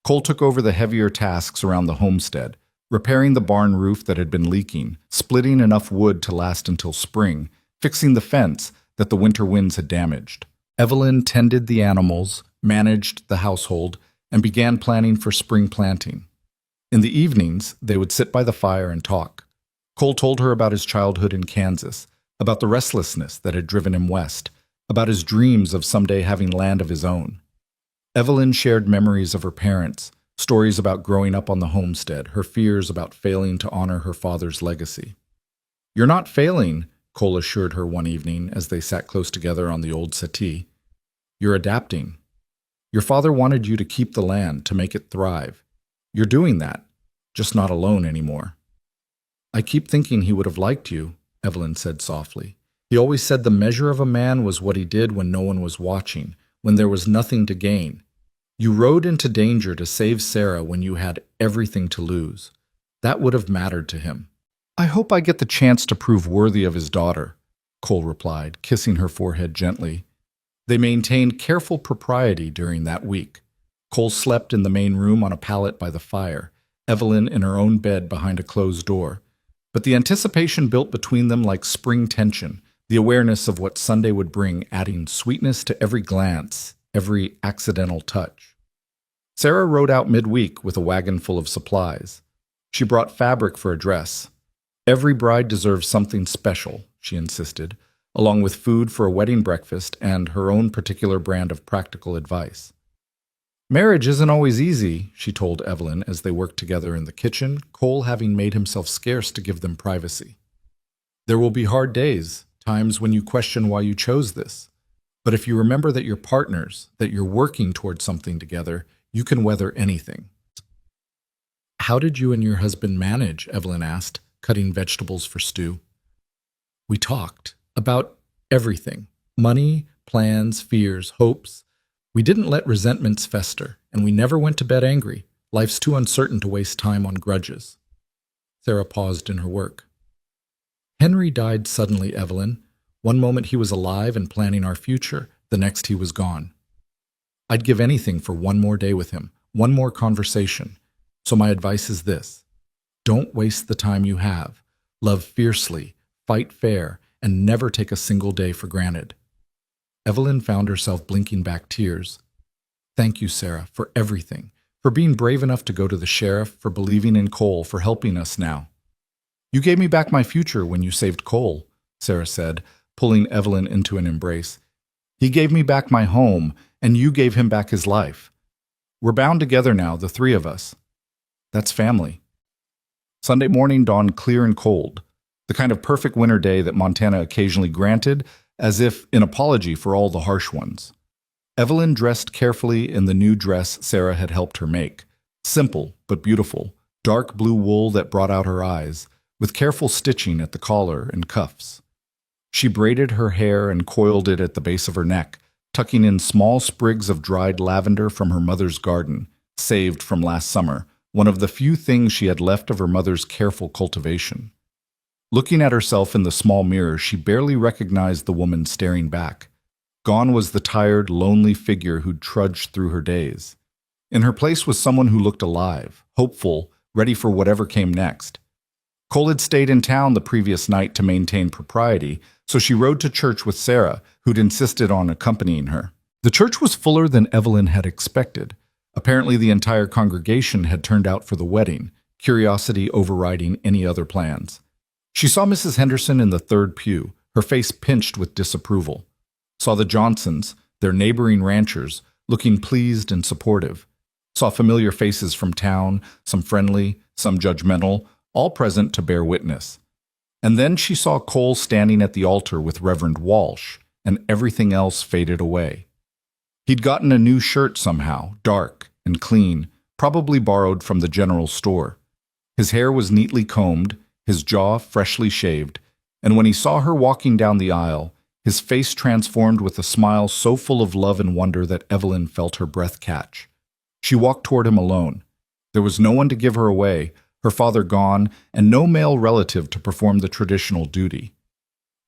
Speaker 1: Cole took over the heavier tasks around the homestead, repairing the barn roof that had been leaking, splitting enough wood to last until spring, fixing the fence that the winter winds had damaged. Evelyn tended the animals, managed the household, and began planning for spring planting. In the evenings, they would sit by the fire and talk. Cole told her about his childhood in Kansas, about the restlessness that had driven him west, about his dreams of someday having land of his own. Evelyn shared memories of her parents, stories about growing up on the homestead, her fears about failing to honor her father's legacy. "You're not failing," Cole assured her one evening as they sat close together on the old settee. "You're adapting. Your father wanted you to keep the land, to make it thrive. You're doing that, just not alone anymore." "I keep thinking he would have liked you," Evelyn said softly. "He always said the measure of a man was what he did when no one was watching, when there was nothing to gain. You rode into danger to save Sarah when you had everything to lose. That would have mattered to him. I hope I get the chance to prove worthy of his daughter, Cole replied, kissing her forehead gently. They maintained careful propriety during that week. Cole slept in the main room on a pallet by the fire, Evelyn in her own bed behind a closed door. But the anticipation built between them like spring tension, the awareness of what Sunday would bring, adding sweetness to every glance, every accidental touch. Sarah rode out midweek with a wagon full of supplies. She brought fabric for a dress. Every bride deserves something special, she insisted, along with food for a wedding breakfast and her own particular brand of practical advice. Marriage isn't always easy, she told Evelyn as they worked together in the kitchen, Cole having made himself scarce to give them privacy. There will be hard days, times when you question why you chose this. But if you remember that you're partners, that you're working towards something together, you can weather anything. How did you and your husband manage? Evelyn asked, cutting vegetables for stew. We talked about everything. Money, plans, fears, hopes. We didn't let resentments fester, and we never went to bed angry. Life's too uncertain to waste time on grudges. Sarah paused in her work. Henry died suddenly, Evelyn. One moment he was alive and planning our future, the next he was gone. I'd give anything for one more day with him, one more conversation. So my advice is this. Don't waste the time you have. Love fiercely, fight fair, and never take a single day for granted. Evelyn found herself blinking back tears. Thank you, Sarah, for everything, for being brave enough to go to the sheriff, for believing in Cole, for helping us now. You gave me back my future when you saved Cole, Sarah said, pulling Evelyn into an embrace. He gave me back my home, and you gave him back his life. We're bound together now, the three of us. That's family. Sunday morning dawned clear and cold, the kind of perfect winter day that Montana occasionally granted, as if in apology for all the harsh ones. Evelyn dressed carefully in the new dress Sarah had helped her make. Simple but beautiful, dark blue wool that brought out her eyes, with careful stitching at the collar and cuffs. She braided her hair and coiled it at the base of her neck, tucking in small sprigs of dried lavender from her mother's garden, saved from last summer, one of the few things she had left of her mother's careful cultivation. Looking at herself in the small mirror, she barely recognized the woman staring back. Gone was the tired, lonely figure who'd trudged through her days. In her place was someone who looked alive, hopeful, ready for whatever came next. Cole had stayed in town the previous night to maintain propriety, so she rode to church with Sarah, who'd insisted on accompanying her. The church was fuller than Evelyn had expected. Apparently the entire congregation had turned out for the wedding, curiosity overriding any other plans. She saw Mrs. Henderson in the third pew, her face pinched with disapproval. Saw the Johnsons, their neighboring ranchers, looking pleased and supportive. Saw familiar faces from town, some friendly, some judgmental, all present to bear witness. And then she saw Cole standing at the altar with Reverend Walsh, and everything else faded away. He'd gotten a new shirt somehow, dark and clean, probably borrowed from the general store. His hair was neatly combed, his jaw freshly shaved, and when he saw her walking down the aisle, his face transformed with a smile so full of love and wonder that Evelyn felt her breath catch. She walked toward him alone. There was no one to give her away, her father gone, and no male relative to perform the traditional duty.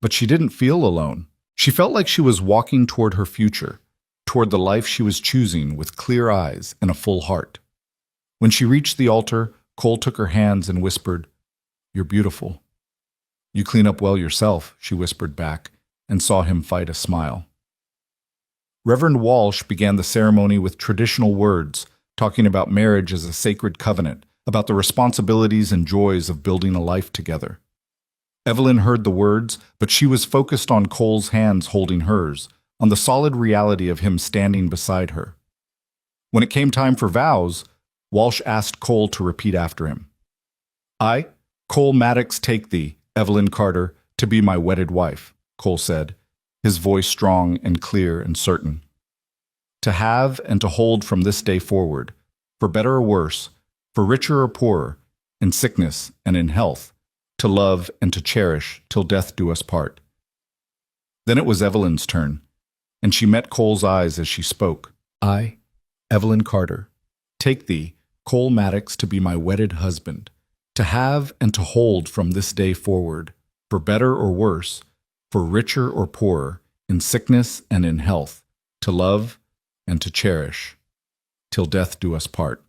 Speaker 1: But she didn't feel alone. She felt like she was walking toward her future, toward the life she was choosing with clear eyes and a full heart. When she reached the altar, Cole took her hands and whispered, "You're beautiful." "You clean up well yourself," she whispered back, and saw him fight a smile. Reverend Walsh began the ceremony with traditional words, talking about marriage as a sacred covenant, about the responsibilities and joys of building a life together. Evelyn heard the words, but she was focused on Cole's hands holding hers, on the solid reality of him standing beside her. When it came time for vows, Walsh asked Cole to repeat after him. "I, Cole Maddox, take thee, Evelyn Carter, to be my wedded wife," Cole said, his voice strong and clear and certain. "To have and to hold from this day forward, for better or worse, for richer or poorer, in sickness and in health, to love and to cherish till death do us part." Then it was Evelyn's turn, and she met Cole's eyes as she spoke. "I, Evelyn Carter, take thee, Cole Maddox, to be my wedded husband, to have and to hold from this day forward, for better or worse, for richer or poorer, in sickness and in health, to love and to cherish, till death do us part.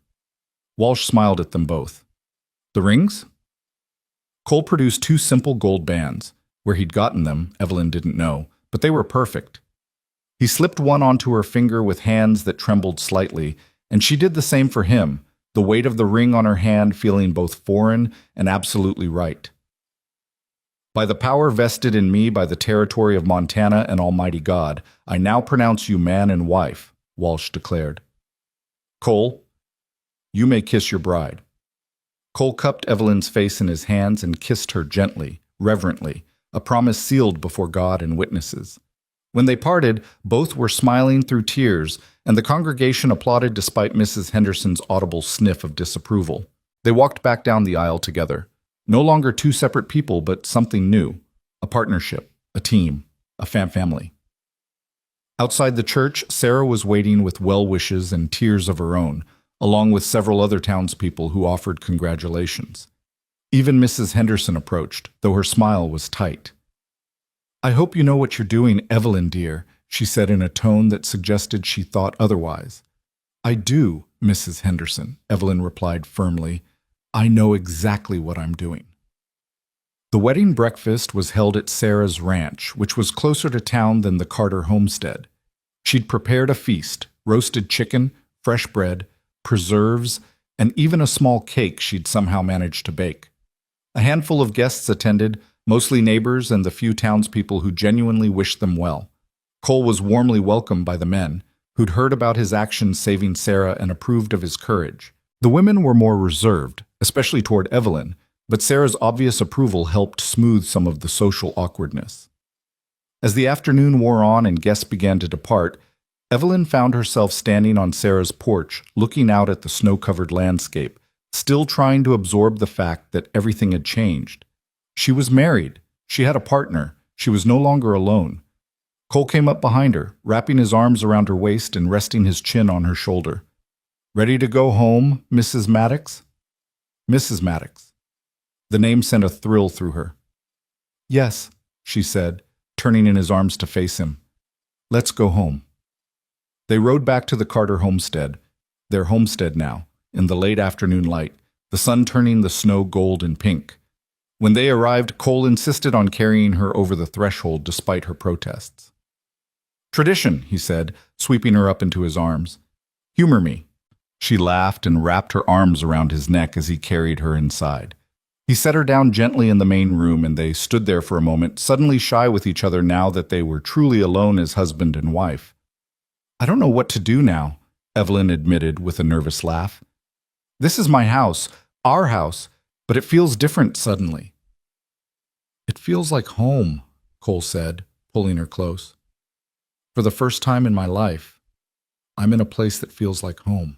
Speaker 1: Walsh smiled at them both. The rings? Cole produced two simple gold bands. Where he'd gotten them, Evelyn didn't know, but they were perfect. He slipped one onto her finger with hands that trembled slightly, and she did the same for him, the weight of the ring on her hand feeling both foreign and absolutely right. By the power vested in me by the territory of Montana and Almighty God, I now pronounce you man and wife, Walsh declared. Cole, you may kiss your bride. Cole cupped Evelyn's face in his hands and kissed her gently, reverently, a promise sealed before God and witnesses. When they parted, both were smiling through tears, and the congregation applauded despite Mrs. Henderson's audible sniff of disapproval. They walked back down the aisle together. No longer two separate people, but something new. A partnership, a team, a family. Outside the church, Sarah was waiting with well wishes and tears of her own, along with several other townspeople who offered congratulations. Even Mrs. Henderson approached, though her smile was tight. I hope you know what you're doing, Evelyn dear, she said in a tone that suggested she thought otherwise. I do, Mrs. Henderson, Evelyn replied firmly. I know exactly what I'm doing. The wedding breakfast was held at Sarah's ranch, which was closer to town than the Carter homestead. She'd prepared a feast, roasted chicken, fresh bread, preserves, and even a small cake she'd somehow managed to bake. A handful of guests attended, mostly neighbors and the few townspeople who genuinely wished them well. Cole was warmly welcomed by the men, who'd heard about his actions saving Sarah and approved of his courage. The women were more reserved, especially toward Evelyn, but Sarah's obvious approval helped smooth some of the social awkwardness. As the afternoon wore on and guests began to depart, Evelyn found herself standing on Sarah's porch, looking out at the snow-covered landscape, still trying to absorb the fact that everything had changed. She was married. She had a partner. She was no longer alone. Cole came up behind her, wrapping his arms around her waist and resting his chin on her shoulder. Ready to go home, Mrs. Maddox? Mrs. Maddox. The name sent a thrill through her. Yes, she said, turning in his arms to face him. Let's go home. They rode back to the Carter homestead, their homestead now, in the late afternoon light, the sun turning the snow gold and pink. When they arrived, Cole insisted on carrying her over the threshold despite her protests. Tradition, he said, sweeping her up into his arms. Humor me. She laughed and wrapped her arms around his neck as he carried her inside. He set her down gently in the main room, and they stood there for a moment, suddenly shy with each other now that they were truly alone as husband and wife. I don't know what to do now, Evelyn admitted with a nervous laugh. This is my house, our house, but it feels different suddenly. It feels like home, Cole said, pulling her close. For the first time in my life, I'm in a place that feels like home.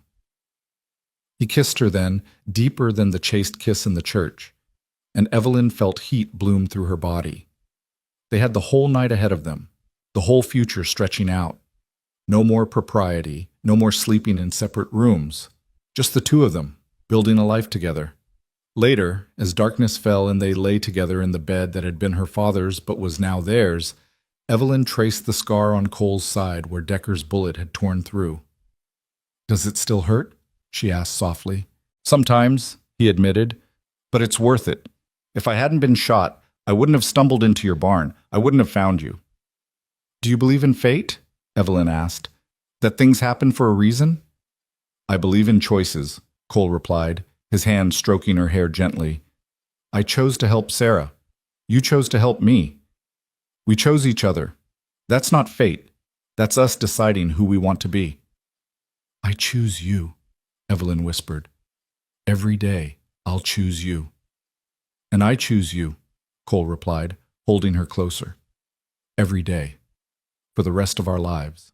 Speaker 1: He kissed her then, deeper than the chaste kiss in the church, and Evelyn felt heat bloom through her body. They had the whole night ahead of them, the whole future stretching out. No more propriety, no more sleeping in separate rooms, just the two of them, building a life together. Later, as darkness fell and they lay together in the bed that had been her father's but was now theirs, Evelyn traced the scar on Cole's side where Decker's bullet had torn through. Does it still hurt? She asked softly. Sometimes, he admitted, but it's worth it. If I hadn't been shot, I wouldn't have stumbled into your barn. I wouldn't have found you. Do you believe in fate? Evelyn asked. That things happen for a reason? I believe in choices, Cole replied, his hand stroking her hair gently. I chose to help Sarah. You chose to help me. We chose each other. That's not fate. That's us deciding who we want to be. I choose you, Evelyn whispered. Every day, I'll choose you. And I choose you, Cole replied, holding her closer. Every day. For the rest of our lives.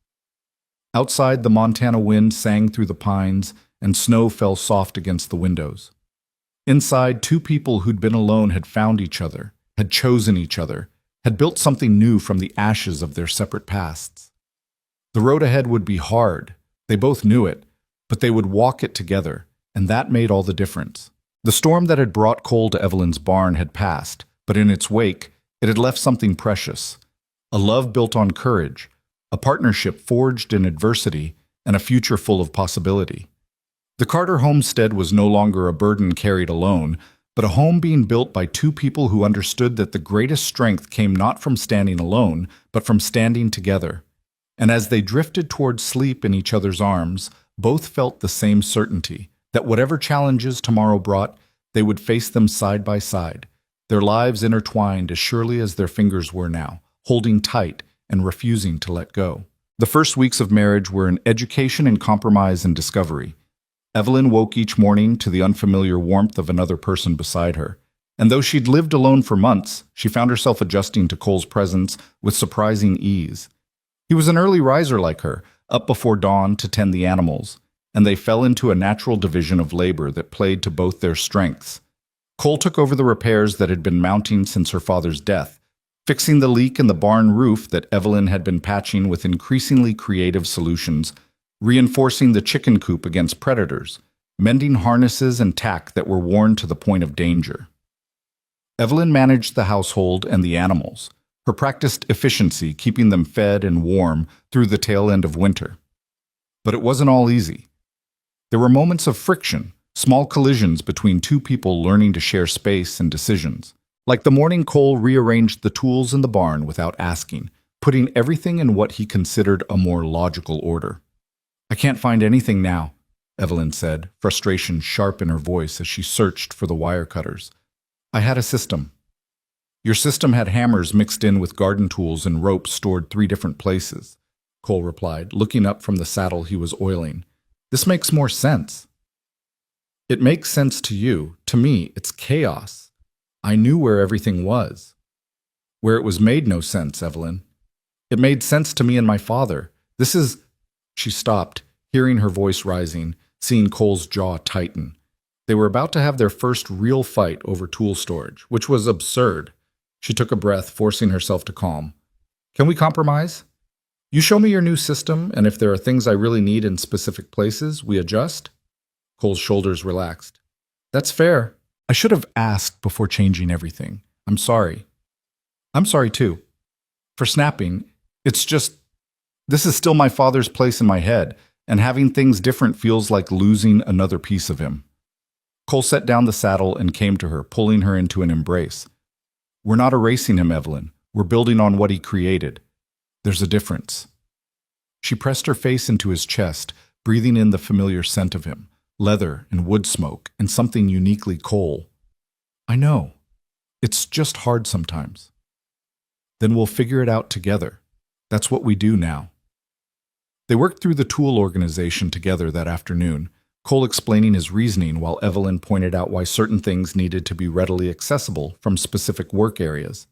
Speaker 1: Outside, the Montana wind sang through the pines, and snow fell soft against the windows. Inside, two people who'd been alone had found each other, had chosen each other, had built something new from the ashes of their separate pasts. The road ahead would be hard. They both knew it, but they would walk it together, and that made all the difference. The storm that had brought Cole to Evelyn's barn had passed, but in its wake, it had left something precious. A love built on courage, a partnership forged in adversity, and a future full of possibility. The Carter homestead was no longer a burden carried alone, but a home being built by two people who understood that the greatest strength came not from standing alone, but from standing together. And as they drifted toward sleep in each other's arms, both felt the same certainty, that whatever challenges tomorrow brought, they would face them side by side, their lives intertwined as surely as their fingers were now, holding tight and refusing to let go. The first weeks of marriage were an education in compromise and discovery. Evelyn woke each morning to the unfamiliar warmth of another person beside her, and though she'd lived alone for months, she found herself adjusting to Cole's presence with surprising ease. He was an early riser like her, up before dawn to tend the animals, and they fell into a natural division of labor that played to both their strengths. Cole took over the repairs that had been mounting since her father's death, fixing the leak in the barn roof that Evelyn had been patching with increasingly creative solutions, reinforcing the chicken coop against predators, mending harnesses and tack that were worn to the point of danger. Evelyn managed the household and the animals, her practiced efficiency keeping them fed and warm through the tail end of winter. But it wasn't all easy. There were moments of friction, small collisions between two people learning to share space and decisions. Like the morning Cole rearranged the tools in the barn without asking, putting everything in what he considered a more logical order. "I can't find anything now," Evelyn said, frustration sharp in her voice as she searched for the wire cutters. "I had a system." "Your system had hammers mixed in with garden tools and ropes stored 3 different places," Cole replied, looking up from the saddle he was oiling. "This makes more sense." "It makes sense to you. To me, it's chaos. I knew where everything was." "Where it was made no sense, Evelyn. It made sense to me and my father. This is—" She stopped, hearing her voice rising, seeing Cole's jaw tighten. They were about to have their first real fight over tool storage, which was absurd. She took a breath, forcing herself to calm. "Can we compromise? You show me your new system, and if there are things I really need in specific places, we adjust?" Cole's shoulders relaxed. "That's fair. I should have asked before changing everything. I'm sorry." "I'm sorry too. For snapping, it's just, this is still my father's place in my head, and having things different feels like losing another piece of him." Cole set down the saddle and came to her, pulling her into an embrace. "We're not erasing him, Evelyn. We're building on what he created. There's a difference." She pressed her face into his chest, breathing in the familiar scent of him, leather and wood smoke, and something uniquely Cole. "I know. It's just hard sometimes." "Then we'll figure it out together. That's what we do now." They worked through the tool organization together that afternoon, Cole explaining his reasoning while Evelyn pointed out why certain things needed to be readily accessible from specific work areas.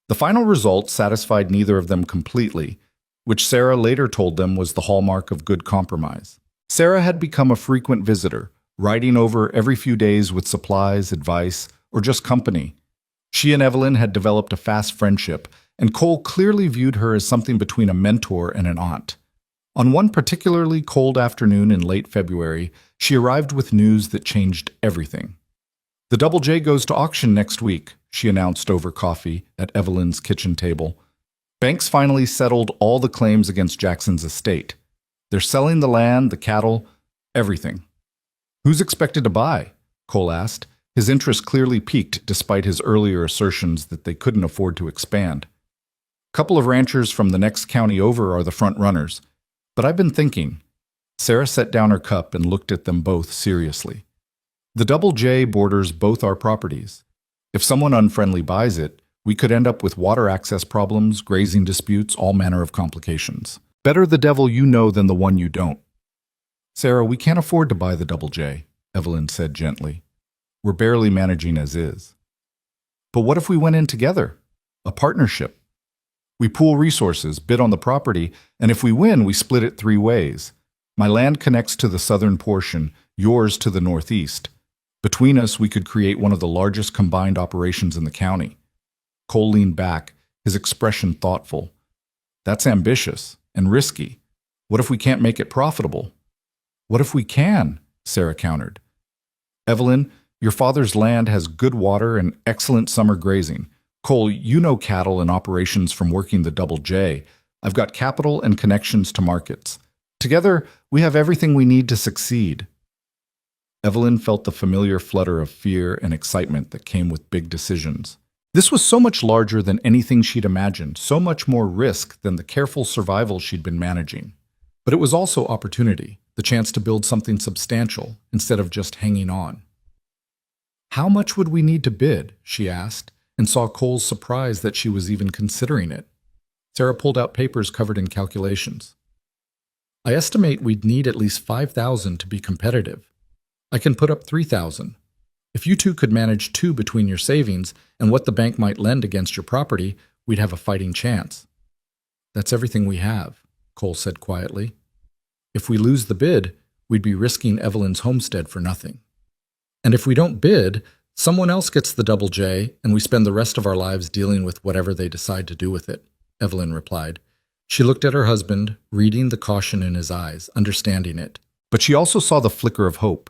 Speaker 1: The final result satisfied neither of them completely, which Sarah later told them was the hallmark of good compromise. Sarah had become a frequent visitor, riding over every few days with supplies, advice, or just company. She and Evelyn had developed a fast friendship, and Cole clearly viewed her as something between a mentor and an aunt. On one particularly cold afternoon in late February, she arrived with news that changed everything. "The Double J goes to auction next week," she announced over coffee at Evelyn's kitchen table. "Banks finally settled all the claims against Jackson's estate. They're selling the land, the cattle, everything." "Who's expected to buy?" Cole asked, his interest clearly piqued despite his earlier assertions that they couldn't afford to expand. "A couple of ranchers from the next county over are the front runners. But I've been thinking." Sarah set down her cup and looked at them both seriously. "The Double J borders both our properties. If someone unfriendly buys it, we could end up with water access problems, grazing disputes, all manner of complications. Better the devil you know than the one you don't." "Sarah, we can't afford to buy the Double J," Evelyn said gently. "We're barely managing as is." "But what if we went in together? A partnership? We pool resources, bid on the property, and if we win, we split it 3 ways. My land connects to the southern portion, yours to the northeast. Between us, we could create one of the largest combined operations in the county." Cole leaned back, his expression thoughtful. "That's ambitious and risky. What if we can't make it profitable?" What if we can? Sarah countered. Evelyn, your father's land has good water and excellent summer grazing. Cole, you know cattle and operations from working the Double J. I've got capital and connections to markets. Together, we have everything we need to succeed. Evelyn felt the familiar flutter of fear and excitement that came with big decisions. This was so much larger than anything she'd imagined, so much more risk than the careful survival she'd been managing. But it was also opportunity, the chance to build something substantial instead of just hanging on. How much would we need to bid? She asked, and saw Cole's surprise that she was even considering it. Sarah pulled out papers covered in calculations. I estimate we'd need at least $5,000 to be competitive. I can put up $3,000. If you two could manage $2,000 between your savings and what the bank might lend against your property, we'd have a fighting chance. That's everything we have, Cole said quietly. If we lose the bid, we'd be risking Evelyn's homestead for nothing. And if we don't bid, someone else gets the Double J, and we spend the rest of our lives dealing with whatever they decide to do with it, Evelyn replied. She looked at her husband, reading the caution in his eyes, understanding it. But she also saw the flicker of hope,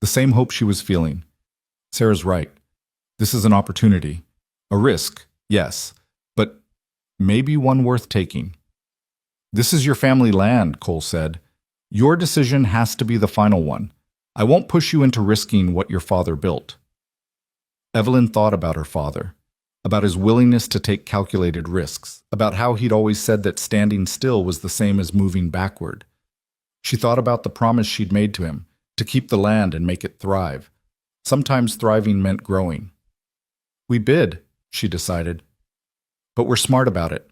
Speaker 1: the same hope she was feeling. Sarah's right. This is an opportunity. A risk, yes, but maybe one worth taking. This is your family land, Cole said. Your decision has to be the final one. I won't push you into risking what your father built. Evelyn thought about her father, about his willingness to take calculated risks, about how he'd always said that standing still was the same as moving backward. She thought about the promise she'd made to him, to keep the land and make it thrive. Sometimes thriving meant growing. We bid, she decided, but we're smart about it.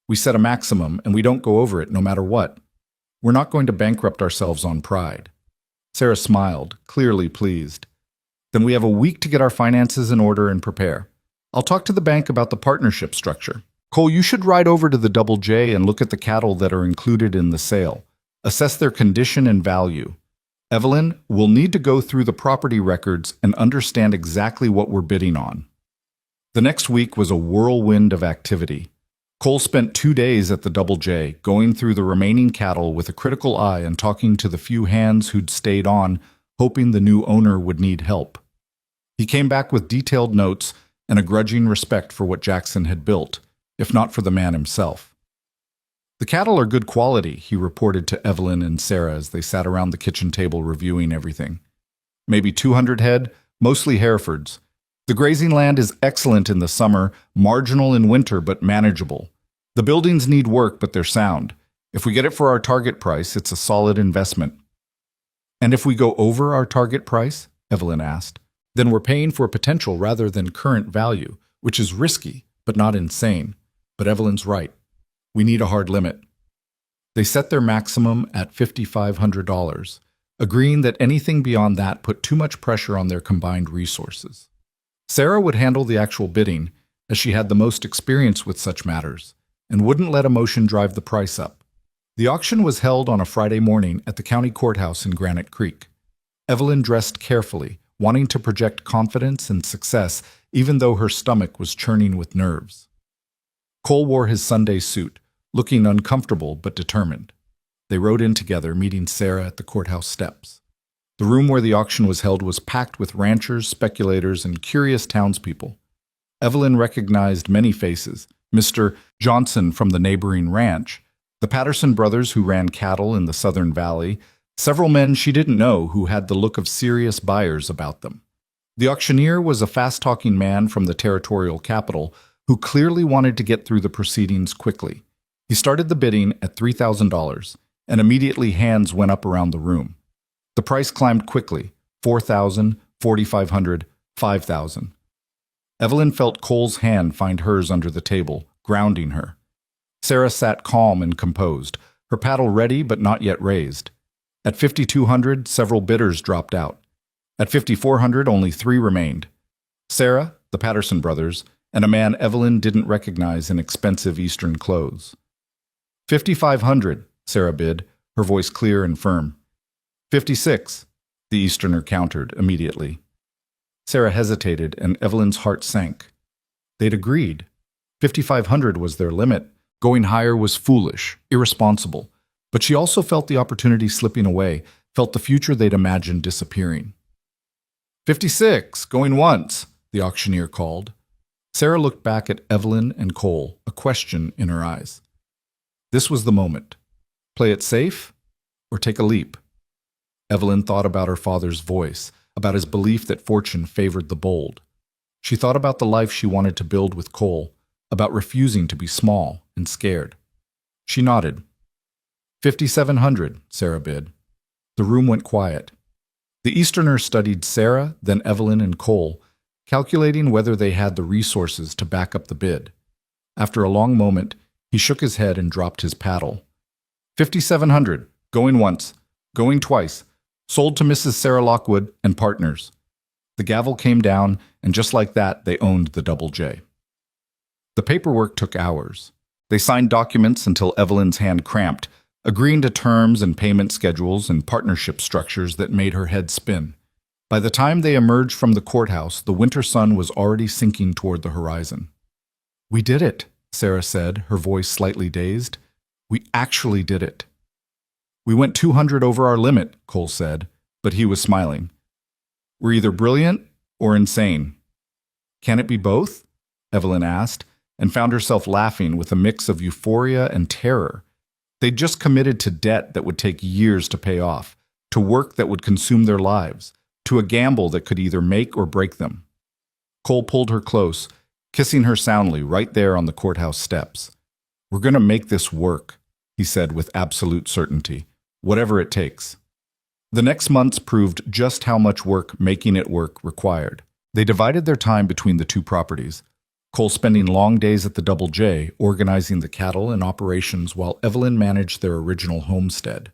Speaker 1: We set a maximum and we don't go over it no matter what. We're not going to bankrupt ourselves on pride. Sarah smiled, clearly pleased. Then we have a week to get our finances in order and prepare. I'll talk to the bank about the partnership structure. Cole, you should ride over to the Double J and look at the cattle that are included in the sale. Assess their condition and value. Evelyn, we'll need to go through the property records and understand exactly what we're bidding on. The next week was a whirlwind of activity. Cole spent 2 days at the Double J, going through the remaining cattle with a critical eye and talking to the few hands who'd stayed on, hoping the new owner would need help. He came back with detailed notes and a grudging respect for what Jackson had built, if not for the man himself. The cattle are good quality, he reported to Evelyn and Sarah as they sat around the kitchen table reviewing everything. Maybe 200 head, mostly Herefords. The grazing land is excellent in the summer, marginal in winter but manageable. The buildings need work but they're sound. If we get it for our target price, it's a solid investment. And if we go over our target price, Evelyn asked, then we're paying for potential rather than current value, which is risky but not insane. But Evelyn's right. We need a hard limit. They set their maximum at $5,500, agreeing that anything beyond that put too much pressure on their combined resources. Sarah would handle the actual bidding, as she had the most experience with such matters, and wouldn't let emotion drive the price up. The auction was held on a Friday morning at the county courthouse in Granite Creek. Evelyn dressed carefully, wanting to project confidence and success even though her stomach was churning with nerves. Cole wore his Sunday suit, looking uncomfortable but determined. They rode in together, meeting Sarah at the courthouse steps. The room where the auction was held was packed with ranchers, speculators, and curious townspeople. Evelyn recognized many faces: Mr. Johnson from the neighboring ranch, the Patterson brothers who ran cattle in the Southern Valley, several men she didn't know who had the look of serious buyers about them. The auctioneer was a fast-talking man from the territorial capital who clearly wanted to get through the proceedings quickly. He started the bidding at $3,000, and immediately hands went up around the room. The price climbed quickly: $4,000, $4,500, $5,000. Evelyn felt Cole's hand find hers under the table, grounding her. Sarah sat calm and composed, her paddle ready but not yet raised. At $5,200, several bidders dropped out. At $5,400, only 3 remained: Sarah, the Patterson brothers, and a man Evelyn didn't recognize in expensive Eastern clothes. $5,500, Sarah bid, her voice clear and firm. $56, the Easterner countered immediately. Sarah hesitated, and Evelyn's heart sank. They'd agreed. $5,500 was their limit. Going higher was foolish, irresponsible. But she also felt the opportunity slipping away, felt the future they'd imagined disappearing. 56, going once, the auctioneer called. Sarah looked back at Evelyn and Cole, a question in her eyes. This was the moment. Play it safe or take a leap? Evelyn thought about her father's voice, about his belief that fortune favored the bold. She thought about the life she wanted to build with Cole, about refusing to be small and scared. She nodded. 5,700, Sarah bid. The room went quiet. The Easterner studied Sarah, then Evelyn and Cole, calculating whether they had the resources to back up the bid. After a long moment, he shook his head and dropped his paddle. 5,700, going once, going twice, sold to Mrs. Sarah Lockwood and partners. The gavel came down, and just like that, they owned the Double J. The paperwork took hours. They signed documents until Evelyn's hand cramped, agreeing to terms and payment schedules and partnership structures that made her head spin. By the time they emerged from the courthouse, the winter sun was already sinking toward the horizon. "We did it," Sarah said, her voice slightly dazed. "We actually did it." "We went 200 over our limit," Cole said, but he was smiling. "We're either brilliant or insane." "Can it be both?" Evelyn asked, and found herself laughing with a mix of euphoria and terror. They'd just committed to debt that would take years to pay off, to work that would consume their lives, to a gamble that could either make or break them. Cole pulled her close, kissing her soundly right there on the courthouse steps. "We're going to make this work," he said with absolute certainty, "whatever it takes." The next months proved just how much work making it work required. They divided their time between the two properties, Cole spending long days at the Double J, organizing the cattle and operations while Evelyn managed their original homestead.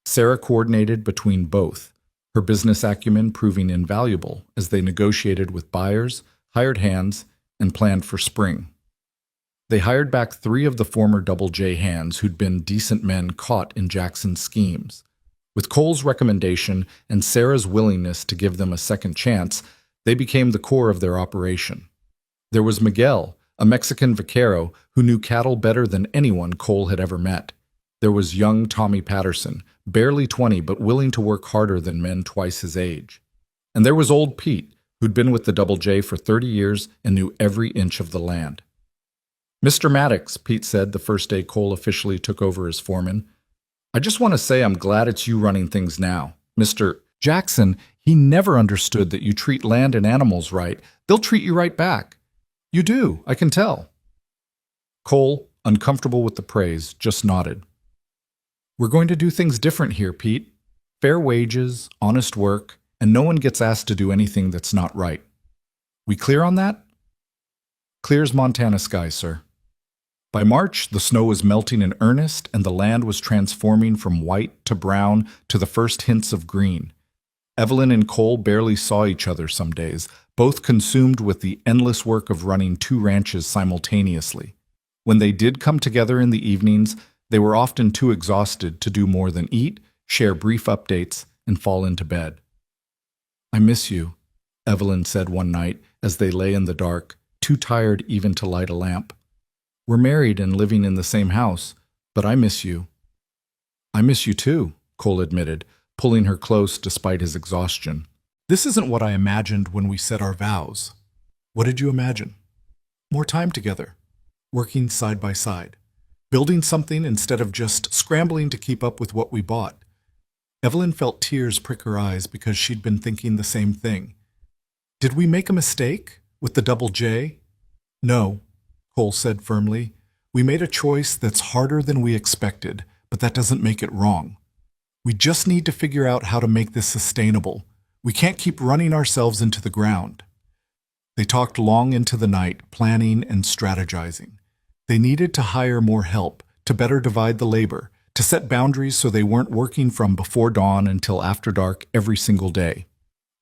Speaker 1: Sarah coordinated between both, her business acumen proving invaluable as they negotiated with buyers, hired hands, and planned for spring. They hired back 3 of the former Double J hands who'd been decent men caught in Jackson's schemes. With Cole's recommendation and Sarah's willingness to give them a second chance, they became the core of their operation. There was Miguel, a Mexican vaquero who knew cattle better than anyone Cole had ever met. There was young Tommy Patterson, barely 20 but willing to work harder than men twice his age. And there was old Pete, who'd been with the Double J for 30 years and knew every inch of the land. "Mr. Maddox," Pete said the first day Cole officially took over as foreman, "I just want to say I'm glad it's you running things now. Mr. Jackson, he never understood that you treat land and animals right. They'll treat you right back. You do, I can tell." Cole, uncomfortable with the praise, just nodded. "We're going to do things different here, Pete. Fair wages, honest work, and no one gets asked to do anything that's not right. We clear on that?" "Clear as Montana sky, sir." By March, the snow was melting in earnest, and the land was transforming from white to brown to the first hints of green. Evelyn and Cole barely saw each other some days, both consumed with the endless work of running 2 ranches simultaneously. When they did come together in the evenings, they were often too exhausted to do more than eat, share brief updates, and fall into bed. "I miss you," Evelyn said one night as they lay in the dark, too tired even to light a lamp. "We're married and living in the same house, but I miss you." "I miss you too," Cole admitted, pulling her close despite his exhaustion. "This isn't what I imagined when we said our vows." "What did you imagine?" "More time together, working side by side, building something instead of just scrambling to keep up with what we bought." Evelyn felt tears prick her eyes because she'd been thinking the same thing. "Did we make a mistake with the Double J?" "No," Cole said firmly. "We made a choice that's harder than we expected, but that doesn't make it wrong. We just need to figure out how to make this sustainable. We can't keep running ourselves into the ground." They talked long into the night, planning and strategizing. They needed to hire more help, to better divide the labor, to set boundaries so they weren't working from before dawn until after dark every single day.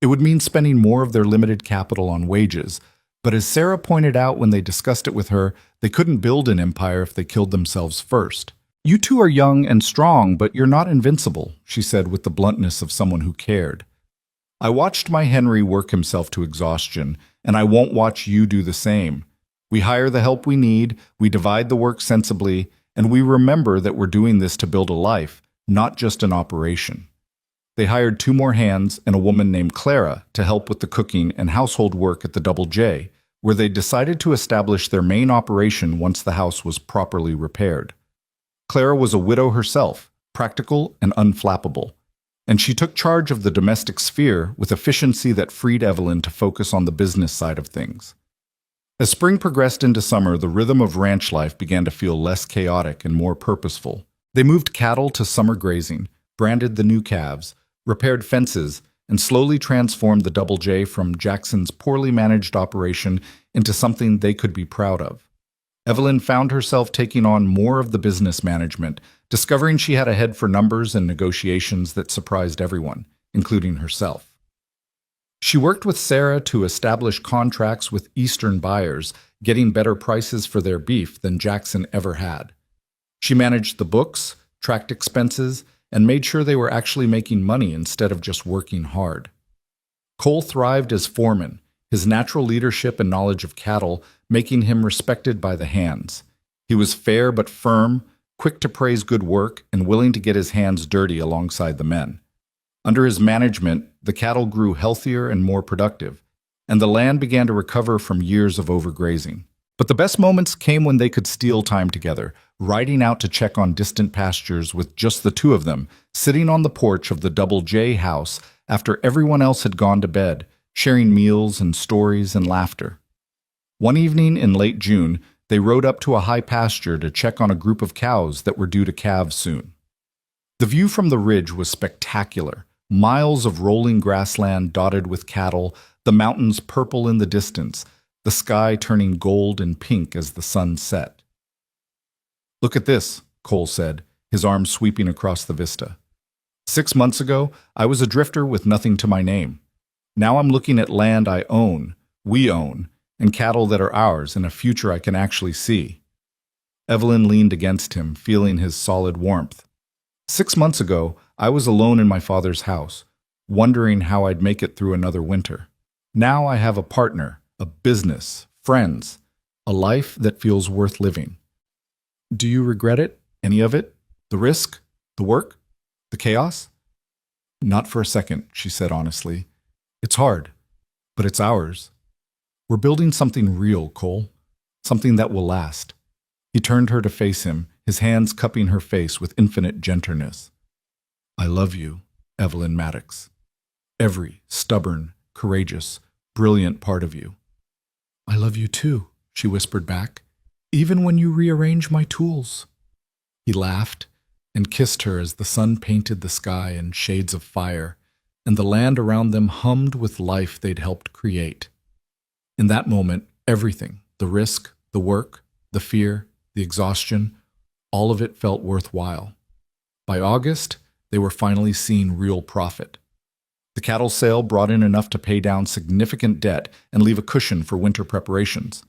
Speaker 1: It would mean spending more of their limited capital on wages, but as Sarah pointed out when they discussed it with her, they couldn't build an empire if they killed themselves first. "You two are young and strong, but you're not invincible," she said with the bluntness of someone who cared. "I watched my Henry work himself to exhaustion, and I won't watch you do the same. We hire the help we need, we divide the work sensibly, and we remember that we're doing this to build a life, not just an operation." They hired 2 more hands and a woman named Clara to help with the cooking and household work at the Double J, where they decided to establish their main operation once the house was properly repaired. Clara was a widow herself, practical and unflappable, and she took charge of the domestic sphere with efficiency that freed Evelyn to focus on the business side of things. As spring progressed into summer, the rhythm of ranch life began to feel less chaotic and more purposeful. They moved cattle to summer grazing, branded the new calves, repaired fences, and slowly transformed the Double J from Jackson's poorly managed operation into something they could be proud of. Evelyn found herself taking on more of the business management, discovering she had a head for numbers and negotiations that surprised everyone, including herself. She worked with Sarah to establish contracts with Eastern buyers, getting better prices for their beef than Jackson ever had. She managed the books, tracked expenses, and made sure they were actually making money instead of just working hard. Cole thrived as foreman, his natural leadership and knowledge of cattle making him respected by the hands. He was fair but firm, quick to praise good work, and willing to get his hands dirty alongside the men. Under his management, the cattle grew healthier and more productive, and the land began to recover from years of overgrazing. But the best moments came when they could steal time together, riding out to check on distant pastures with just the 2 of them, sitting on the porch of the Double J house after everyone else had gone to bed, sharing meals and stories and laughter. One evening in late June, they rode up to a high pasture to check on a group of cows that were due to calve soon. The view from the ridge was spectacular. Miles of rolling grassland dotted with cattle, the mountains purple in the distance, the sky turning gold and pink as the sun set. "Look at this," Cole said, his arms sweeping across the vista. 6 months ago, I was a drifter with nothing to my name. Now I'm looking at land I own, we own, and cattle that are ours and a future I can actually see." Evelyn leaned against him, feeling his solid warmth. 6 months ago, I was alone in my father's house, wondering how I'd make it through another winter. Now I have a partner, a business, friends, a life that feels worth living. Do you regret it? Any of it? The risk? The work? The chaos? Not for a second, she said honestly. It's hard, but it's ours. We're building something real, Cole. Something that will last. He turned her to face him, his hands cupping her face with infinite gentleness. I love you, Evelyn Maddox. Every stubborn, courageous, brilliant part of you. I love you too, she whispered back, even when you rearrange my tools. He laughed and kissed her as the sun painted the sky in shades of fire, and the land around them hummed with life they'd helped create. In that moment, everything, the risk, the work, the fear, the exhaustion, all of it felt worthwhile. By August, they were finally seeing real profit. The cattle sale brought in enough to pay down significant debt and leave a cushion for winter preparations.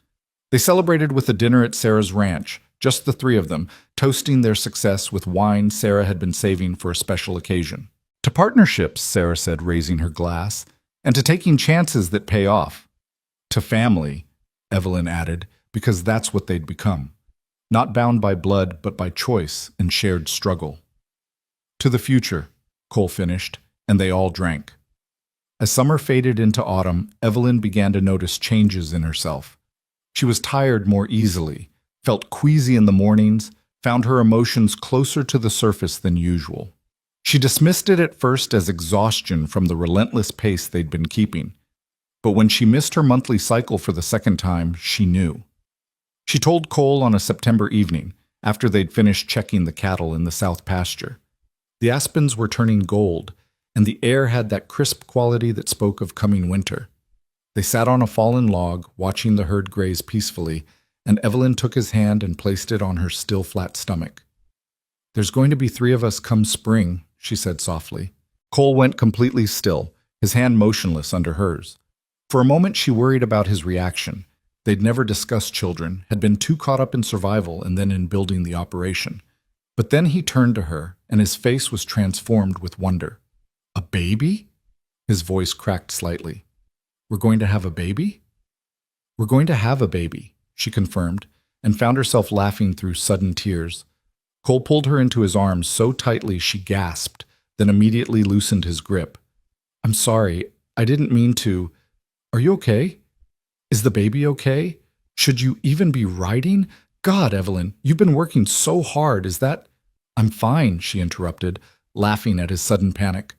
Speaker 1: They celebrated with a dinner at Sarah's ranch, just the 3 of them, toasting their success with wine Sarah had been saving for a special occasion. To partnerships, Sarah said, raising her glass, and to taking chances that pay off. To family, Evelyn added, because that's what they'd become. Not bound by blood, but by choice and shared struggle. To the future, Cole finished, and they all drank. As summer faded into autumn, Evelyn began to notice changes in herself. She was tired more easily, felt queasy in the mornings, found her emotions closer to the surface than usual. She dismissed it at first as exhaustion from the relentless pace they'd been keeping. But when she missed her monthly cycle for the second time, she knew. She told Cole on a September evening, after they'd finished checking the cattle in the south pasture. The aspens were turning gold, and the air had that crisp quality that spoke of coming winter. They sat on a fallen log, watching the herd graze peacefully, and Evelyn took his hand and placed it on her still flat stomach. There's going to be 3 of us come spring, she said softly. Cole went completely still, his hand motionless under hers. For a moment she worried about his reaction. They'd never discussed children, had been too caught up in survival and then in building the operation. But then he turned to her, and his face was transformed with wonder. A baby? His voice cracked slightly. We're going to have a baby? We're going to have a baby, she confirmed, and found herself laughing through sudden tears. Cole pulled her into his arms so tightly she gasped, then immediately loosened his grip. I'm sorry, I didn't mean to. Are you okay? Is the baby okay? Should you even be writing? God, Evelyn, you've been working so hard. Is that... I'm fine, she interrupted, laughing at his sudden panic.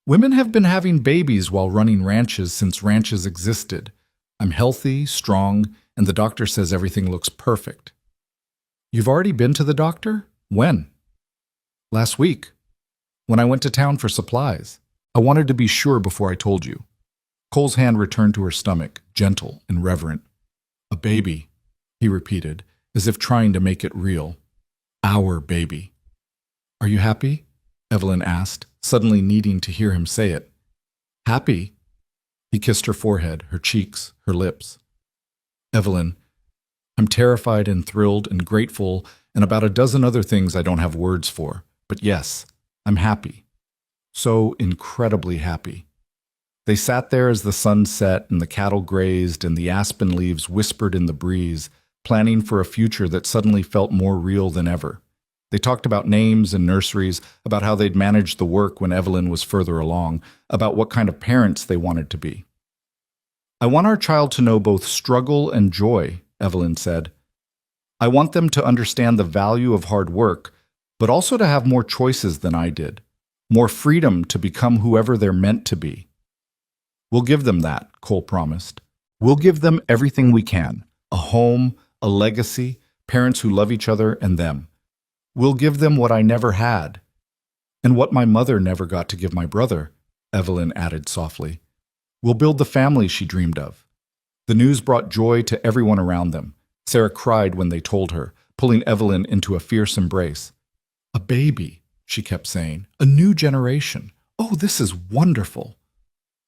Speaker 1: Women have been having babies while running ranches since ranches existed. I'm healthy, strong, and the doctor says everything looks perfect. You've already been to the doctor? When? Last week, when I went to town for supplies. I wanted to be sure before I told you. Cole's hand returned to her stomach, gentle and reverent. A baby, he repeated, as if trying to make it real. Our baby. Are you happy? Evelyn asked, suddenly needing to hear him say it. Happy? He kissed her forehead, her cheeks, her lips. Evelyn, I'm terrified and thrilled and grateful and about a dozen other things I don't have words for. But yes, I'm happy. So incredibly happy. They sat there as the sun set and the cattle grazed and the aspen leaves whispered in the breeze, planning for a future that suddenly felt more real than ever. They talked about names and nurseries, about how they'd managed the work when Evelyn was further along, about what kind of parents they wanted to be. I want our child to know both struggle and joy, Evelyn said. I want them to understand the value of hard work, but also to have more choices than I did, more freedom to become whoever they're meant to be. We'll give them that, Cole promised. We'll give them everything we can, a home, a legacy, parents who love each other and them. We'll give them what I never had, and what my mother never got to give my brother, Evelyn added softly. We'll build the family she dreamed of. The news brought joy to everyone around them. Sarah cried when they told her, pulling Evelyn into a fierce embrace. A baby, she kept saying. A new generation. Oh, this is wonderful.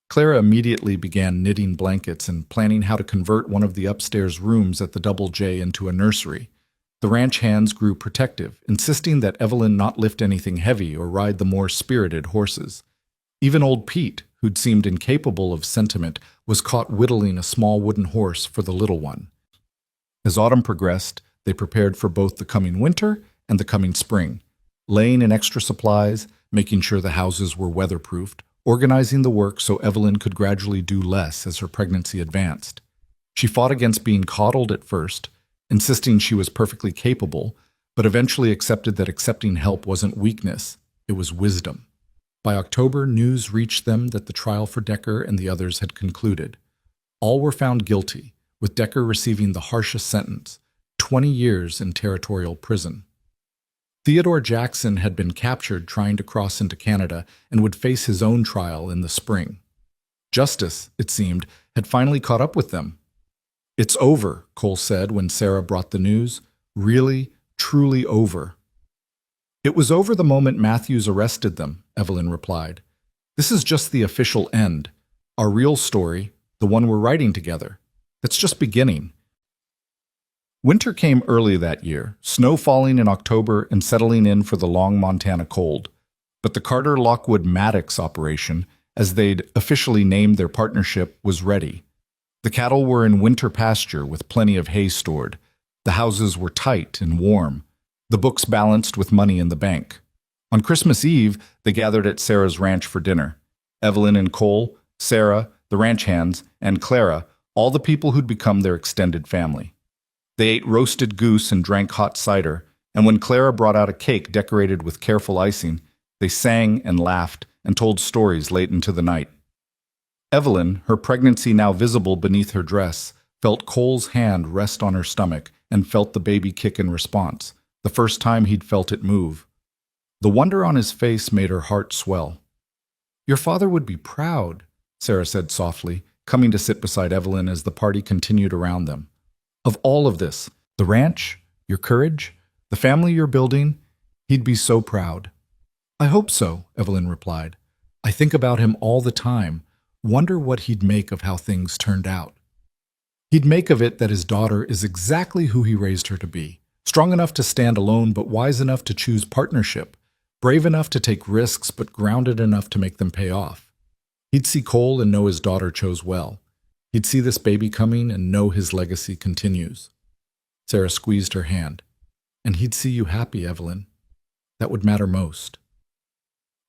Speaker 1: Clara immediately began knitting blankets and planning how to convert one of the upstairs rooms at the Double J into a nursery. The ranch hands grew protective, insisting that Evelyn not lift anything heavy or ride the more spirited horses. Even old Pete, who'd seemed incapable of sentiment, was caught whittling a small wooden horse for the little one. As autumn progressed, they prepared for both the coming winter and the coming spring, laying in extra supplies, making sure the houses were weatherproofed, organizing the work so Evelyn could gradually do less as her pregnancy advanced. She fought against being coddled at first, insisting she was perfectly capable, but eventually accepted that accepting help wasn't weakness, it was wisdom. By October, news reached them that the trial for Decker and the others had concluded. All were found guilty, with Decker receiving the harshest sentence, 20 years in territorial prison. Theodore Jackson had been captured trying to cross into Canada and would face his own trial in the spring. Justice, it seemed, had finally caught up with them. It's over, Cole said when Sarah brought the news. Really, truly over. It was over the moment Matthews arrested them, Evelyn replied. This is just the official end. Our real story, the one we're writing together. That's just beginning. Winter came early that year, snow falling in October and settling in for the long Montana cold. But the Carter-Lockwood Maddox operation, as they'd officially named their partnership, was ready. The cattle were in winter pasture with plenty of hay stored. The houses were tight and warm. The books balanced with money in the bank. On Christmas Eve, they gathered at Sarah's ranch for dinner. Evelyn and Cole, Sarah, the ranch hands, and Clara, all the people who'd become their extended family. They ate roasted goose and drank hot cider, and when Clara brought out a cake decorated with careful icing, they sang and laughed and told stories late into the night. Evelyn, her pregnancy now visible beneath her dress, felt Cole's hand rest on her stomach and felt the baby kick in response, the first time he'd felt it move. The wonder on his face made her heart swell. Your father would be proud, Sarah said softly, coming to sit beside Evelyn as the party continued around them. Of all of this, the ranch, your courage, the family you're building, he'd be so proud. I hope so, Evelyn replied. I think about him all the time, wonder what he'd make of how things turned out. He'd make of it that his daughter is exactly who he raised her to be, strong enough to stand alone but wise enough to choose partnership, brave enough to take risks but grounded enough to make them pay off. He'd see Cole and know his daughter chose well. He'd see this baby coming and know his legacy continues. Sarah squeezed her hand. And he'd see you happy, Evelyn. That would matter most.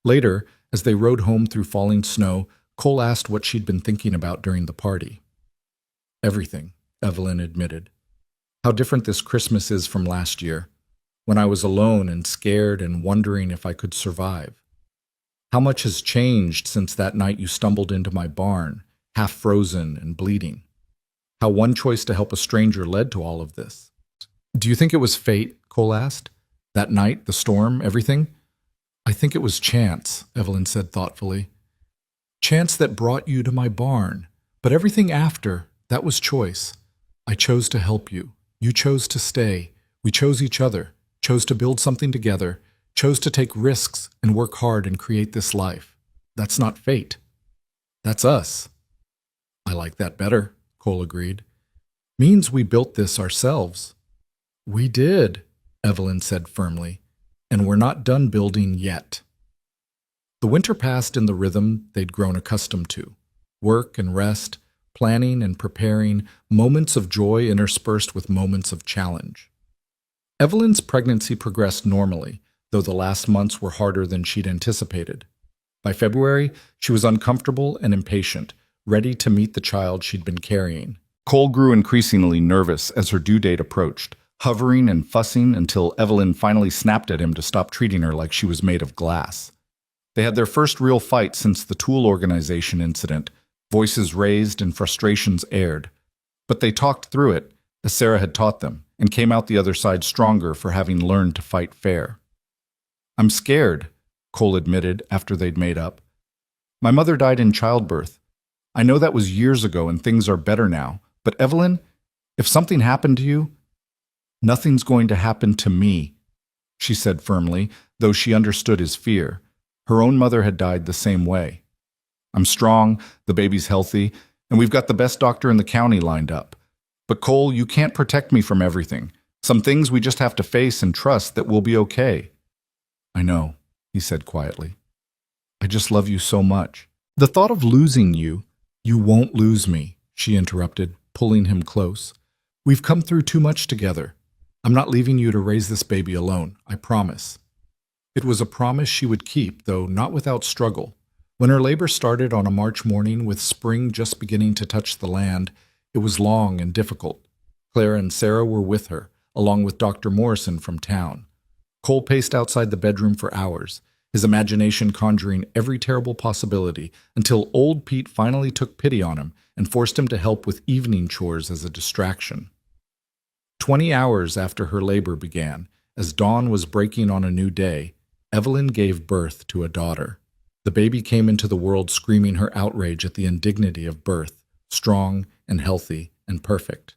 Speaker 1: Later, as they rode home through falling snow, Cole asked what she'd been thinking about during the party. Everything, Evelyn admitted. How different this Christmas is from last year, when I was alone and scared and wondering if I could survive. How much has changed since that night you stumbled into my barn, half frozen and bleeding. How one choice to help a stranger led to all of this. Do you think it was fate? Cole asked. That night, the storm, everything? I think it was chance, Evelyn said thoughtfully. Chance that brought you to my barn. But everything after, that was choice. I chose to help you. You chose to stay. We chose each other, chose to build something together, chose to take risks and work hard and create this life. That's not fate. That's us. I like that better, Cole agreed. Means we built this ourselves. We did, Evelyn said firmly, and we're not done building yet. The winter passed in the rhythm they'd grown accustomed to. Work and rest, planning and preparing, moments of joy interspersed with moments of challenge. Evelyn's pregnancy progressed normally, though the last months were harder than she'd anticipated. By February, she was uncomfortable and impatient, ready to meet the child she'd been carrying. Cole grew increasingly nervous as her due date approached, hovering and fussing until Evelyn finally snapped at him to stop treating her like she was made of glass. They had their first real fight since the tool organization incident, voices raised and frustrations aired. But they talked through it, as Sarah had taught them, and came out the other side stronger for having learned to fight fair. I'm scared, Cole admitted after they'd made up. My mother died in childbirth. I know that was years ago and things are better now, but Evelyn, if something happened to you, nothing's going to happen to me, she said firmly, though she understood his fear. Her own mother had died the same way. I'm strong, the baby's healthy, and we've got the best doctor in the county lined up. But Cole, you can't protect me from everything. Some things we just have to face and trust that we'll be okay. I know, he said quietly. I just love you so much. The thought of losing you won't lose me, she interrupted, pulling him close. We've come through too much together. I'm not leaving you to raise this baby alone, I promise. It was a promise she would keep, though not without struggle. When her labor started on a March morning with spring just beginning to touch the land, it was long and difficult. Claire and Sarah were with her, along with Dr. Morrison from town. Cole paced outside the bedroom for hours, his imagination conjuring every terrible possibility, until old Pete finally took pity on him and forced him to help with evening chores as a distraction. 20 hours after her labor began, as dawn was breaking on a new day, Evelyn gave birth to a daughter. The baby came into the world screaming her outrage at the indignity of birth, strong and healthy and perfect.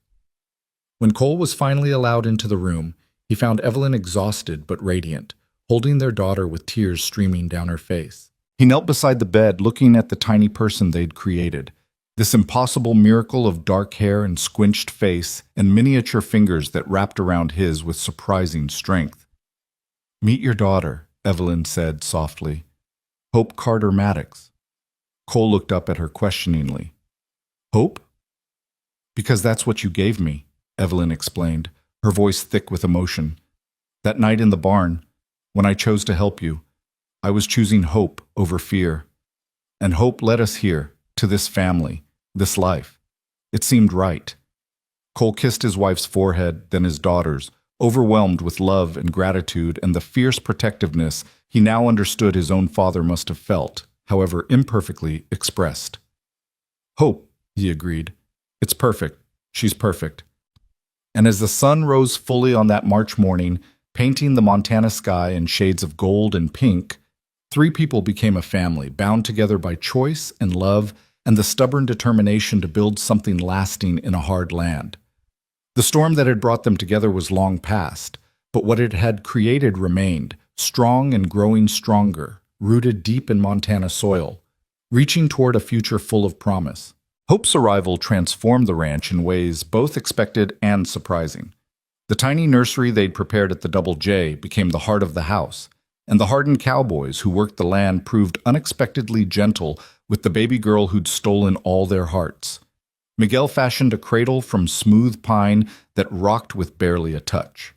Speaker 1: When Cole was finally allowed into the room, he found Evelyn exhausted but radiant, holding their daughter with tears streaming down her face. He knelt beside the bed, looking at the tiny person they'd created, this impossible miracle of dark hair and squinched face and miniature fingers that wrapped around his with surprising strength. Meet your daughter, Evelyn said softly. Hope Carter Maddox. Cole looked up at her questioningly. Hope? Because that's what you gave me, Evelyn explained, her voice thick with emotion. That night in the barn, when I chose to help you, I was choosing hope over fear. And hope led us here, to this family, this life. It seemed right. Cole kissed his wife's forehead, then his daughter's, overwhelmed with love and gratitude and the fierce protectiveness he now understood his own father must have felt, however imperfectly expressed. Hope, he agreed. It's perfect. She's perfect. And as the sun rose fully on that March morning, painting the Montana sky in shades of gold and pink, 3 people became a family, bound together by choice and love and the stubborn determination to build something lasting in a hard land. The storm that had brought them together was long past, but what it had created remained, strong and growing stronger, rooted deep in Montana soil, reaching toward a future full of promise. Hope's arrival transformed the ranch in ways both expected and surprising. The tiny nursery they'd prepared at the Double J became the heart of the house, and the hardened cowboys who worked the land proved unexpectedly gentle with the baby girl who'd stolen all their hearts. Miguel fashioned a cradle from smooth pine that rocked with barely a touch.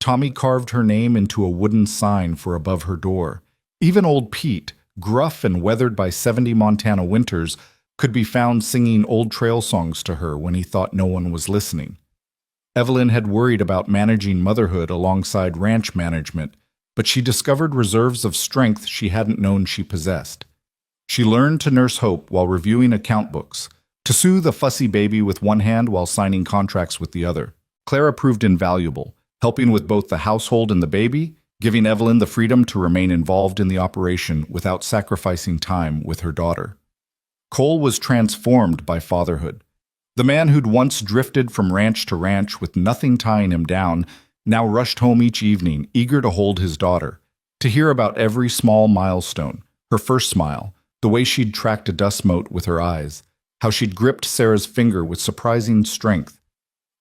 Speaker 1: Tommy carved her name into a wooden sign for above her door, Even old Pete, gruff and weathered by 70 Montana winters, could be found singing old trail songs to her when he thought no one was listening. Evelyn had worried about managing motherhood alongside ranch management, but she discovered reserves of strength she hadn't known she possessed. She learned to nurse hope while reviewing account books, to soothe a fussy baby with one hand while signing contracts with the other. Clara proved invaluable, helping with both the household and the baby, giving Evelyn the freedom to remain involved in the operation without sacrificing time with her daughter. Cole was transformed by fatherhood. The man who'd once drifted from ranch to ranch with nothing tying him down now rushed home each evening, eager to hold his daughter, to hear about every small milestone, her first smile, the way she'd tracked a dust mote with her eyes, how she'd gripped Sarah's finger with surprising strength.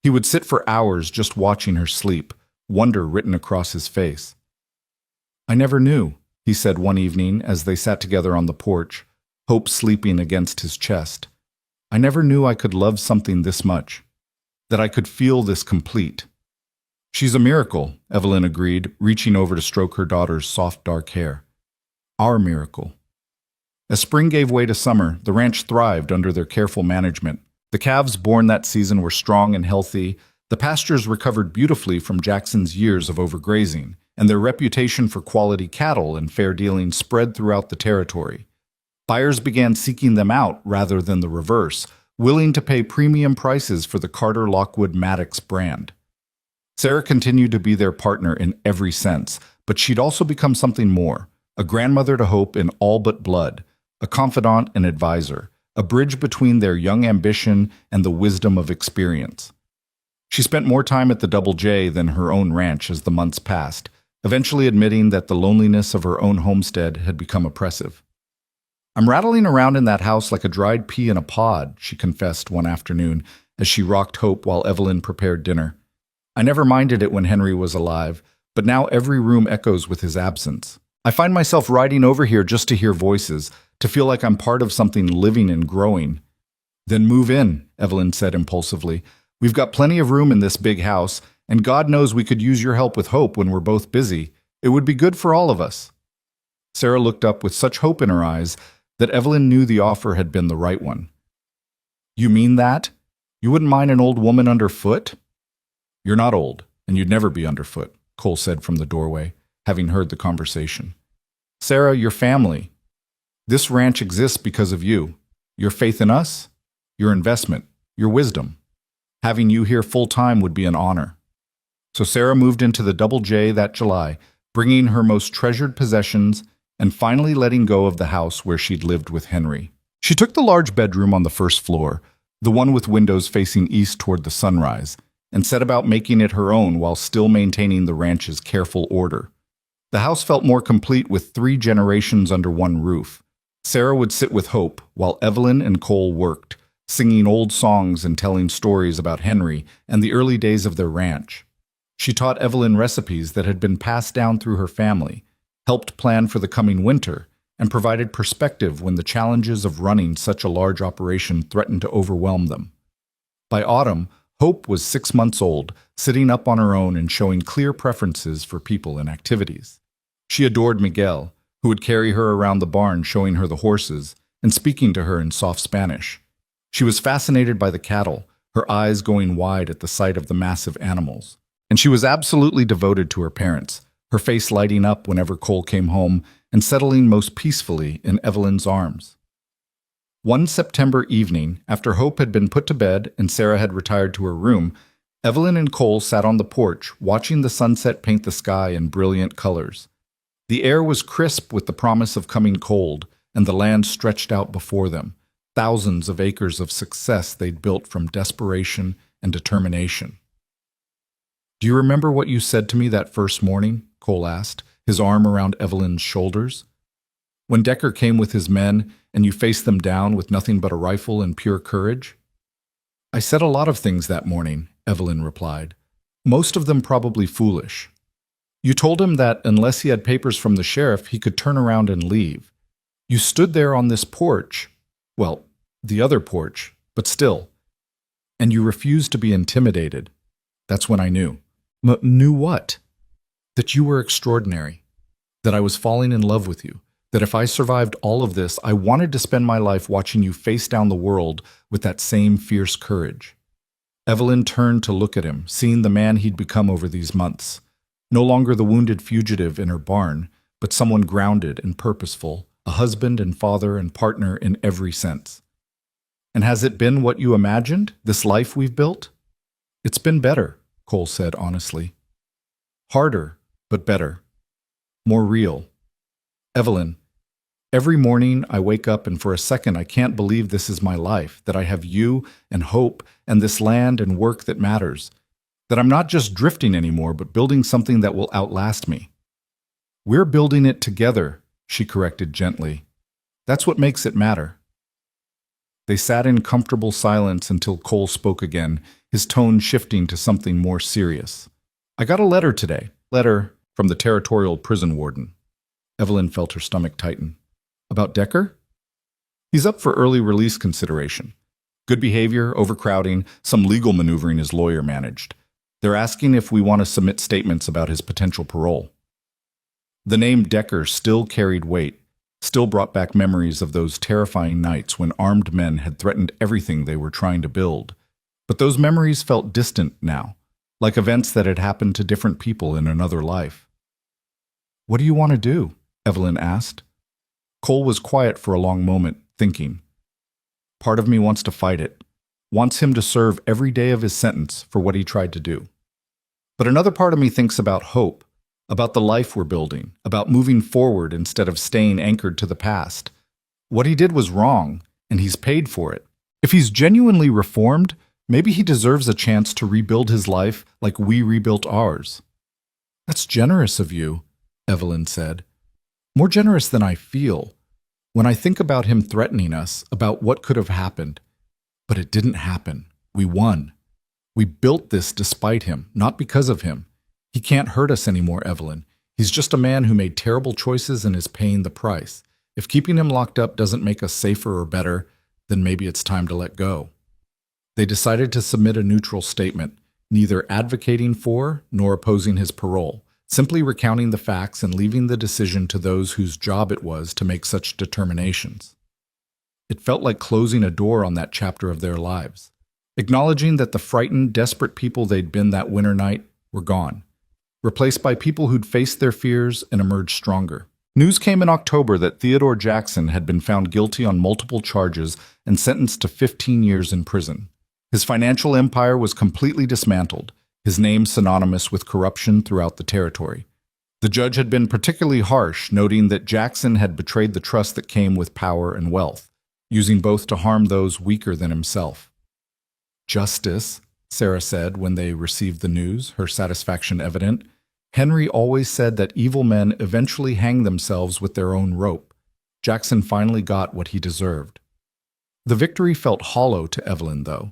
Speaker 1: He would sit for hours just watching her sleep, wonder written across his face. "I never knew," he said one evening as they sat together on the porch, hope sleeping against his chest. "I never knew I could love something this much, that I could feel this complete." "She's a miracle," Evelyn agreed, reaching over to stroke her daughter's soft dark hair. "Our miracle." As spring gave way to summer, the ranch thrived under their careful management. The calves born that season were strong and healthy, the pastures recovered beautifully from Jackson's years of overgrazing, and their reputation for quality cattle and fair dealing spread throughout the territory. Buyers began seeking them out rather than the reverse, willing to pay premium prices for the Carter Lockwood Maddox brand. Sarah continued to be their partner in every sense, but she'd also become something more, a grandmother to Hope in all but blood, a confidant and advisor, a bridge between their young ambition and the wisdom of experience. She spent more time at the Double J than her own ranch as the months passed, eventually admitting that the loneliness of her own homestead had become oppressive. "I'm rattling around in that house like a dried pea in a pod," she confessed one afternoon as she rocked Hope while Evelyn prepared dinner. "I never minded it when Henry was alive, but now every room echoes with his absence. I find myself riding over here just to hear voices, to feel like I'm part of something living and growing." "Then move in," Evelyn said impulsively. "We've got plenty of room in this big house, and God knows we could use your help with Hope when we're both busy. It would be good for all of us." Sarah looked up with such hope in her eyes that Evelyn knew the offer had been the right one. "You mean that? You wouldn't mind an old woman underfoot?" "You're not old, and you'd never be underfoot," Cole said from the doorway, having heard the conversation. "Sarah, your family. This ranch exists because of you. Your faith in us, your investment, your wisdom. Having you here full-time would be an honor." So Sarah moved into the Double J that July, bringing her most treasured possessions and finally letting go of the house where she'd lived with Henry. She took the large bedroom on the first floor, the one with windows facing east toward the sunrise, and set about making it her own while still maintaining the ranch's careful order. The house felt more complete with 3 generations under one roof. Sarah would sit with Hope while Evelyn and Cole worked, singing old songs and telling stories about Henry and the early days of their ranch. She taught Evelyn recipes that had been passed down through her family, helped plan for the coming winter, and provided perspective when the challenges of running such a large operation threatened to overwhelm them. By autumn, Hope was 6 months old, sitting up on her own and showing clear preferences for people and activities. She adored Miguel, who would carry her around the barn showing her the horses and speaking to her in soft Spanish. She was fascinated by the cattle, her eyes going wide at the sight of the massive animals. And she was absolutely devoted to her parents, her face lighting up whenever Cole came home and settling most peacefully in Evelyn's arms. One September evening, after Hope had been put to bed and Sarah had retired to her room, Evelyn and Cole sat on the porch, watching the sunset paint the sky in brilliant colors. The air was crisp with the promise of coming cold, and the land stretched out before them, thousands of acres of success they'd built from desperation and determination. "Do you remember what you said to me that first morning?" Cole asked, his arm around Evelyn's shoulders. "When Decker came with his men, and you faced them down with nothing but a rifle and pure courage?" "I said a lot of things that morning," Evelyn replied. "Most of them probably foolish. You told him that unless he had papers from the sheriff, he could turn around and leave. You stood there on this porch, well, the other porch, but still, and you refused to be intimidated. That's when I knew." "Knew what?" "That you were extraordinary. that I was falling in love with you, that if I survived all of this, I wanted to spend my life watching you face down the world with that same fierce courage. Evelyn turned to look at him, seeing the man he'd become over these months. No longer the wounded fugitive in her barn, but someone grounded and purposeful, a husband and father and partner in every sense. And has it been what you imagined, this life we've built? It's been better, Cole said honestly. Harder, but better. More real. Evelyn, every morning I wake up and for a second I can't believe this is my life, that I have you and hope and this land and work that matters, that I'm not just drifting anymore but building something that will outlast me. We're building it together, she corrected gently. That's what makes it matter. They sat in comfortable silence until Cole spoke again, his tone shifting to something more serious. I got a letter today. Letter from the territorial prison warden. Evelyn felt her stomach tighten. About Decker? He's up for early release consideration. Good behavior, overcrowding, some legal maneuvering his lawyer managed. They're asking if we want to submit statements about his potential parole. The name Decker still carried weight, still brought back memories of those terrifying nights when armed men had threatened everything they were trying to build. But those memories felt distant now, like events that had happened to different people in another life. What do you want to do? Evelyn asked. Cole was quiet for a long moment, thinking. Part of me wants to fight it, wants him to serve every day of his sentence for what he tried to do. But another part of me thinks about hope, about the life we're building, about moving forward instead of staying anchored to the past. What he did was wrong, and he's paid for it. If he's genuinely reformed, maybe he deserves a chance to rebuild his life like we rebuilt ours. That's generous of you, Evelyn said. More generous than I feel. When I think about him threatening us, about what could have happened. But it didn't happen. We won. We built this despite him, not because of him. He can't hurt us anymore, Evelyn. He's just a man who made terrible choices and is paying the price. If keeping him locked up doesn't make us safer or better, then maybe it's time to let go. They decided to submit a neutral statement, neither advocating for nor opposing his parole, simply recounting the facts and leaving the decision to those whose job it was to make such determinations. It felt like closing a door on that chapter of their lives, acknowledging that the frightened, desperate people they'd been that winter night were gone, replaced by people who'd faced their fears and emerged stronger. News came in October that Theodore Jackson had been found guilty on multiple charges and sentenced to 15 years in prison. His financial empire was completely dismantled, his name synonymous with corruption throughout the territory. The judge had been particularly harsh, noting that Jackson had betrayed the trust that came with power and wealth, using both to harm those weaker than himself. Justice, Sarah said when they received the news, her satisfaction evident. Henry always said that evil men eventually hang themselves with their own rope. Jackson finally got what he deserved. The victory felt hollow to Evelyn, though.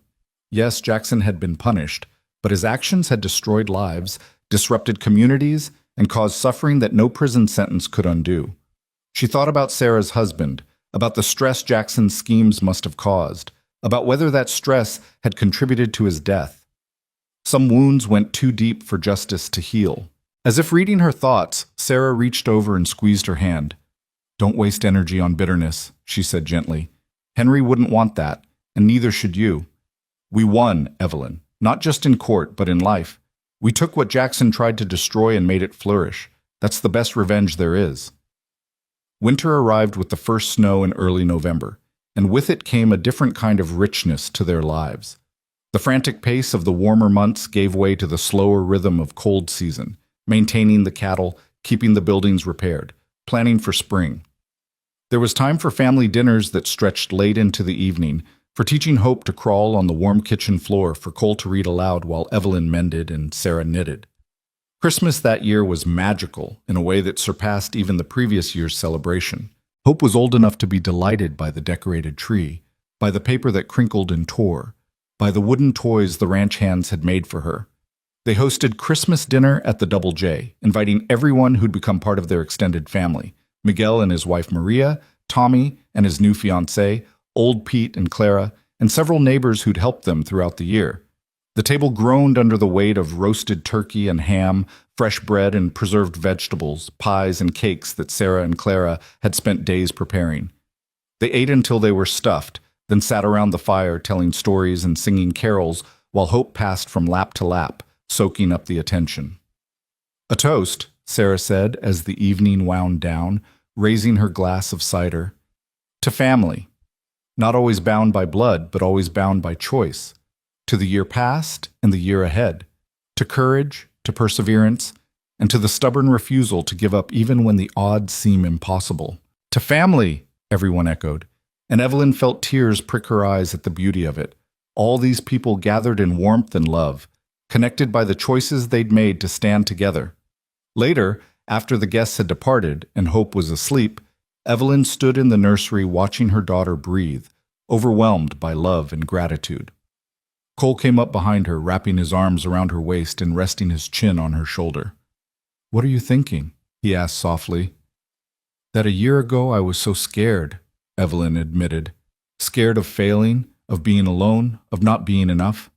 Speaker 1: Yes, Jackson had been punished, but his actions had destroyed lives, disrupted communities, and caused suffering that no prison sentence could undo. She thought about Sarah's husband, about the stress Jackson's schemes must have caused, about whether that stress had contributed to his death. Some wounds went too deep for justice to heal. As if reading her thoughts, Sarah reached over and squeezed her hand. Don't waste energy on bitterness, she said gently. Henry wouldn't want that, and neither should you. We won, Evelyn, not just in court, but in life. We took what Jackson tried to destroy and made it flourish. That's the best revenge there is. Winter arrived with the first snow in early November, and with it came a different kind of richness to their lives. The frantic pace of the warmer months gave way to the slower rhythm of cold season, maintaining the cattle, keeping the buildings repaired, planning for spring. There was time for family dinners that stretched late into the evening, for teaching Hope to crawl on the warm kitchen floor, for Cole to read aloud while Evelyn mended and Sarah knitted. Christmas that year was magical in a way that surpassed even the previous year's celebration. Hope was old enough to be delighted by the decorated tree, by the paper that crinkled and tore, by the wooden toys the ranch hands had made for her. They hosted Christmas dinner at the Double J, inviting everyone who'd become part of their extended family. Miguel and his wife Maria, Tommy and his new fiancée, Old Pete and Clara, and several neighbors who'd helped them throughout the year. The table groaned under the weight of roasted turkey and ham, fresh bread and preserved vegetables, pies and cakes that Sarah and Clara had spent days preparing. They ate until they were stuffed, then sat around the fire telling stories and singing carols while Hope passed from lap to lap, soaking up the attention. "A toast," Sarah said as the evening wound down, raising her glass of cider. "To family. Not always bound by blood, but always bound by choice. To the year past and the year ahead. To courage, to perseverance, and to the stubborn refusal to give up even when the odds seem impossible." "To family," everyone echoed, and Evelyn felt tears prick her eyes at the beauty of it. All these people gathered in warmth and love, connected by the choices they'd made to stand together. Later, after the guests had departed and Hope was asleep, Evelyn stood in the nursery watching her daughter breathe, overwhelmed by love and gratitude. Cole came up behind her, wrapping his arms around her waist and resting his chin on her shoulder. "What are you thinking?" he asked softly. "That a year ago I was so scared," Evelyn admitted. "Scared of failing, of being alone, of not being enough.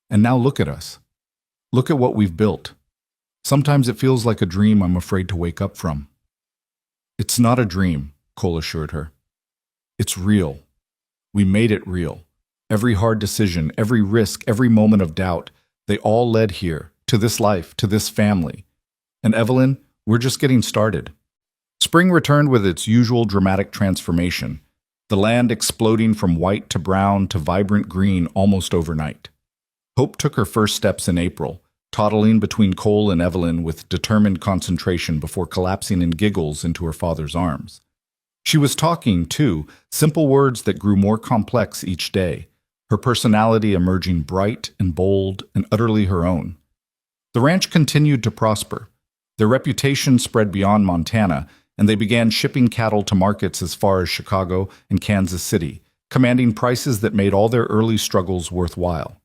Speaker 1: And now look at us. Look at what we've built. Sometimes it feels like a dream I'm afraid to wake up from." "It's not a dream," Cole assured her. "It's real. We made it real. Every hard decision, every risk, every moment of doubt, they all led here, to this life, to this family. And Evelyn, we're just getting started." Spring returned with its usual dramatic transformation, the land exploding from white to brown to vibrant green almost overnight. Hope took her first steps in April, toddling between Cole and Evelyn with determined concentration before collapsing in giggles into her father's arms. She was talking, too, simple words that grew more complex each day, her personality emerging bright and bold and utterly her own. The ranch continued to prosper. Their reputation spread beyond Montana, and they began shipping cattle to markets as far as Chicago and Kansas City, commanding prices that made all their early struggles worthwhile.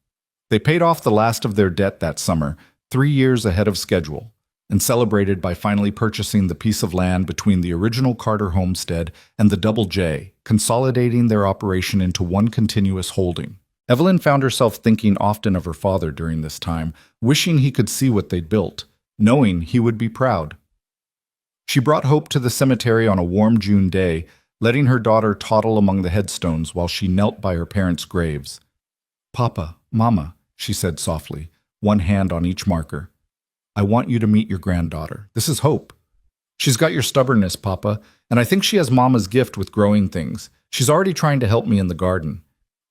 Speaker 1: They paid off the last of their debt that summer, 3 years ahead of schedule, and celebrated by finally purchasing the piece of land between the original Carter homestead and the Double J, consolidating their operation into one continuous holding. Evelyn found herself thinking often of her father during this time, wishing he could see what they'd built, knowing he would be proud. She brought Hope to the cemetery on a warm June day, letting her daughter toddle among the headstones while she knelt by her parents' graves. "Papa, Mama," she said softly, one hand on each marker. "I want you to meet your granddaughter. This is Hope. She's got your stubbornness, Papa, and I think she has Mama's gift with growing things. She's already trying to help me in the garden.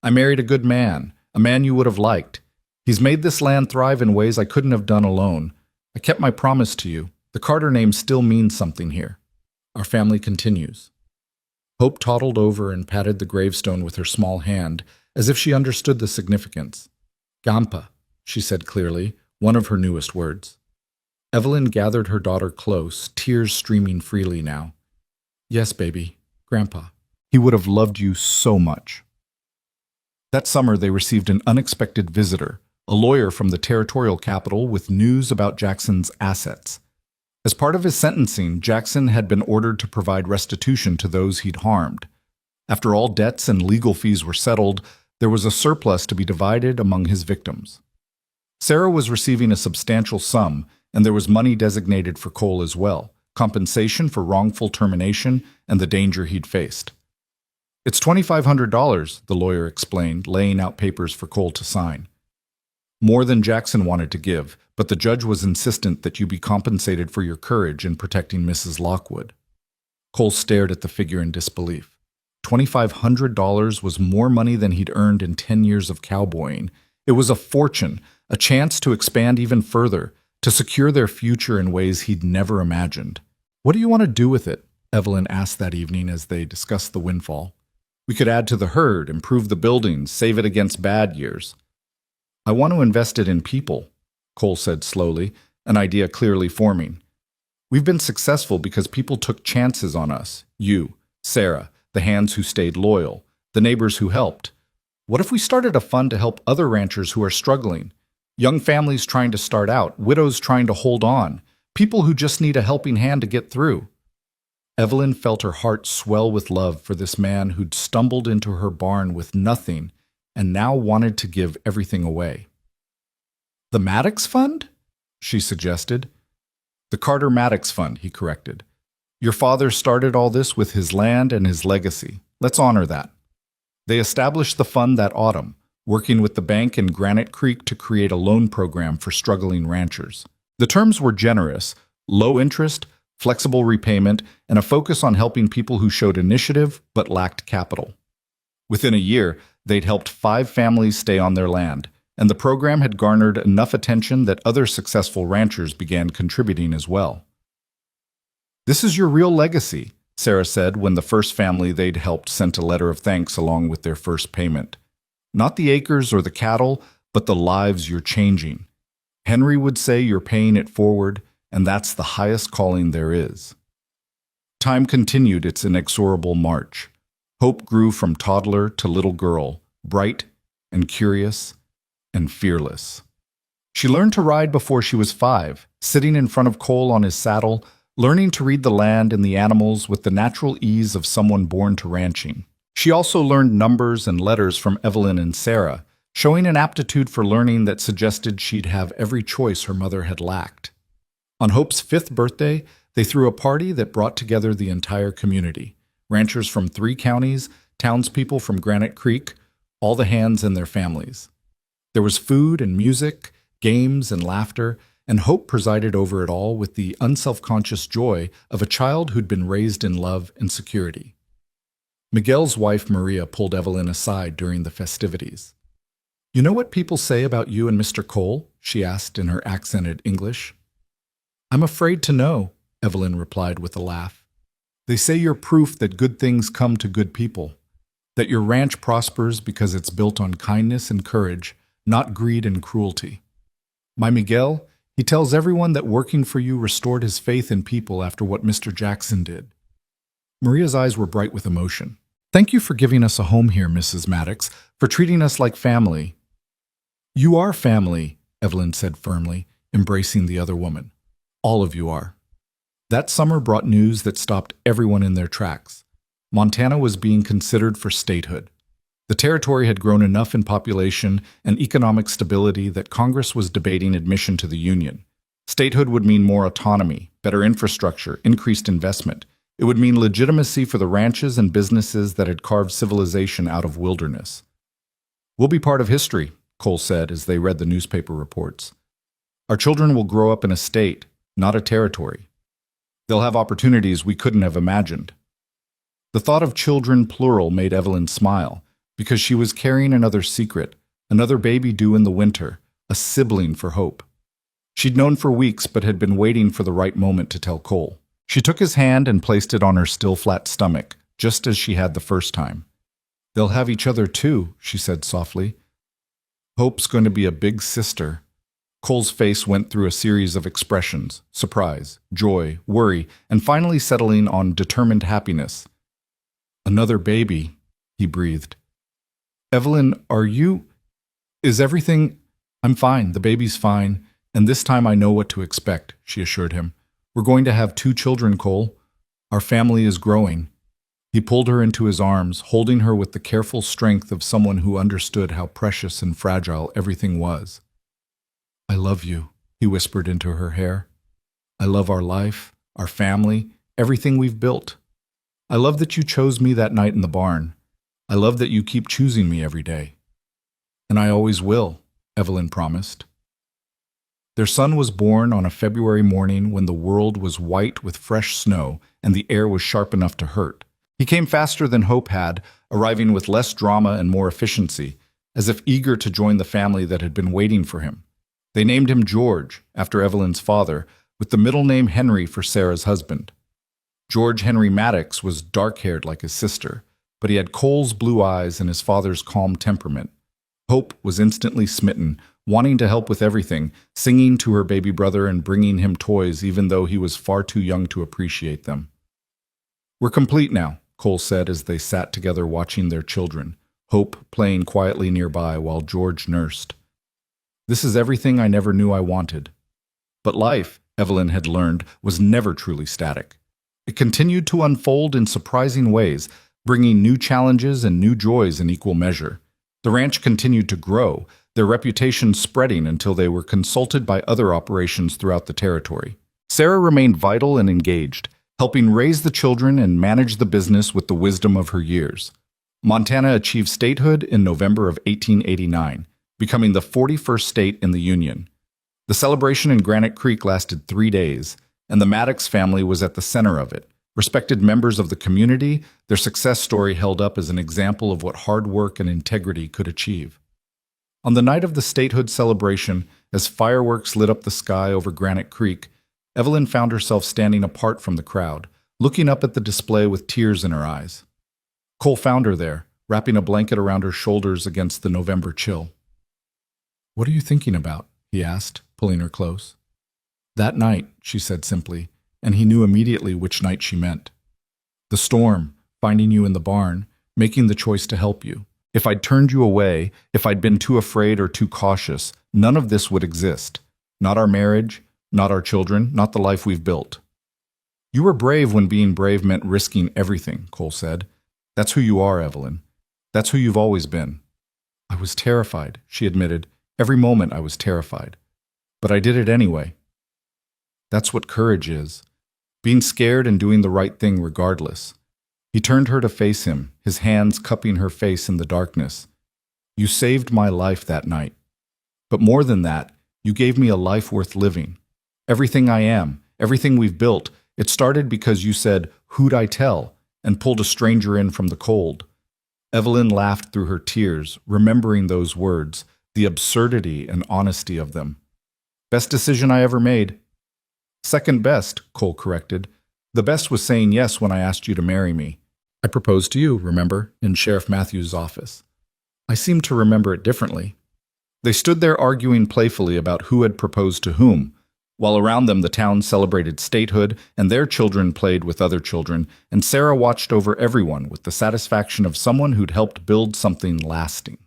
Speaker 1: I married a good man, a man you would have liked. He's made this land thrive in ways I couldn't have done alone. I kept my promise to you. The Carter name still means something here. Our family continues." Hope toddled over and patted the gravestone with her small hand, as if she understood the significance. "Gampa," she said clearly, one of her newest words. Evelyn gathered her daughter close, tears streaming freely now. "Yes, baby, Grandpa. He would have loved you so much." That summer they received an unexpected visitor, a lawyer from the territorial capital with news about Jackson's assets. As part of his sentencing, Jackson had been ordered to provide restitution to those he'd harmed. After all debts and legal fees were settled, there was a surplus to be divided among his victims. Sarah was receiving a substantial sum, and there was money designated for Cole as well, compensation for wrongful termination and the danger he'd faced. "It's $2,500, the lawyer explained, laying out papers for Cole to sign. "More than Jackson wanted to give, but the judge was insistent that you be compensated for your courage in protecting Mrs. Lockwood." Cole stared at the figure in disbelief. $2,500 was more money than he'd earned in 10 years of cowboying. It was a fortune, a chance to expand even further, to secure their future in ways he'd never imagined. "What do you want to do with it?" Evelyn asked that evening as they discussed the windfall. "We could add to the herd, improve the buildings, save it against bad years." "I want to invest it in people," Cole said slowly, an idea clearly forming. "We've been successful because people took chances on us. You, Sarah, the hands who stayed loyal, the neighbors who helped. What if we started a fund to help other ranchers who are struggling? Young families trying to start out, widows trying to hold on, people who just need a helping hand to get through." Evelyn felt her heart swell with love for this man who'd stumbled into her barn with nothing and now wanted to give everything away. The Maddox Fund? She suggested. The Carter Maddox Fund, he corrected. Your father started all this with his land and his legacy. Let's honor that. They established the fund that autumn, working with the bank in Granite Creek to create a loan program for struggling ranchers. The terms were generous, low interest, flexible repayment, and a focus on helping people who showed initiative but lacked capital. Within a year, they'd helped 5 families stay on their land, and the program had garnered enough attention that other successful ranchers began contributing as well. This is your real legacy, Sarah said when the first family they'd helped sent a letter of thanks along with their first payment. Not the acres or the cattle, but the lives you're changing. Henry would say you're paying it forward, and that's the highest calling there is. Time continued its inexorable march. Hope grew from toddler to little girl, bright and curious and fearless. She learned to ride before she was 5, sitting in front of Cole on his saddle, learning to read the land and the animals with the natural ease of someone born to ranching. She also learned numbers and letters from Evelyn and Sarah, showing an aptitude for learning that suggested she'd have every choice her mother had lacked. On Hope's 5th birthday, they threw a party that brought together the entire community. Ranchers from 3 counties, townspeople from Granite Creek, all the hands and their families. There was food and music, games and laughter, and Hope presided over it all with the unselfconscious joy of a child who'd been raised in love and security. Miguel's wife Maria pulled Evelyn aside during the festivities. "You know what people say about you and Mr. Cole?" she asked in her accented English. "I'm afraid to know," Evelyn replied with a laugh. "They say you're proof that good things come to good people, that your ranch prospers because it's built on kindness and courage, not greed and cruelty. My Miguel, he tells everyone that working for you restored his faith in people after what Mr. Jackson did." Maria's eyes were bright with emotion. "Thank you for giving us a home here, Mrs. Maddox, for treating us like family." "You are family," Evelyn said firmly, embracing the other woman. "All of you are." That summer brought news that stopped everyone in their tracks. Montana was being considered for statehood. The territory had grown enough in population and economic stability that Congress was debating admission to the Union. Statehood would mean more autonomy, better infrastructure, increased investment. It would mean legitimacy for the ranches and businesses that had carved civilization out of wilderness. "We'll be part of history," Cole said as they read the newspaper reports. "Our children will grow up in a state, not a territory. They'll have opportunities we couldn't have imagined." The thought of children, plural, made Evelyn smile, because she was carrying another secret, another baby due in the winter, a sibling for Hope. She'd known for weeks but had been waiting for the right moment to tell Cole. She took his hand and placed it on her still flat stomach, just as she had the first time. "They'll have each other too," she said softly. "Hope's going to be a big sister." Cole's face went through a series of expressions: surprise, joy, worry, and finally settling on determined happiness. "Another baby," he breathed. "Evelyn, is everything—" "I'm fine, the baby's fine, and this time I know what to expect," she assured him. "We're going to have 2 children, Cole. Our family is growing." He pulled her into his arms, holding her with the careful strength of someone who understood how precious and fragile everything was. "I love you," he whispered into her hair. "I love our life, our family, everything we've built. I love that you chose me that night in the barn. I love that you keep choosing me every day." "And I always will," Evelyn promised. Their son was born on a February morning when the world was white with fresh snow and the air was sharp enough to hurt. He came faster than Hope had, arriving with less drama and more efficiency, as if eager to join the family that had been waiting for him. They named him George, after Evelyn's father, with the middle name Henry for Sarah's husband. George Henry Maddox was dark-haired like his sister, but he had Cole's blue eyes and his father's calm temperament. Hope was instantly smitten, wanting to help with everything, singing to her baby brother and bringing him toys even though he was far too young to appreciate them. "We're complete now," Cole said as they sat together watching their children, Hope playing quietly nearby while George nursed. "This is everything I never knew I wanted." But life, Evelyn had learned, was never truly static. It continued to unfold in surprising ways, bringing new challenges and new joys in equal measure. The ranch continued to grow, their reputation spreading until they were consulted by other operations throughout the territory. Sarah remained vital and engaged, helping raise the children and manage the business with the wisdom of her years. Montana achieved statehood in November of 1889, becoming the 41st state in the Union. The celebration in Granite Creek lasted 3 days, and the Maddox family was at the center of it. Respected members of the community, their success story held up as an example of what hard work and integrity could achieve. On the night of the statehood celebration, as fireworks lit up the sky over Granite Creek, Evelyn found herself standing apart from the crowd, looking up at the display with tears in her eyes. Cole found her there, wrapping a blanket around her shoulders against the November chill. "What are you thinking about?" he asked, pulling her close. "That night," she said simply, and he knew immediately which night she meant. "The storm, finding you in the barn, making the choice to help you. If I'd turned you away, if I'd been too afraid or too cautious, none of this would exist. Not our marriage, not our children, not the life we've built." "You were brave when being brave meant risking everything," Cole said. "That's who you are, Evelyn. That's who you've always been." "I was terrified," she admitted. "Every moment I was terrified. But I did it anyway." "That's what courage is. Being scared and doing the right thing regardless." He turned her to face him, his hands cupping her face in the darkness. "You saved my life that night. But more than that, you gave me a life worth living. Everything I am, everything we've built, it started because you said, 'Who'd I tell?' and pulled a stranger in from the cold." Evelyn laughed through her tears, remembering those words, the absurdity and honesty of them. "Best decision I ever made." "Second best," Cole corrected. "The best was saying yes when I asked you to marry me. I proposed to you, remember, in Sheriff Matthews' office." "I seem to remember it differently." They stood there arguing playfully about who had proposed to whom, while around them the town celebrated statehood and their children played with other children, and Sarah watched over everyone with the satisfaction of someone who'd helped build something lasting.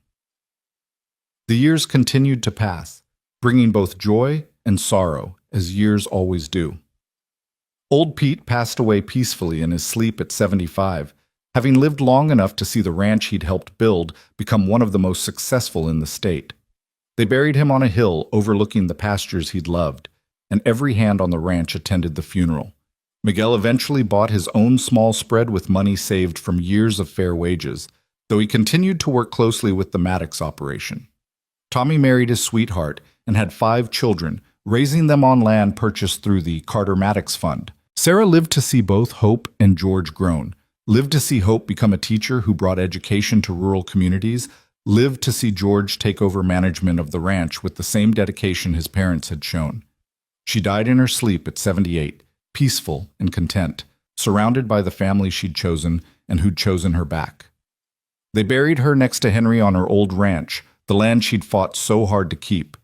Speaker 1: The years continued to pass, bringing both joy and sorrow, as years always do. Old Pete passed away peacefully in his sleep at 75, having lived long enough to see the ranch he'd helped build become one of the most successful in the state. They buried him on a hill overlooking the pastures he'd loved, and every hand on the ranch attended the funeral. Miguel eventually bought his own small spread with money saved from years of fair wages, though he continued to work closely with the Maddox operation. Tommy married his sweetheart and had 5 children, raising them on land purchased through the Carter Maddox Fund. Sarah lived to see both Hope and George grown, lived to see Hope become a teacher who brought education to rural communities, lived to see George take over management of the ranch with the same dedication his parents had shown. She died in her sleep at 78, peaceful and content, surrounded by the family she'd chosen and who'd chosen her back. They buried her next to Henry on her old ranch, the land she'd fought so hard to keep.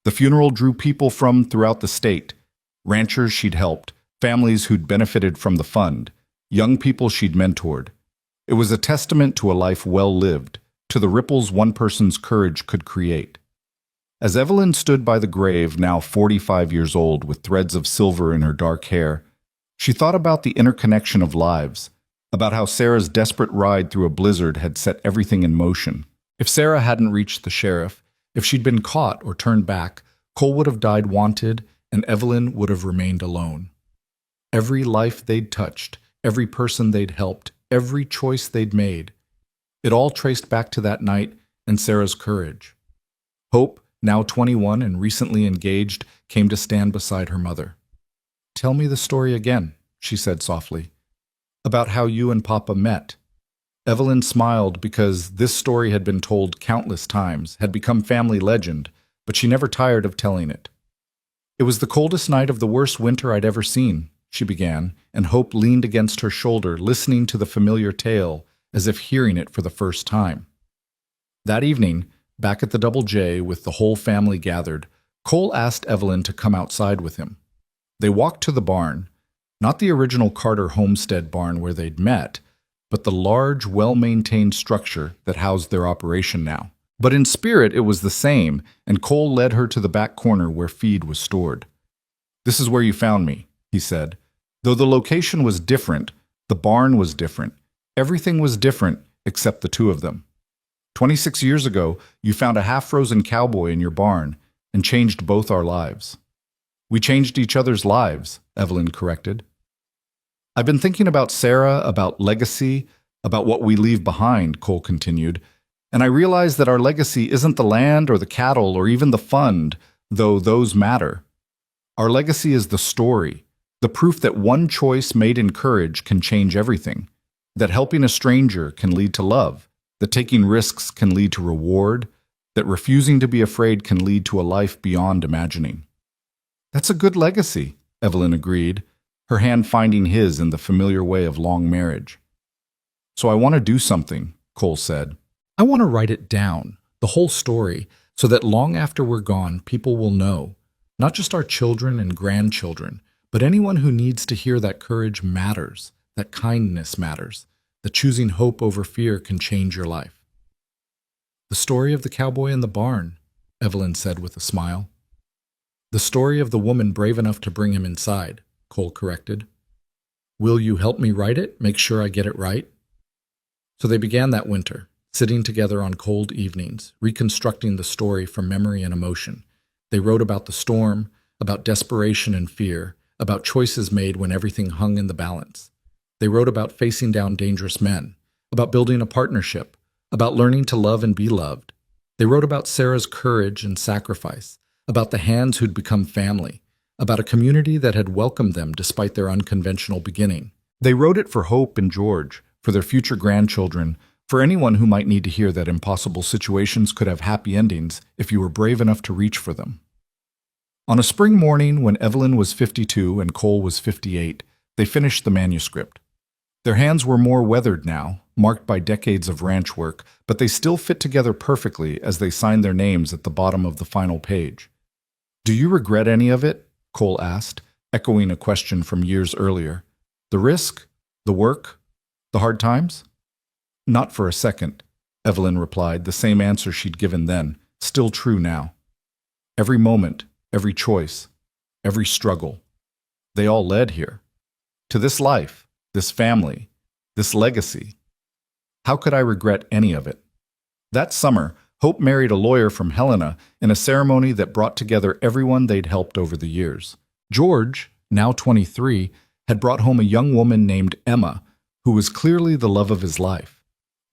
Speaker 1: The funeral drew people from throughout the state, ranchers she'd helped, families who'd benefited from the fund, young people she'd mentored. It was a testament to a life well lived, to the ripples one person's courage could create. As Evelyn stood by the grave, now 45 years old, with threads of silver in her dark hair, she thought about the interconnection of lives, about how Sarah's desperate ride through a blizzard had set everything in motion. If Sarah hadn't reached the sheriff, if she'd been caught or turned back, Cole would have died wanted, and Evelyn would have remained alone. Every life they'd touched, every person they'd helped, every choice they'd made, it all traced back to that night and Sarah's courage. Hope, now 21 and recently engaged, came to stand beside her mother. "Tell me the story again," she said softly, "about how you and Papa met." Evelyn smiled because this story had been told countless times, had become family legend, but she never tired of telling it. "It was the coldest night of the worst winter I'd ever seen," she began, and Hope leaned against her shoulder, listening to the familiar tale as if hearing it for the first time. That evening, back at the Double J with the whole family gathered, Cole asked Evelyn to come outside with him. They walked to the barn, not the original Carter homestead barn where they'd met, but the large, well-maintained structure that housed their operation now. But in spirit it was the same, and Cole led her to the back corner where feed was stored. "This is where you found me," he said. Though the location was different, the barn was different. Everything was different except the two of them. 26 years ago, you found a half-frozen cowboy in your barn and changed both our lives. We changed each other's lives, Evelyn corrected. I've been thinking about Sarah, about legacy, about what we leave behind, Cole continued, and I realize that our legacy isn't the land or the cattle or even the fund, though those matter. Our legacy is the story, the proof that one choice made in courage can change everything, that helping a stranger can lead to love, that taking risks can lead to reward, that refusing to be afraid can lead to a life beyond imagining. That's a good legacy, Evelyn agreed, her hand finding his in the familiar way of long marriage. So I want to do something, Cole said. I want to write it down, the whole story, so that long after we're gone, people will know, not just our children and grandchildren, but anyone who needs to hear that courage matters, that kindness matters, that choosing hope over fear can change your life. The story of the cowboy in the barn, Evelyn said with a smile. The story of the woman brave enough to bring him inside, Cole corrected. Will you help me write it, make sure I get it right? So they began that winter, sitting together on cold evenings, reconstructing the story from memory and emotion. They wrote about the storm, about desperation and fear, about choices made when everything hung in the balance. They wrote about facing down dangerous men, about building a partnership, about learning to love and be loved. They wrote about Sarah's courage and sacrifice, about the hands who'd become family, about a community that had welcomed them despite their unconventional beginning. They wrote it for Hope and George, for their future grandchildren, for anyone who might need to hear that impossible situations could have happy endings if you were brave enough to reach for them. On a spring morning when Evelyn was 52 and Cole was 58, they finished the manuscript. Their hands were more weathered now, marked by decades of ranch work, but they still fit together perfectly as they signed their names at the bottom of the final page. Do you regret any of it? Cole asked, echoing a question from years earlier. The risk? The work? The hard times? Not for a second, Evelyn replied, the same answer she'd given then, still true now. Every moment, every choice, every struggle, they all led here. To this life, this family, this legacy. How could I regret any of it? That summer, Hope married a lawyer from Helena in a ceremony that brought together everyone they'd helped over the years. George, now 23, had brought home a young woman named Emma, who was clearly the love of his life.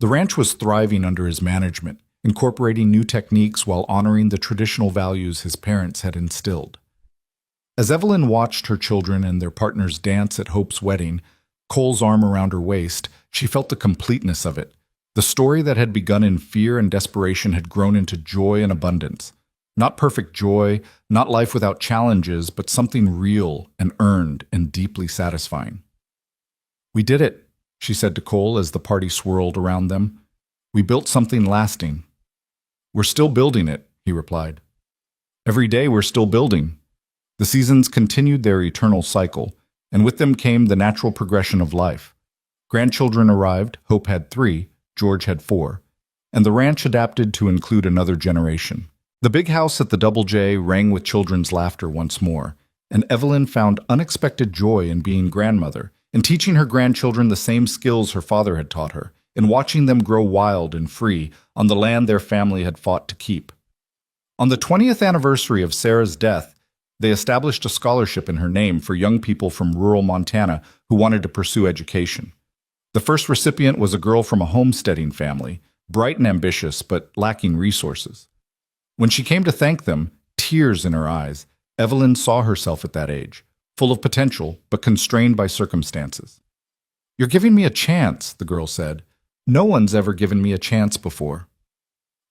Speaker 1: The ranch was thriving under his management, incorporating new techniques while honoring the traditional values his parents had instilled. As Evelyn watched her children and their partners dance at Hope's wedding, Cole's arm around her waist, she felt the completeness of it. The story that had begun in fear and desperation had grown into joy and abundance. Not perfect joy, not life without challenges, but something real and earned and deeply satisfying. We did it, she said to Cole as the party swirled around them. We built something lasting. We're still building it, he replied. Every day we're still building. The seasons continued their eternal cycle, and with them came the natural progression of life. Grandchildren arrived, Hope had 3, George had 4, and the ranch adapted to include another generation. The big house at the Double J rang with children's laughter once more, and Evelyn found unexpected joy in being grandmother, in teaching her grandchildren the same skills her father had taught her, in watching them grow wild and free on the land their family had fought to keep. On the 20th anniversary of Sarah's death, they established a scholarship in her name for young people from rural Montana who wanted to pursue education. The first recipient was a girl from a homesteading family, bright and ambitious but lacking resources. When she came to thank them, tears in her eyes, Evelyn saw herself at that age, full of potential but constrained by circumstances. You're giving me a chance, the girl said. No one's ever given me a chance before.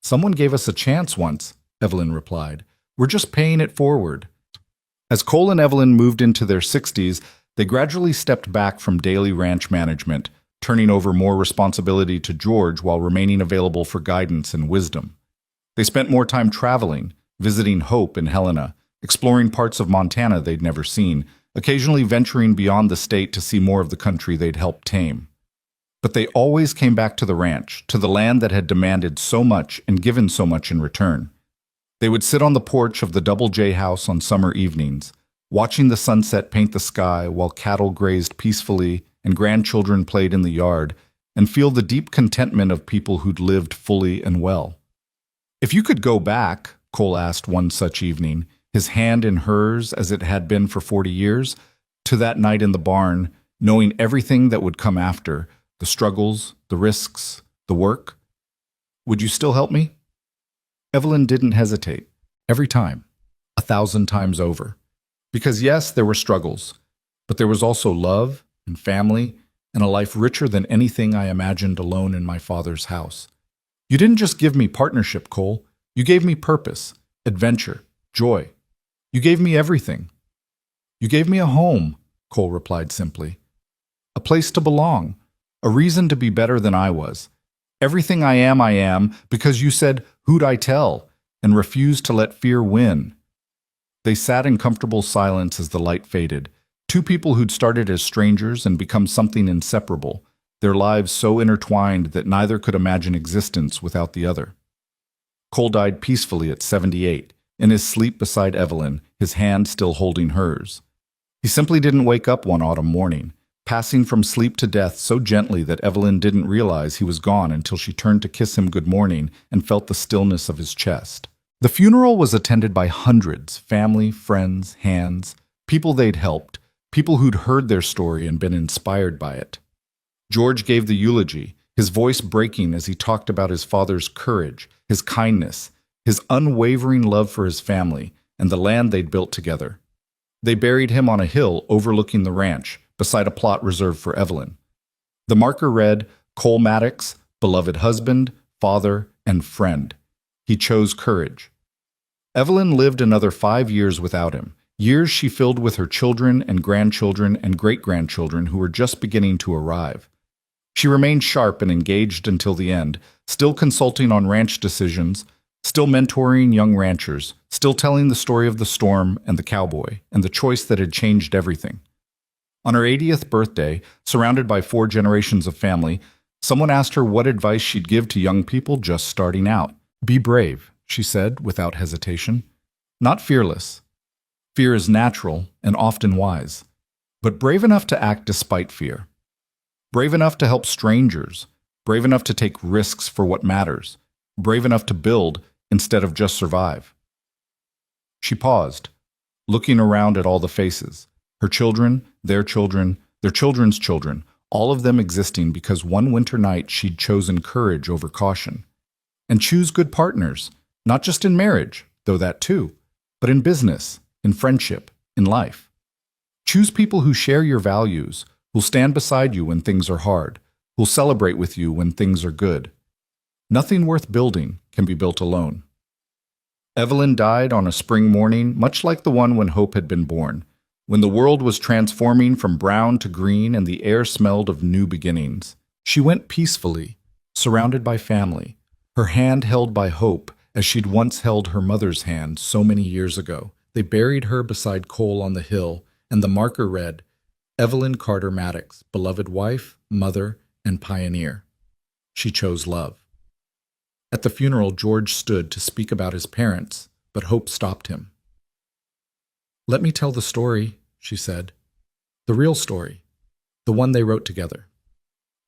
Speaker 1: Someone gave us a chance once, Evelyn replied. We're just paying it forward. As Cole and Evelyn moved into their 60s, they gradually stepped back from daily ranch management, turning over more responsibility to George while remaining available for guidance and wisdom. They spent more time traveling, visiting Hope and Helena, exploring parts of Montana they'd never seen, occasionally venturing beyond the state to see more of the country they'd helped tame. But they always came back to the ranch, to the land that had demanded so much and given so much in return. They would sit on the porch of the Double J house on summer evenings, watching the sunset paint the sky while cattle grazed peacefully and grandchildren played in the yard, and feel the deep contentment of people who'd lived fully and well. If you could go back, Cole asked one such evening, his hand in hers as it had been for 40 years, to that night in the barn, knowing everything that would come after, the struggles, the risks, the work, would you still help me? Evelyn didn't hesitate. Every time. 1,000 times over. Because yes, there were struggles, but there was also love and family and a life richer than anything I imagined alone in my father's house. You didn't just give me partnership, Cole. You gave me purpose, adventure, joy. You gave me everything. You gave me a home, Cole replied simply. A place to belong, a reason to be better than I was. Everything I am because you said, "Who'd I tell?" and refused to let fear win. They sat in comfortable silence as the light faded. Two people who'd started as strangers and become something inseparable, their lives so intertwined that neither could imagine existence without the other. Cole died peacefully at 78, in his sleep beside Evelyn, his hand still holding hers. He simply didn't wake up one autumn morning, passing from sleep to death so gently that Evelyn didn't realize he was gone until she turned to kiss him good morning and felt the stillness of his chest. The funeral was attended by hundreds, family, friends, hands, people they'd helped, people who'd heard their story and been inspired by it. George gave the eulogy, his voice breaking as he talked about his father's courage, his kindness, his unwavering love for his family, and the land they'd built together. They buried him on a hill overlooking the ranch, beside a plot reserved for Evelyn. The marker read, Cole Maddox, beloved husband, father, and friend. He chose courage. Evelyn lived another 5 years without him, years she filled with her children and grandchildren and great-grandchildren who were just beginning to arrive. She remained sharp and engaged until the end, still consulting on ranch decisions, still mentoring young ranchers, still telling the story of the storm and the cowboy and the choice that had changed everything. On her 80th birthday, surrounded by 4 generations of family, someone asked her what advice she'd give to young people just starting out. Be brave, she said without hesitation. Not fearless. Fear is natural and often wise, but brave enough to act despite fear. Brave enough to help strangers, brave enough to take risks for what matters, brave enough to build instead of just survive. She paused, looking around at all the faces, her children, their children's children, all of them existing because one winter night she'd chosen courage over caution. And choose good partners, not just in marriage, though that too, but in business, in friendship, in life. Choose people who share your values, who'll stand beside you when things are hard, who'll celebrate with you when things are good. Nothing worth building can be built alone. Evelyn died on a spring morning, much like the one when Hope had been born, when the world was transforming from brown to green and the air smelled of new beginnings. She went peacefully, surrounded by family, her hand held by Hope as she'd once held her mother's hand so many years ago. They buried her beside Cole on the hill, and the marker read, Evelyn Carter Maddox, beloved wife, mother, and pioneer. She chose love. At the funeral, George stood to speak about his parents, but Hope stopped him. Let me tell the story, she said. The real story, the one they wrote together.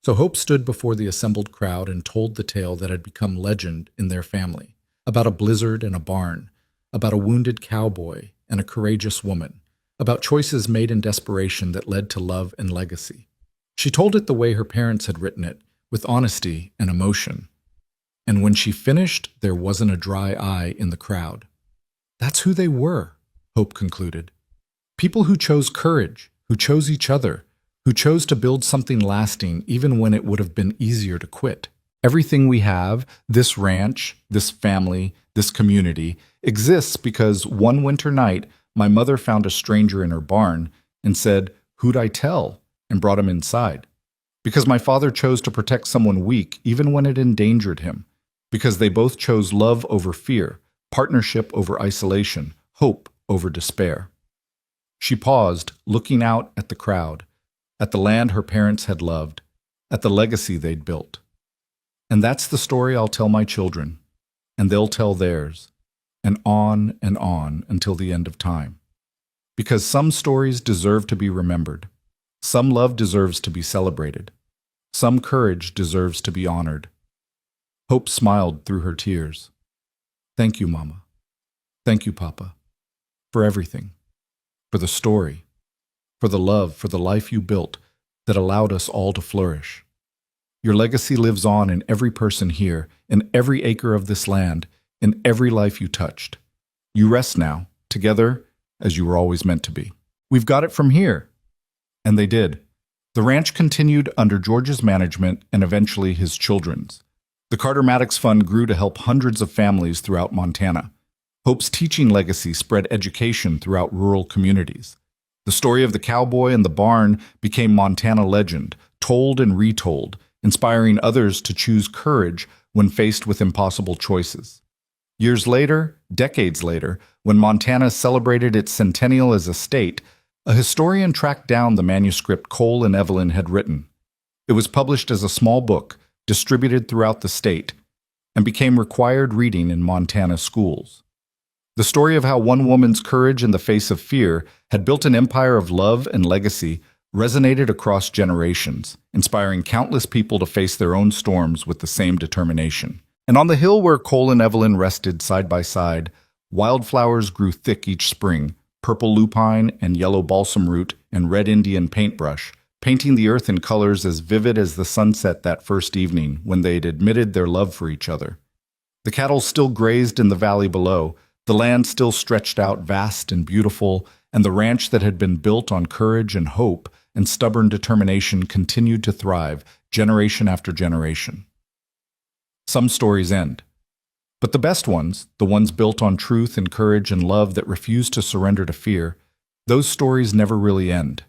Speaker 1: So Hope stood before the assembled crowd and told the tale that had become legend in their family, about a blizzard and a barn, about a wounded cowboy and a courageous woman, about choices made in desperation that led to love and legacy. She told it the way her parents had written it, with honesty and emotion. And when she finished, there wasn't a dry eye in the crowd. That's who they were, Hope concluded. People who chose courage, who chose each other, who chose to build something lasting even when it would have been easier to quit. Everything we have, this ranch, this family, this community, exists because one winter night, my mother found a stranger in her barn and said, "Who'd I tell?" and brought him inside. Because my father chose to protect someone weak even when it endangered him. Because they both chose love over fear, partnership over isolation, hope over despair. She paused, looking out at the crowd, at the land her parents had loved, at the legacy they'd built. And that's the story I'll tell my children, and they'll tell theirs, and on until the end of time. Because some stories deserve to be remembered. Some love deserves to be celebrated. Some courage deserves to be honored. Hope smiled through her tears. Thank you, Mama. Thank you, Papa, for everything, for the story, for the love, for the life you built that allowed us all to flourish. Your legacy lives on in every person here, in every acre of this land, in every life you touched. You rest now, together, as you were always meant to be. We've got it from here. And they did. The ranch continued under George's management and eventually his children's. The Carter Maddox Fund grew to help hundreds of families throughout Montana. Hope's teaching legacy spread education throughout rural communities. The story of the cowboy and the barn became Montana legend, told and retold, inspiring others to choose courage when faced with impossible choices. Years later, decades later, when Montana celebrated its centennial as a state, a historian tracked down the manuscript Cole and Evelyn had written. It was published as a small book, distributed throughout the state, and became required reading in Montana schools. The story of how one woman's courage in the face of fear had built an empire of love and legacy resonated across generations, inspiring countless people to face their own storms with the same determination. And on the hill where Cole and Evelyn rested side by side, wildflowers grew thick each spring, purple lupine and yellow balsam root and red Indian paintbrush, painting the earth in colors as vivid as the sunset that first evening when they had admitted their love for each other. The cattle still grazed in the valley below, the land still stretched out vast and beautiful, and the ranch that had been built on courage and hope and stubborn determination continued to thrive generation after generation. Some stories end, but the best ones, the ones built on truth and courage and love that refuse to surrender to fear, those stories never really end.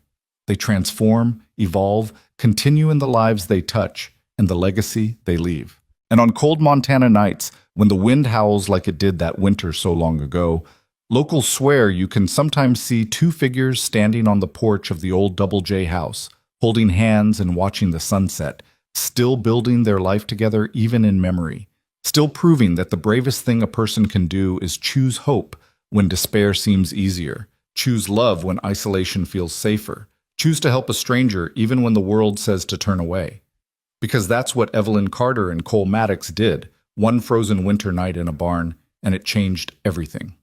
Speaker 1: They transform, evolve, continue in the lives they touch and the legacy they leave. And on cold Montana nights, when the wind howls like it did that winter so long ago, locals swear you can sometimes see two figures standing on the porch of the old Double J house, holding hands and watching the sunset, still building their life together even in memory, still proving that the bravest thing a person can do is choose hope when despair seems easier, choose love when isolation feels safer, choose to help a stranger even when the world says to turn away. Because that's what Evelyn Carter and Cole Maddox did, one frozen winter night in a barn, and it changed everything.